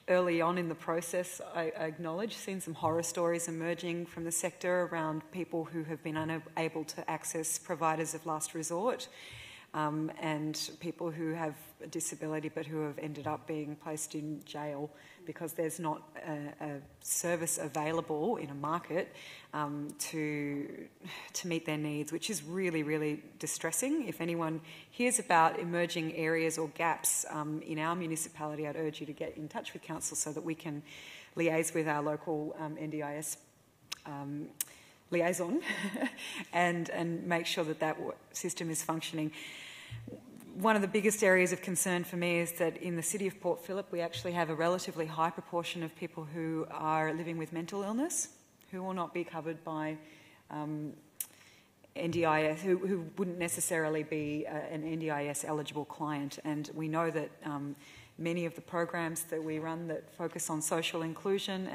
early on in the process, I acknowledge, seen some horror stories emerging from the sector around people who have been unable to access providers of last resort, and people who have a disability but who have ended up being placed in jail because there's not a service available in a market to meet their needs, which is really, really distressing. If anyone hears about emerging areas or gaps in our municipality, I'd urge you to get in touch with council so that we can liaise with our local NDIS liaison and make sure that that system is functioning. One of the biggest areas of concern for me is that in the city of Port Phillip, we actually have a relatively high proportion of people who are living with mental illness, who will not be covered by NDIS, who wouldn't necessarily be an NDIS eligible client. And we know that many of the programs that we run that focus on social inclusion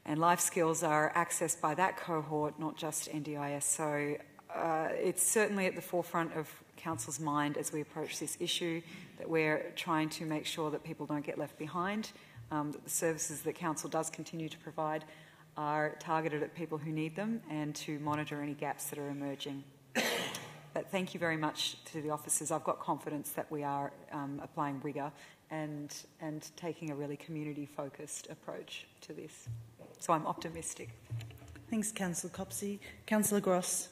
and life skills are accessed by that cohort, not just NDIS. So it's certainly at the forefront of council's mind as we approach this issue, that we're trying to make sure that people don't get left behind, that the services that council does continue to provide are targeted at people who need them, and to monitor any gaps that are emerging. But thank you very much to the officers. I've got confidence that we are applying rigour and taking a really community-focused approach to this. So I'm optimistic. Thanks, Councillor Copsey. Councillor Gross.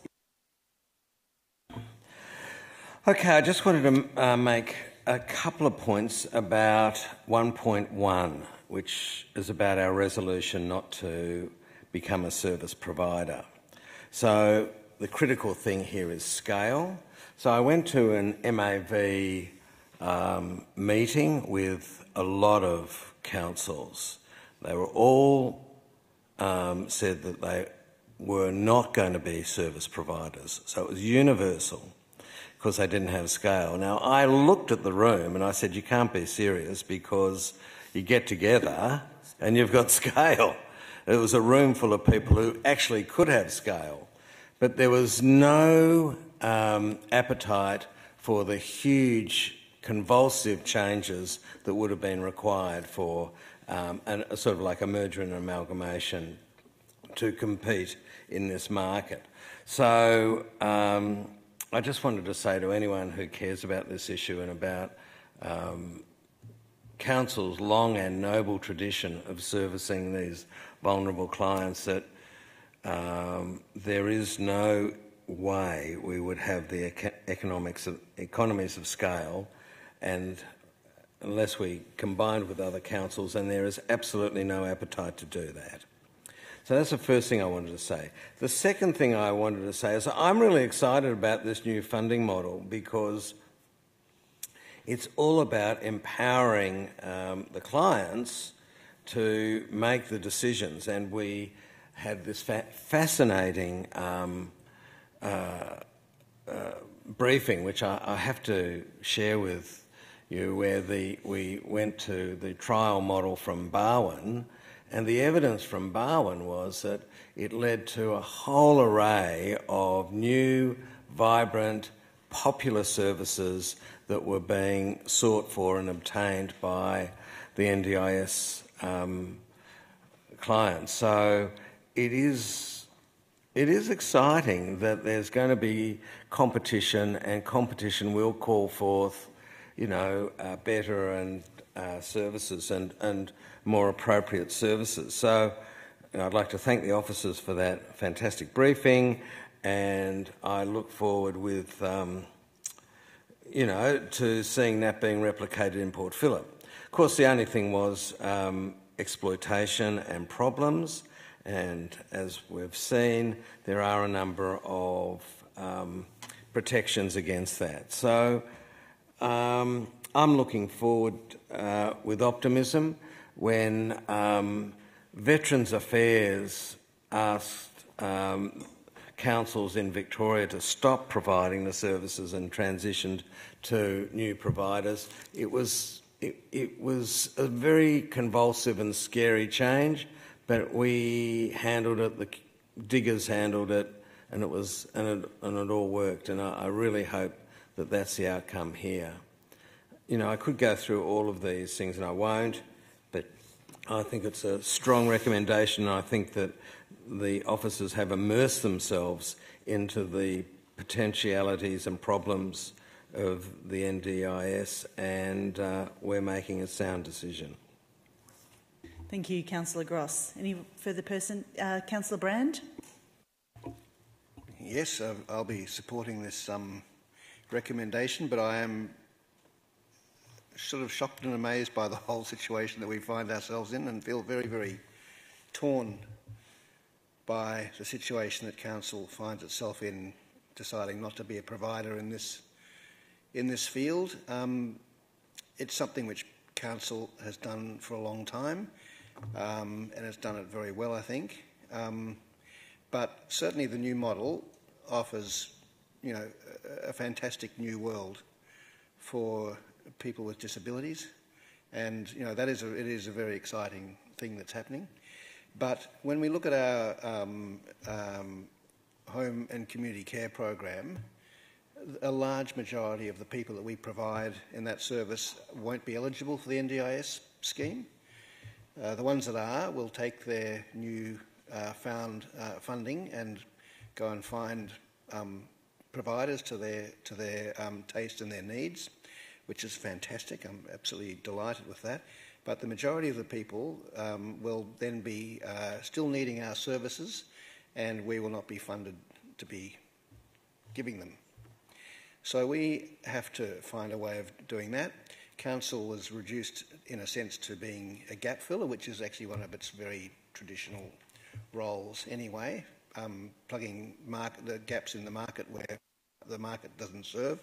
Okay, I just wanted to make a couple of points about 1.1, which is about our resolution not to become a service provider. So the critical thing here is scale. So I went to an MAV meeting with a lot of councils. They were all said that they were not going to be service providers. So it was universal, because they didn't have scale. Now, I looked at the room and I said, you can't be serious, because you get together and you've got scale. It was a room full of people who actually could have scale, but there was no appetite for the huge convulsive changes that would have been required for sort of like a merger and amalgamation to compete in this market. So I just wanted to say to anyone who cares about this issue and about Council's long and noble tradition of servicing these vulnerable clients that there is no way we would have the economies of scale and unless we combined with other councils, and there is absolutely no appetite to do that. So that's the first thing I wanted to say. The second thing I wanted to say is I'm really excited about this new funding model because it's all about empowering the clients to make the decisions, and we had this fascinating briefing, which I have to share with you, where we went to the trial model from Barwon, and the evidence from Barwon was that it led to a whole array of new, vibrant, popular services that were being sought for and obtained by the NDIS clients. So it is exciting that there's going to be competition, and competition will call forth, you know, better and services and more appropriate services. So I'd like to thank the officers for that fantastic briefing, and I look forward with, you know, to seeing that being replicated in Port Phillip. Of course, the only thing was exploitation and problems, and as we've seen, there are a number of protections against that. So I'm looking forward with optimism when Veterans Affairs asked councils in Victoria to stop providing the services and transitioned to new providers. It was a very convulsive and scary change, but we handled it, the diggers handled it, and it all worked. And I really hope that that's the outcome here. You know, I could go through all of these things, and I won't, but I think it's a strong recommendation, and I think that the officers have immersed themselves into the potentialities and problems of the NDIS, and we're making a sound decision. Thank you, Councillor Gross. Any further person? Councillor Brand? Yes, I'll be supporting this recommendation, but I am sort of shocked and amazed by the whole situation that we find ourselves in, and feel very, very torn by the situation that Council finds itself in, deciding not to be a provider in this field. It's something which Council has done for a long time, and has done it very well, I think. But certainly the new model offers, you know, a fantastic new world for people with disabilities, and you know it is a very exciting thing that's happening. But when we look at our home and community care program, a large majority of the people that we provide in that service won't be eligible for the NDIS scheme. The ones that are will take their new found funding and go and find providers to their taste and their needs, which is fantastic. I'm absolutely delighted with that. But the majority of the people will then be still needing our services, and we will not be funded to be giving them. So we have to find a way of doing that. Council was reduced, in a sense, to being a gap filler, which is actually one of its very traditional roles anyway, plugging the gaps in the market where the market doesn't serve.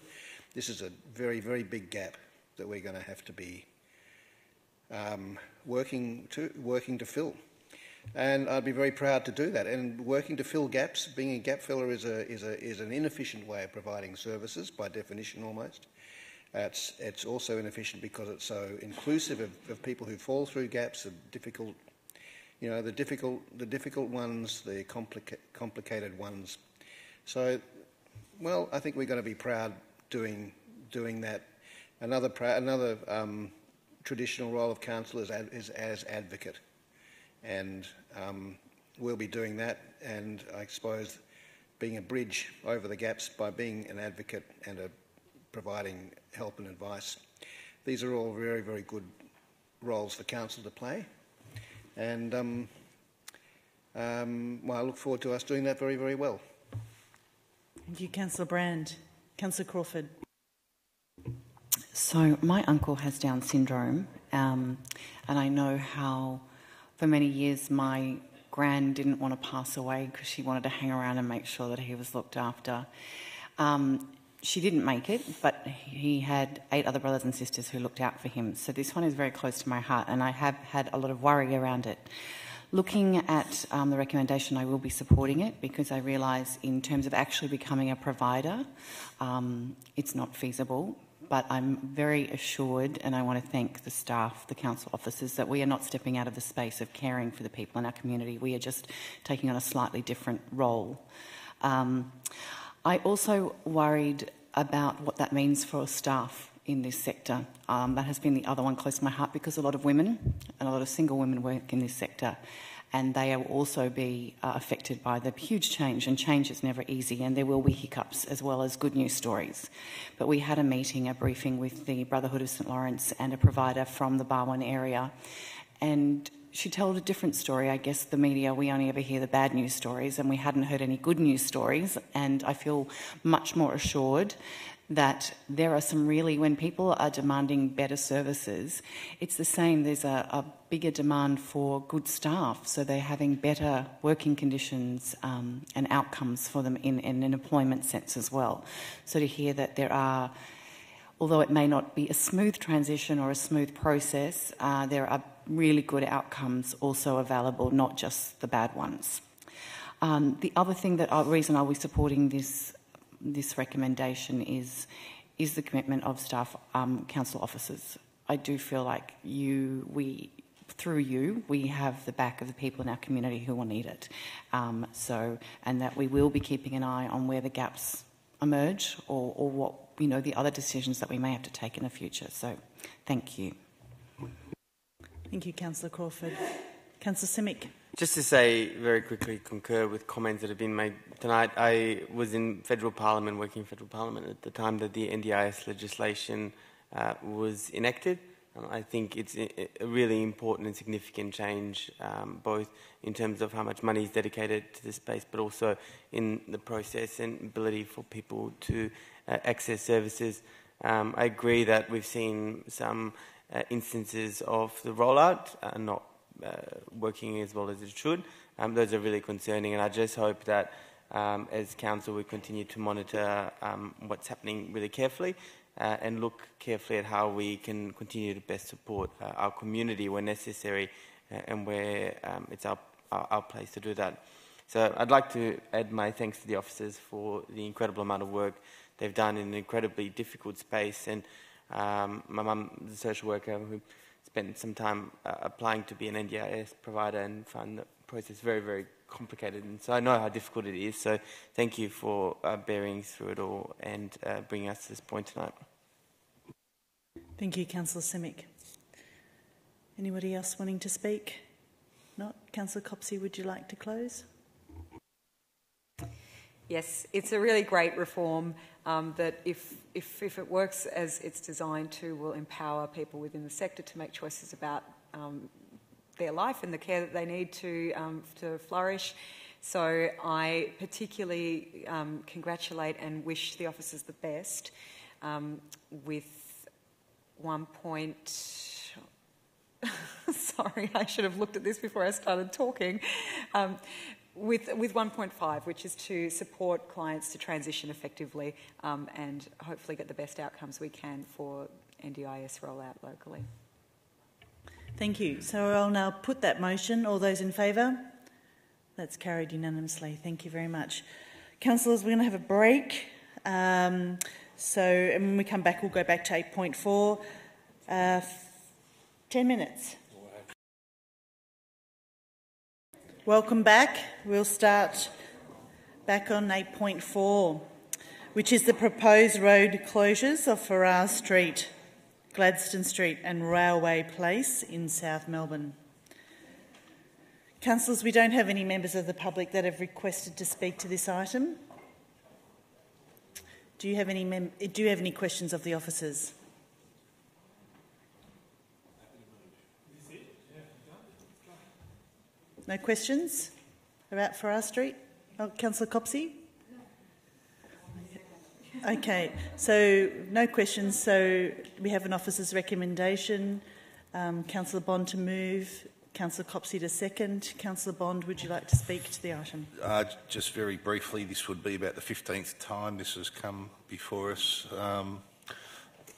This is a very, very big gap that we're going to have to be working to fill. And I'd be very proud to do that. And working to fill gaps, being a gap filler is an inefficient way of providing services, by definition almost. It's also inefficient because it's so inclusive of people who fall through gaps, the difficult ones, the complicated ones. So, well, I think we're going to be proud doing that. Another traditional role of council is as advocate, and we'll be doing that, and I suppose being a bridge over the gaps by being an advocate and providing help and advice. These are all very, very good roles for council to play, and well, I look forward to us doing that very, very well. Thank you, Councillor Brand. Councillor Crawford. So my uncle has Down syndrome, and I know how for many years my gran didn't want to pass away because she wanted to hang around and make sure that he was looked after. She didn't make it, but he had 8 other brothers and sisters who looked out for him. So this one is very close to my heart, and I have had a lot of worry around it. Looking at the recommendation, I will be supporting it because I realise in terms of actually becoming a provider, it's not feasible. But I'm very assured, and I want to thank the staff, the council officers, that we are not stepping out of the space of caring for the people in our community. We are just taking on a slightly different role. I also worried about what that means for staff in this sector. That has been the other one close to my heart because a lot of women and a lot of single women work in this sector, and they will also be affected by the huge change, and change is never easy, and there will be hiccups as well as good news stories. But we had a meeting, a briefing with the Brotherhood of St Lawrence and a provider from the Barwon area, and she told a different story. I guess the media, we only ever hear the bad news stories, and we hadn't heard any good news stories, and I feel much more assured that there are some really, when people are demanding better services, it's the same. There's a bigger demand for good staff, so they're having better working conditions and outcomes for them in an employment sense as well. So to hear that there are, although it may not be a smooth transition or a smooth process, there are really good outcomes also available, not just the bad ones. The other thing reason I'll be supporting this recommendation is the commitment of staff, council officers. I do feel like through you, we have the back of the people in our community who will need it. And that we will be keeping an eye on where the gaps emerge or what, the other decisions that we may have to take in the future. So, thank you. Thank you, Councillor Crawford. Councillor Simic. Just to say, very quickly, concur with comments that have been made tonight. I was in Federal Parliament, working in Federal Parliament at the time that the NDIS legislation was enacted. I think it's a really important and significant change, both in terms of how much money is dedicated to this space, but also in the process and ability for people to access services. I agree that we've seen some instances of the rollout not working as well as it should. Those are really concerning, and I just hope that as council we continue to monitor what's happening really carefully and look carefully at how we can continue to best support our community where necessary and where it's our place to do that. So I'd like to add my thanks to the officers for the incredible amount of work they've done in an incredibly difficult space, and my mum, the social worker, who spent some time applying to be an NDIS provider and found the process very, very complicated. And so I know how difficult it is. So thank you for bearing through it all and bringing us to this point tonight. Thank you, Councillor Simic. Anybody else wanting to speak? Not? Councillor Copsey, would you like to close? Yes, it's a really great reform that if it works as it's designed to, will empower people within the sector to make choices about their life and the care that they need to flourish. So I particularly congratulate and wish the officers the best with 1 point... Sorry, I should have looked at this before I started talking. With 1.5, which is to support clients to transition effectively and hopefully get the best outcomes we can for NDIS rollout locally. Thank you. So I'll now put that motion. All those in favour? That's carried unanimously. Thank you very much. Councillors, we're going to have a break. And when we come back, we'll go back to 8.4. 10 minutes. Welcome back. We'll start back on 8.4, which is the proposed road closures of Fawkner Street. Gladstone Street and Railway Place in South Melbourne. Councillors, we don't have any members of the public that have requested to speak to this item. Do you have any questions of the officers? No questions about Ferrars Street? Oh, Councillor Copsey? Okay, so no questions. So we have an officer's recommendation. Councillor Bond to move. Councillor Copsey to second. Councillor Bond, would you like to speak to the item? Just very briefly, this would be about the 15th time this has come before us.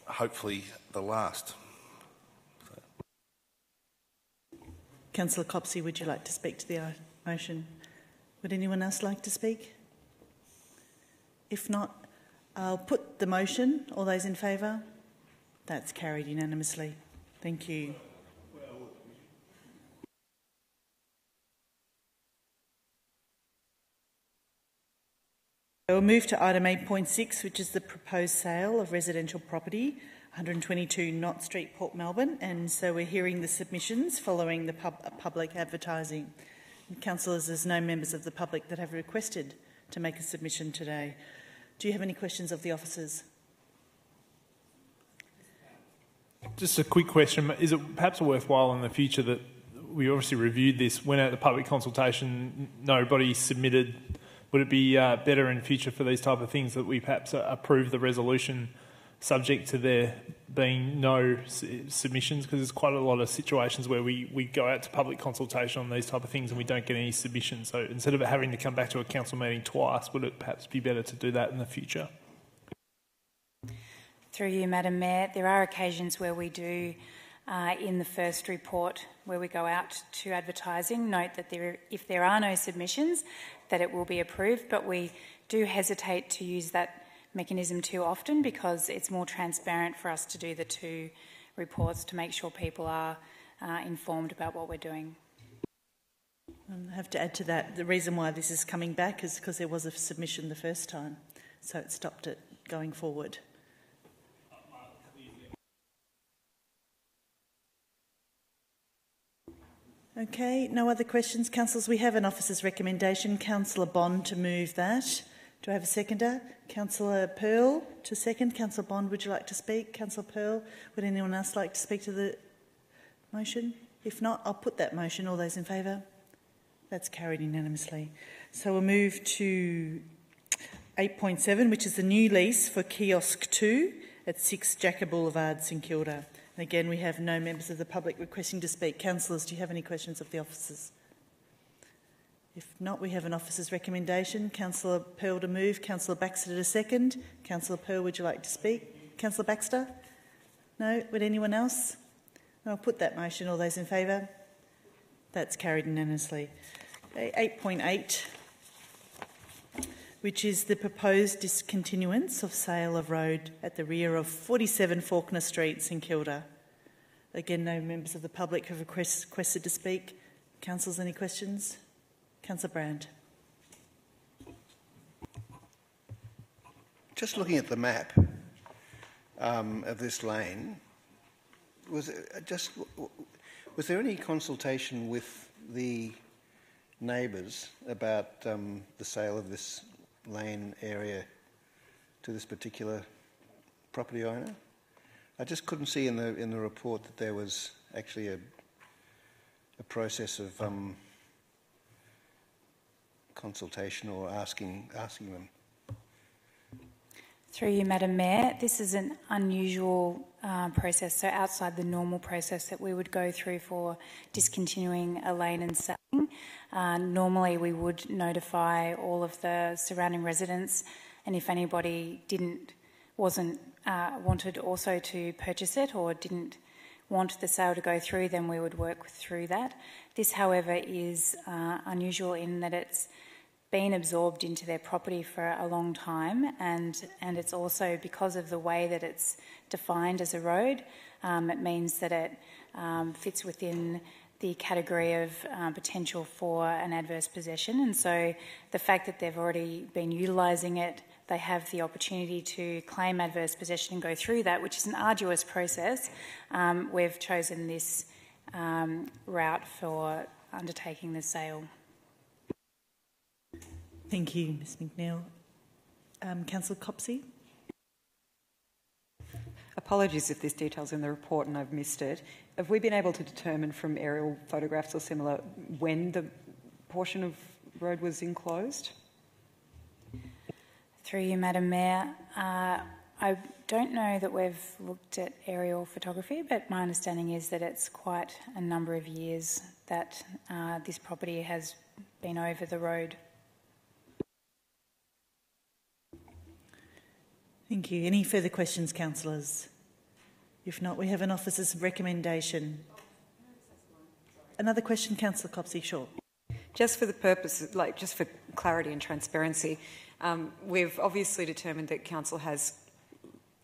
Hopefully the last. Councillor Copsey, would you like to speak to the motion? Would anyone else like to speak? If not, I'll put the motion. All those in favour? That's carried unanimously. Thank you. We'll move to item 8.6, which is the proposed sale of residential property, 122 Nott Street, Port Melbourne. And so we're hearing the submissions following the public advertising. And councillors, there's no members of the public that have requested to make a submission today. Do you have any questions of the officers? Just a quick question. Is it perhaps worthwhile in the future that we obviously reviewed this, went out to public consultation, nobody submitted? Would it be better in future for these type of things that we perhaps approve the resolution subject to there being no submissions? Because there's quite a lot of situations where we go out to public consultation on these type of things and we don't get any submissions. So instead of having to come back to a council meeting twice, would it perhaps be better to do that in the future? Through you, Madam Mayor, there are occasions where we do, in the first report, where we go out to advertising, note that if there are no submissions, that it will be approved, but we do hesitate to use that mechanism too often because it's more transparent for us to do the two reports to make sure people are informed about what we're doing. I have to add to that, the reason why this is coming back is because there was a submission the first time, so it stopped it going forward. Okay, no other questions. Councillors, we have an officer's recommendation. Councillor Bond to move that. Do I have a seconder? Councillor Pearl to second. Councillor Bond, would you like to speak? Councillor Pearl, would anyone else like to speak to the motion? If not, I'll put that motion. All those in favour? That's carried unanimously. So we'll move to 8.7, which is the new lease for kiosk 2 at 6 Jacka Boulevard, St Kilda. And again, we have no members of the public requesting to speak. Councillors, do you have any questions of the officers? If not, we have an officer's recommendation. Councillor Pearl to move. Councillor Baxter to second. Councillor Pearl, would you like to speak? Councillor Baxter? No? Would anyone else? I'll put that motion. All those in favour? That's carried unanimously. 8.8, which is the proposed discontinuance of sale of road at the rear of 47 Fawkner Street, St Kilda. Again, no members of the public have requested to speak. Councillors, any questions? Councillor Brand. Just looking at the map of this lane, was there any consultation with the neighbours about the sale of this lane area to this particular property owner? I just couldn't see in the report that there was actually a process of consultation or asking them. Through you, Madam Mayor, this is an unusual process, so outside the normal process that we would go through for discontinuing a lane and selling. Normally we would notify all of the surrounding residents, and if anybody wasn't wanted also to purchase it or didn't want the sale to go through, then we would work through that. This, however, is unusual in that it's been absorbed into their property for a long time, and it's also because of the way that it's defined as a road, it means that it fits within the category of potential for an adverse possession, and so the fact that they've already been utilising it, they have the opportunity to claim adverse possession and go through that, which is an arduous process. We've chosen this route for undertaking the sale. Thank you, Ms McNeil. Councillor Copsey. Apologies if this detail's in the report and I've missed it. Have we been able to determine from aerial photographs or similar when the portion of road was enclosed? Through you, Madam Mayor. I don't know that we've looked at aerial photography, but my understanding is that it's quite a number of years that this property has been over the road. Thank you. Any further questions, councillors? If not, we have an officer's recommendation. Another question, Councillor Copsey, sure. Just for the purpose, just for clarity and transparency, we've obviously determined that council has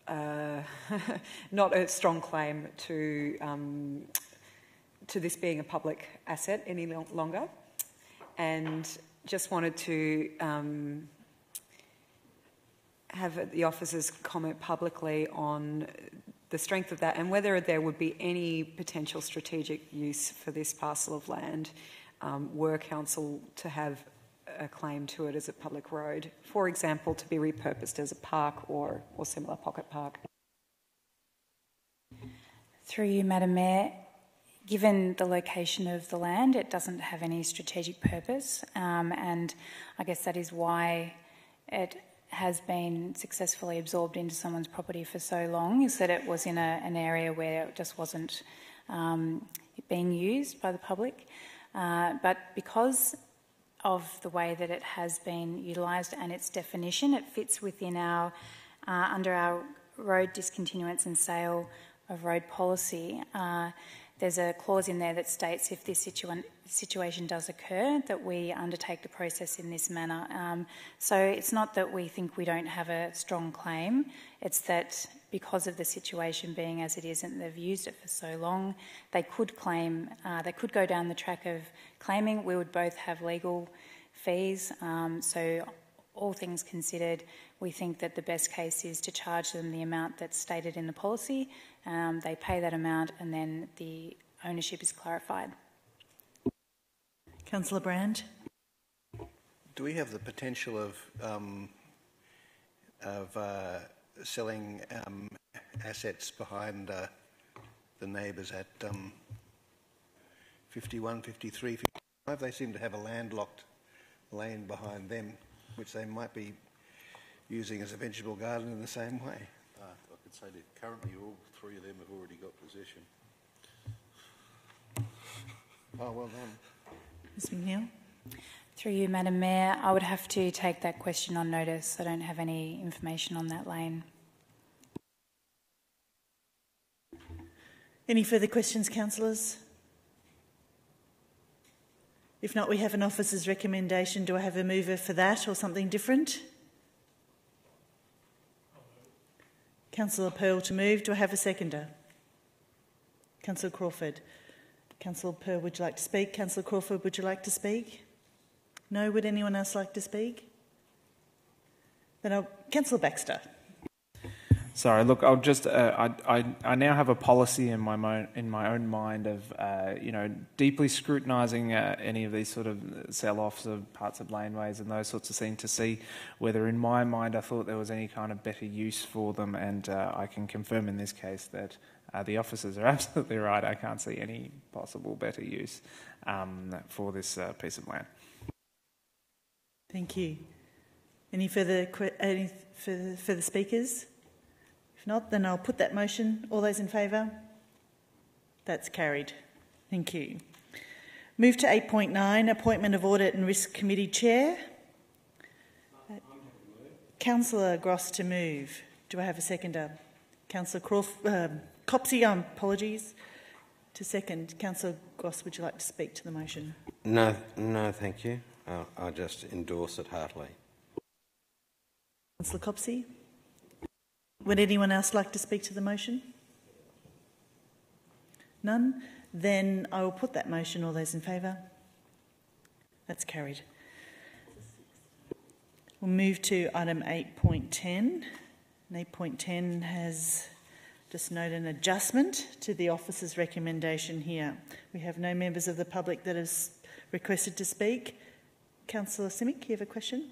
not a strong claim to this being a public asset any longer, and just wanted to have the officers comment publicly on the strength of that and whether there would be any potential strategic use for this parcel of land were council to have a claim to it as a public road, for example, to be repurposed as a park or similar pocket park. Through you, Madam Mayor, given the location of the land, it doesn't have any strategic purpose, and I guess that is why it has been successfully absorbed into someone's property for so long, is that it was in an area where it just wasn't being used by the public. But because of the way that it has been utilised and its definition, it fits within our, under our road discontinuance and sale of road policy. There's a clause in there that states if this situation does occur, that we undertake the process in this manner. So it's not that we think we don't have a strong claim, it's that because of the situation being as it is and they've used it for so long, they could claim, they could go down the track of claiming. We would both have legal fees. So all things considered, we think that the best case is to charge them the amount that's stated in the policy. They pay that amount and then the ownership is clarified. Councillor Brand. Do we have the potential of selling assets behind the neighbours at 51, 53, 55? They seem to have a landlocked lane behind them, which they might be using as a vegetable garden in the same way. I could say that currently all three of them have already got possession. Oh, well done. Ms McNeil. Through you, Madam Mayor, I would have to take that question on notice. I don't have any information on that lane. Any further questions, councillors? If not, we have an officer's recommendation. Do I have a mover for that or something different? Councillor Pearl to move. Do I have a seconder? Councillor Crawford. Councillor Pearl, would you like to speak? Councillor Crawford, would you like to speak? No? Would anyone else like to speak? Then Councillor Baxter. Sorry, look, I'll just. I now have a policy in my own mind of deeply scrutinising any of these sort of sell-offs of parts of laneways and those sorts of things to see whether, in my mind, I thought there was any kind of better use for them. And I can confirm in this case that the officers are absolutely right. I can't see any possible better use for this piece of land. Thank you. Any further speakers? If not, then I'll put that motion. All those in favour? That's carried. Thank you. Move to 8.9, appointment of Audit and Risk Committee Chair. Councillor Gross to move. Do I have a seconder? Councillor Copsey, apologies. To second. Councillor Gross, would you like to speak to the motion? No, thank you. I just endorse it heartily. Councillor Copsey. Would anyone else like to speak to the motion? None? Then I will put that motion. All those in favour? That's carried. We'll move to item 8.10. And 8.10 has just noted an adjustment to the officer's recommendation here. We have no members of the public that have requested to speak. Councillor Simic, you have a question?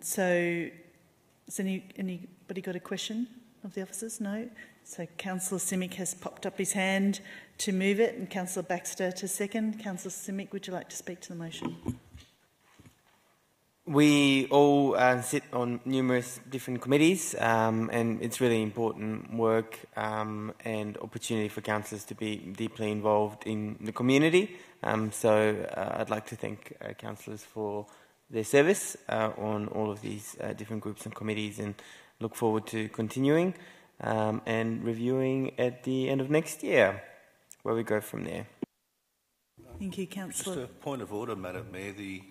So, has anybody got a question of the officers? No? So Councillor Simic has popped up his hand to move it and Councillor Baxter to second. Councillor Simic, would you like to speak to the motion? We all sit on numerous different committees and it's really important work and opportunity for councillors to be deeply involved in the community. So I'd like to thank councillors for their service on all of these different groups and committees and look forward to continuing and reviewing at the end of next year where we go from there. Thank you, Councillor. Just a point of order, Madam Mayor. The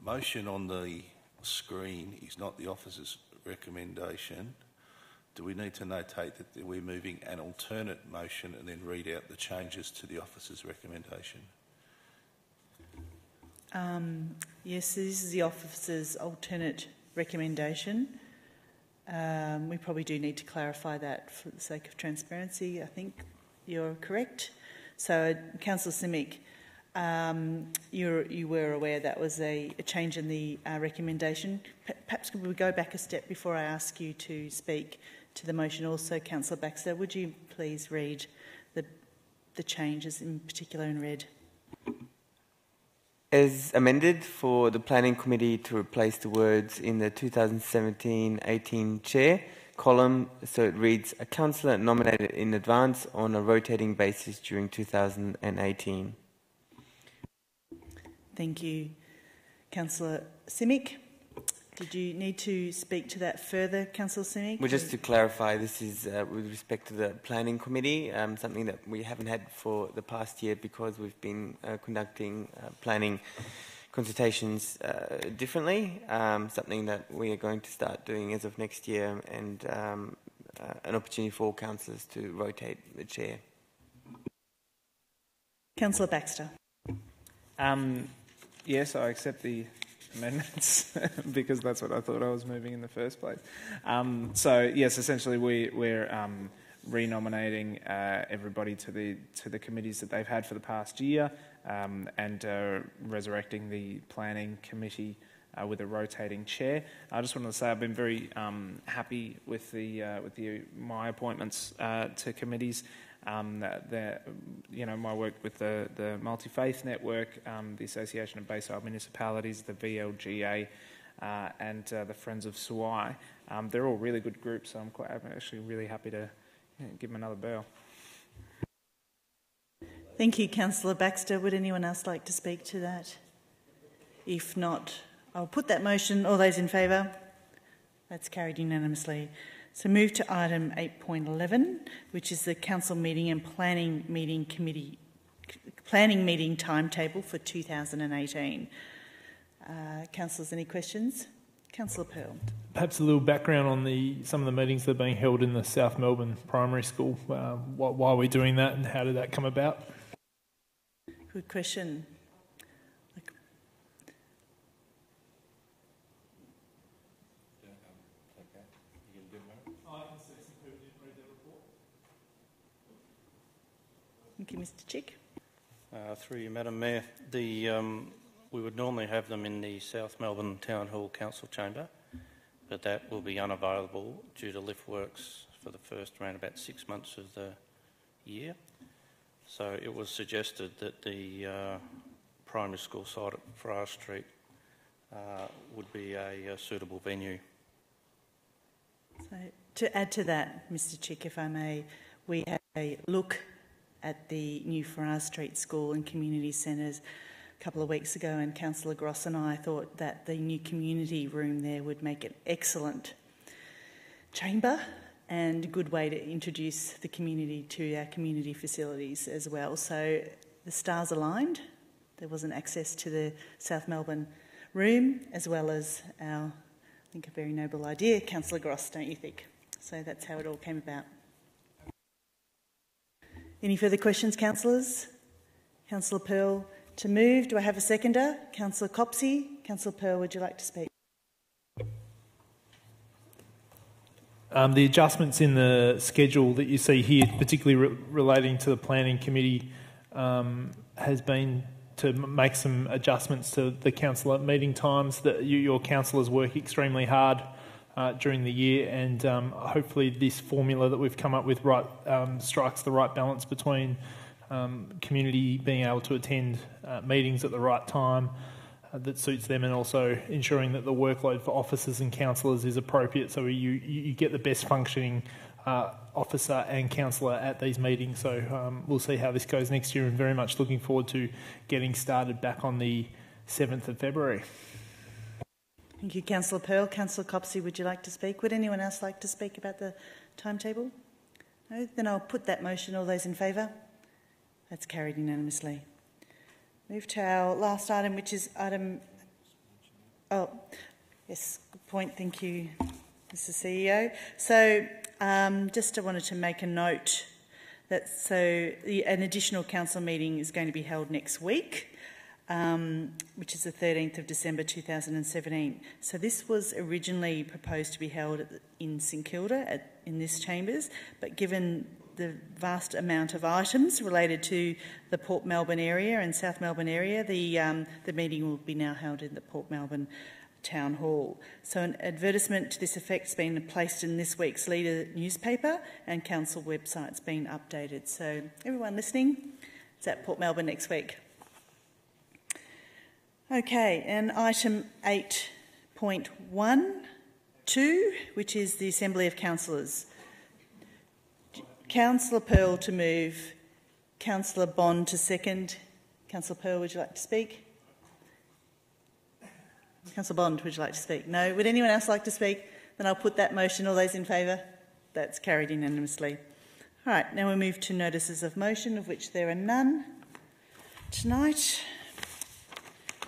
motion on the screen is not the officer's recommendation. Do we need to notate that we're moving an alternate motion and then read out the changes to the officer's recommendation? Yes, this is the officer's alternate recommendation. We probably do need to clarify that for the sake of transparency. I think you're correct. So, Councillor Simic, you were aware that was a change in the recommendation. Perhaps could we go back a step before I ask you to speak to the motion? Also, Councillor Baxter, would you please read the changes in particular in red? As amended for the Planning Committee to replace the words in the 2017-18 chair column, so it reads, a councillor nominated in advance on a rotating basis during 2018. Thank you. Councillor Simic, did you need to speak to that further, Councillor Simic? Well, just to clarify, this is with respect to the Planning Committee, something that we haven't had for the past year because we've been conducting planning consultations differently, something that we are going to start doing as of next year, and an opportunity for all councillors to rotate the chair. Councillor Baxter. Yes, I accept the amendments because that's what I thought I was moving in the first place. So yes, essentially we're renominating everybody to the committees that they've had for the past year, and resurrecting the planning committee with a rotating chair. I just wanted to say I've been very happy with my appointments to committees. My work with the Multi-Faith Network, the Association of Bayside Municipalities, the VLGA, and the Friends of Souai. They're all really good groups, so I'm actually really happy to give them another bell. Thank you, Councillor Baxter. Would anyone else like to speak to that? If not, I'll put that motion. All those in favour? That's carried unanimously. So move to item 8.11, which is the Council meeting and Planning meeting timetable for 2018. Councillors, any questions? Councillor Pearl. Perhaps a little background on some of the meetings that are being held in the South Melbourne Primary School. Why are we doing that and how did that come about? Good question. Thank you, Mr. Chick. Through you, Madam Mayor, we would normally have them in the South Melbourne Town Hall Council Chamber, but that will be unavailable due to lift works for the first around about 6 months of the year. So it was suggested that the primary school site at Ferrars Street would be a suitable venue. So to add to that, Mr. Chick, if I may, we had a look at the new Ferrars Street School and Community Centres a couple of weeks ago, and Councillor Gross and I thought that the new community room there would make an excellent chamber and a good way to introduce the community to our community facilities as well. So the stars aligned. There was an access to the South Melbourne room as well as our, I think, a very noble idea, Councillor Gross, don't you think? So that's how it all came about. Any further questions, councillors? Councillor Pearl to move. Do I have a seconder? Councillor Copsey. Councillor Pearl, would you like to speak? The adjustments in the schedule that you see here, particularly relating to the planning committee, has been to make some adjustments to the councillor meeting times. That your councillors work extremely hard during the year, and hopefully this formula that we've come up with strikes the right balance between community being able to attend meetings at the right time that suits them, and also ensuring that the workload for officers and councillors is appropriate, so you get the best functioning officer and councillor at these meetings. So we'll see how this goes next year, and very much looking forward to getting started back on the 7th of February. Thank you, Councillor Pearl. Councillor Copsey, would you like to speak? Would anyone else like to speak about the timetable? No? Then I'll put that motion. All those in favour? That's carried unanimously. Move to our last item, which is item... Oh, yes, good point. Thank you, Mr CEO. So just I wanted to make a note that an additional council meeting is going to be held next week, which is the 13th of December 2017. So this was originally proposed to be held in St Kilda in this chambers, but given the vast amount of items related to the Port Melbourne area and South Melbourne area, the meeting will be now held in the Port Melbourne Town Hall. So an advertisement to this effect has been placed in this week's Leader newspaper, and council website's been updated. So everyone listening, it's at Port Melbourne next week. Okay, and item 8.12, which is the Assembly of Councillors. Councillor Pearl to move, Councillor Bond to second. Councillor Pearl, would you like to speak? Councillor Bond, would you like to speak? No. Would anyone else like to speak? Then I'll put that motion. All those in favour? That's carried unanimously. All right, now we move to notices of motion, of which there are none tonight.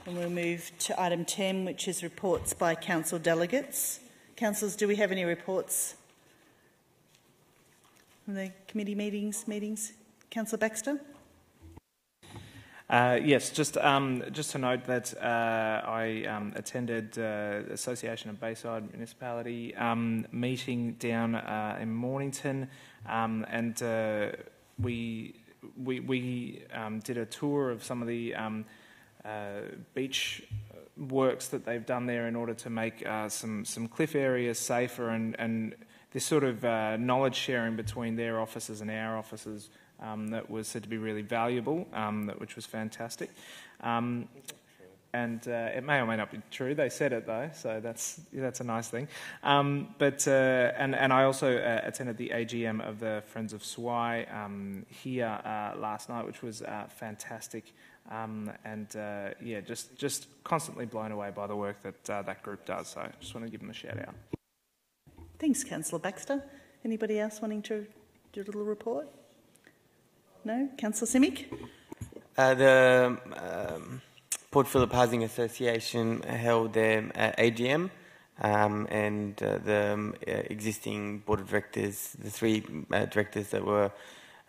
And we'll move to item 10, which is reports by council delegates. Councillors, do we have any reports from the committee meetings? Councillor Baxter? Yes, just to note that I attended Association of Bayside Municipality meeting down in Mornington, and we did a tour of some of the beach works that they've done there in order to make some cliff areas safer, and this sort of knowledge sharing between their officers and our officers that was said to be really valuable, which was fantastic. And it may or may not be true. They said it though, so that's a nice thing. But I also attended the AGM of the Friends of Swai here last night, which was fantastic. Just constantly blown away by the work that that group does. So I just want to give them a shout out. Thanks, Councillor Baxter. Anybody else wanting to do a little report? No? Councillor Simic? The Port Phillip Housing Association held their AGM, and the existing board of directors, the three directors that were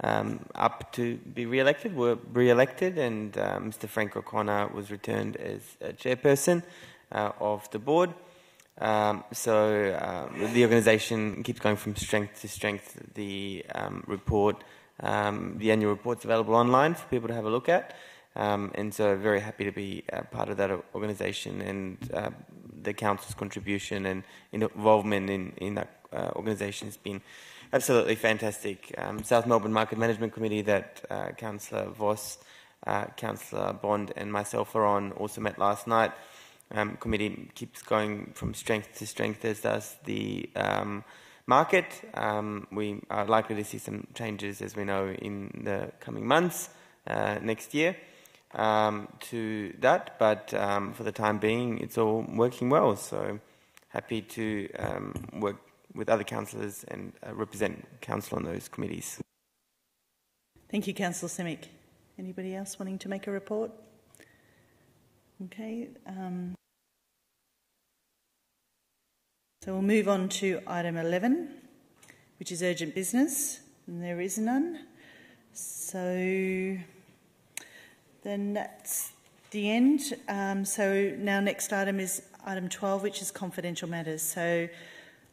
up to be re-elected were re-elected, and Mr Frank O'Connor was returned as chairperson of the board. So the organisation keeps going from strength to strength. The report, the annual report's available online for people to have a look at, and so very happy to be part of that organisation, and the council's contribution and involvement in that organisation has been absolutely fantastic. South Melbourne Market Management Committee that Councillor Voss, Councillor Bond and myself are on also met last night. Committee keeps going from strength to strength, as does the market. We are likely to see some changes, as we know, in the coming months next year to that, but for the time being it's all working well, so happy to work with other councillors and represent council on those committees. Thank you, Councillor Simic. Anybody else wanting to make a report? Okay. So we'll move on to item 11, which is urgent business, and there is none. So then that's the end. So now next item is item 12, which is confidential matters. So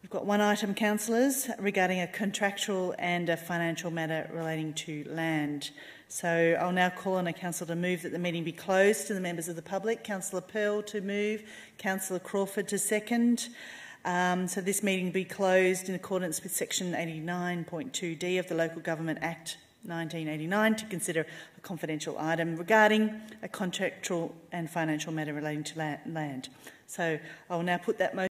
we've got one item, councillors, regarding a contractual and a financial matter relating to land. So I'll now call on a councillor to move that the meeting be closed to the members of the public. Councillor Pearl to move, Councillor Crawford to second. So this meeting be closed in accordance with section 89.2D of the Local Government Act 1989 to consider a confidential item regarding a contractual and financial matter relating to land. So I will now put that motion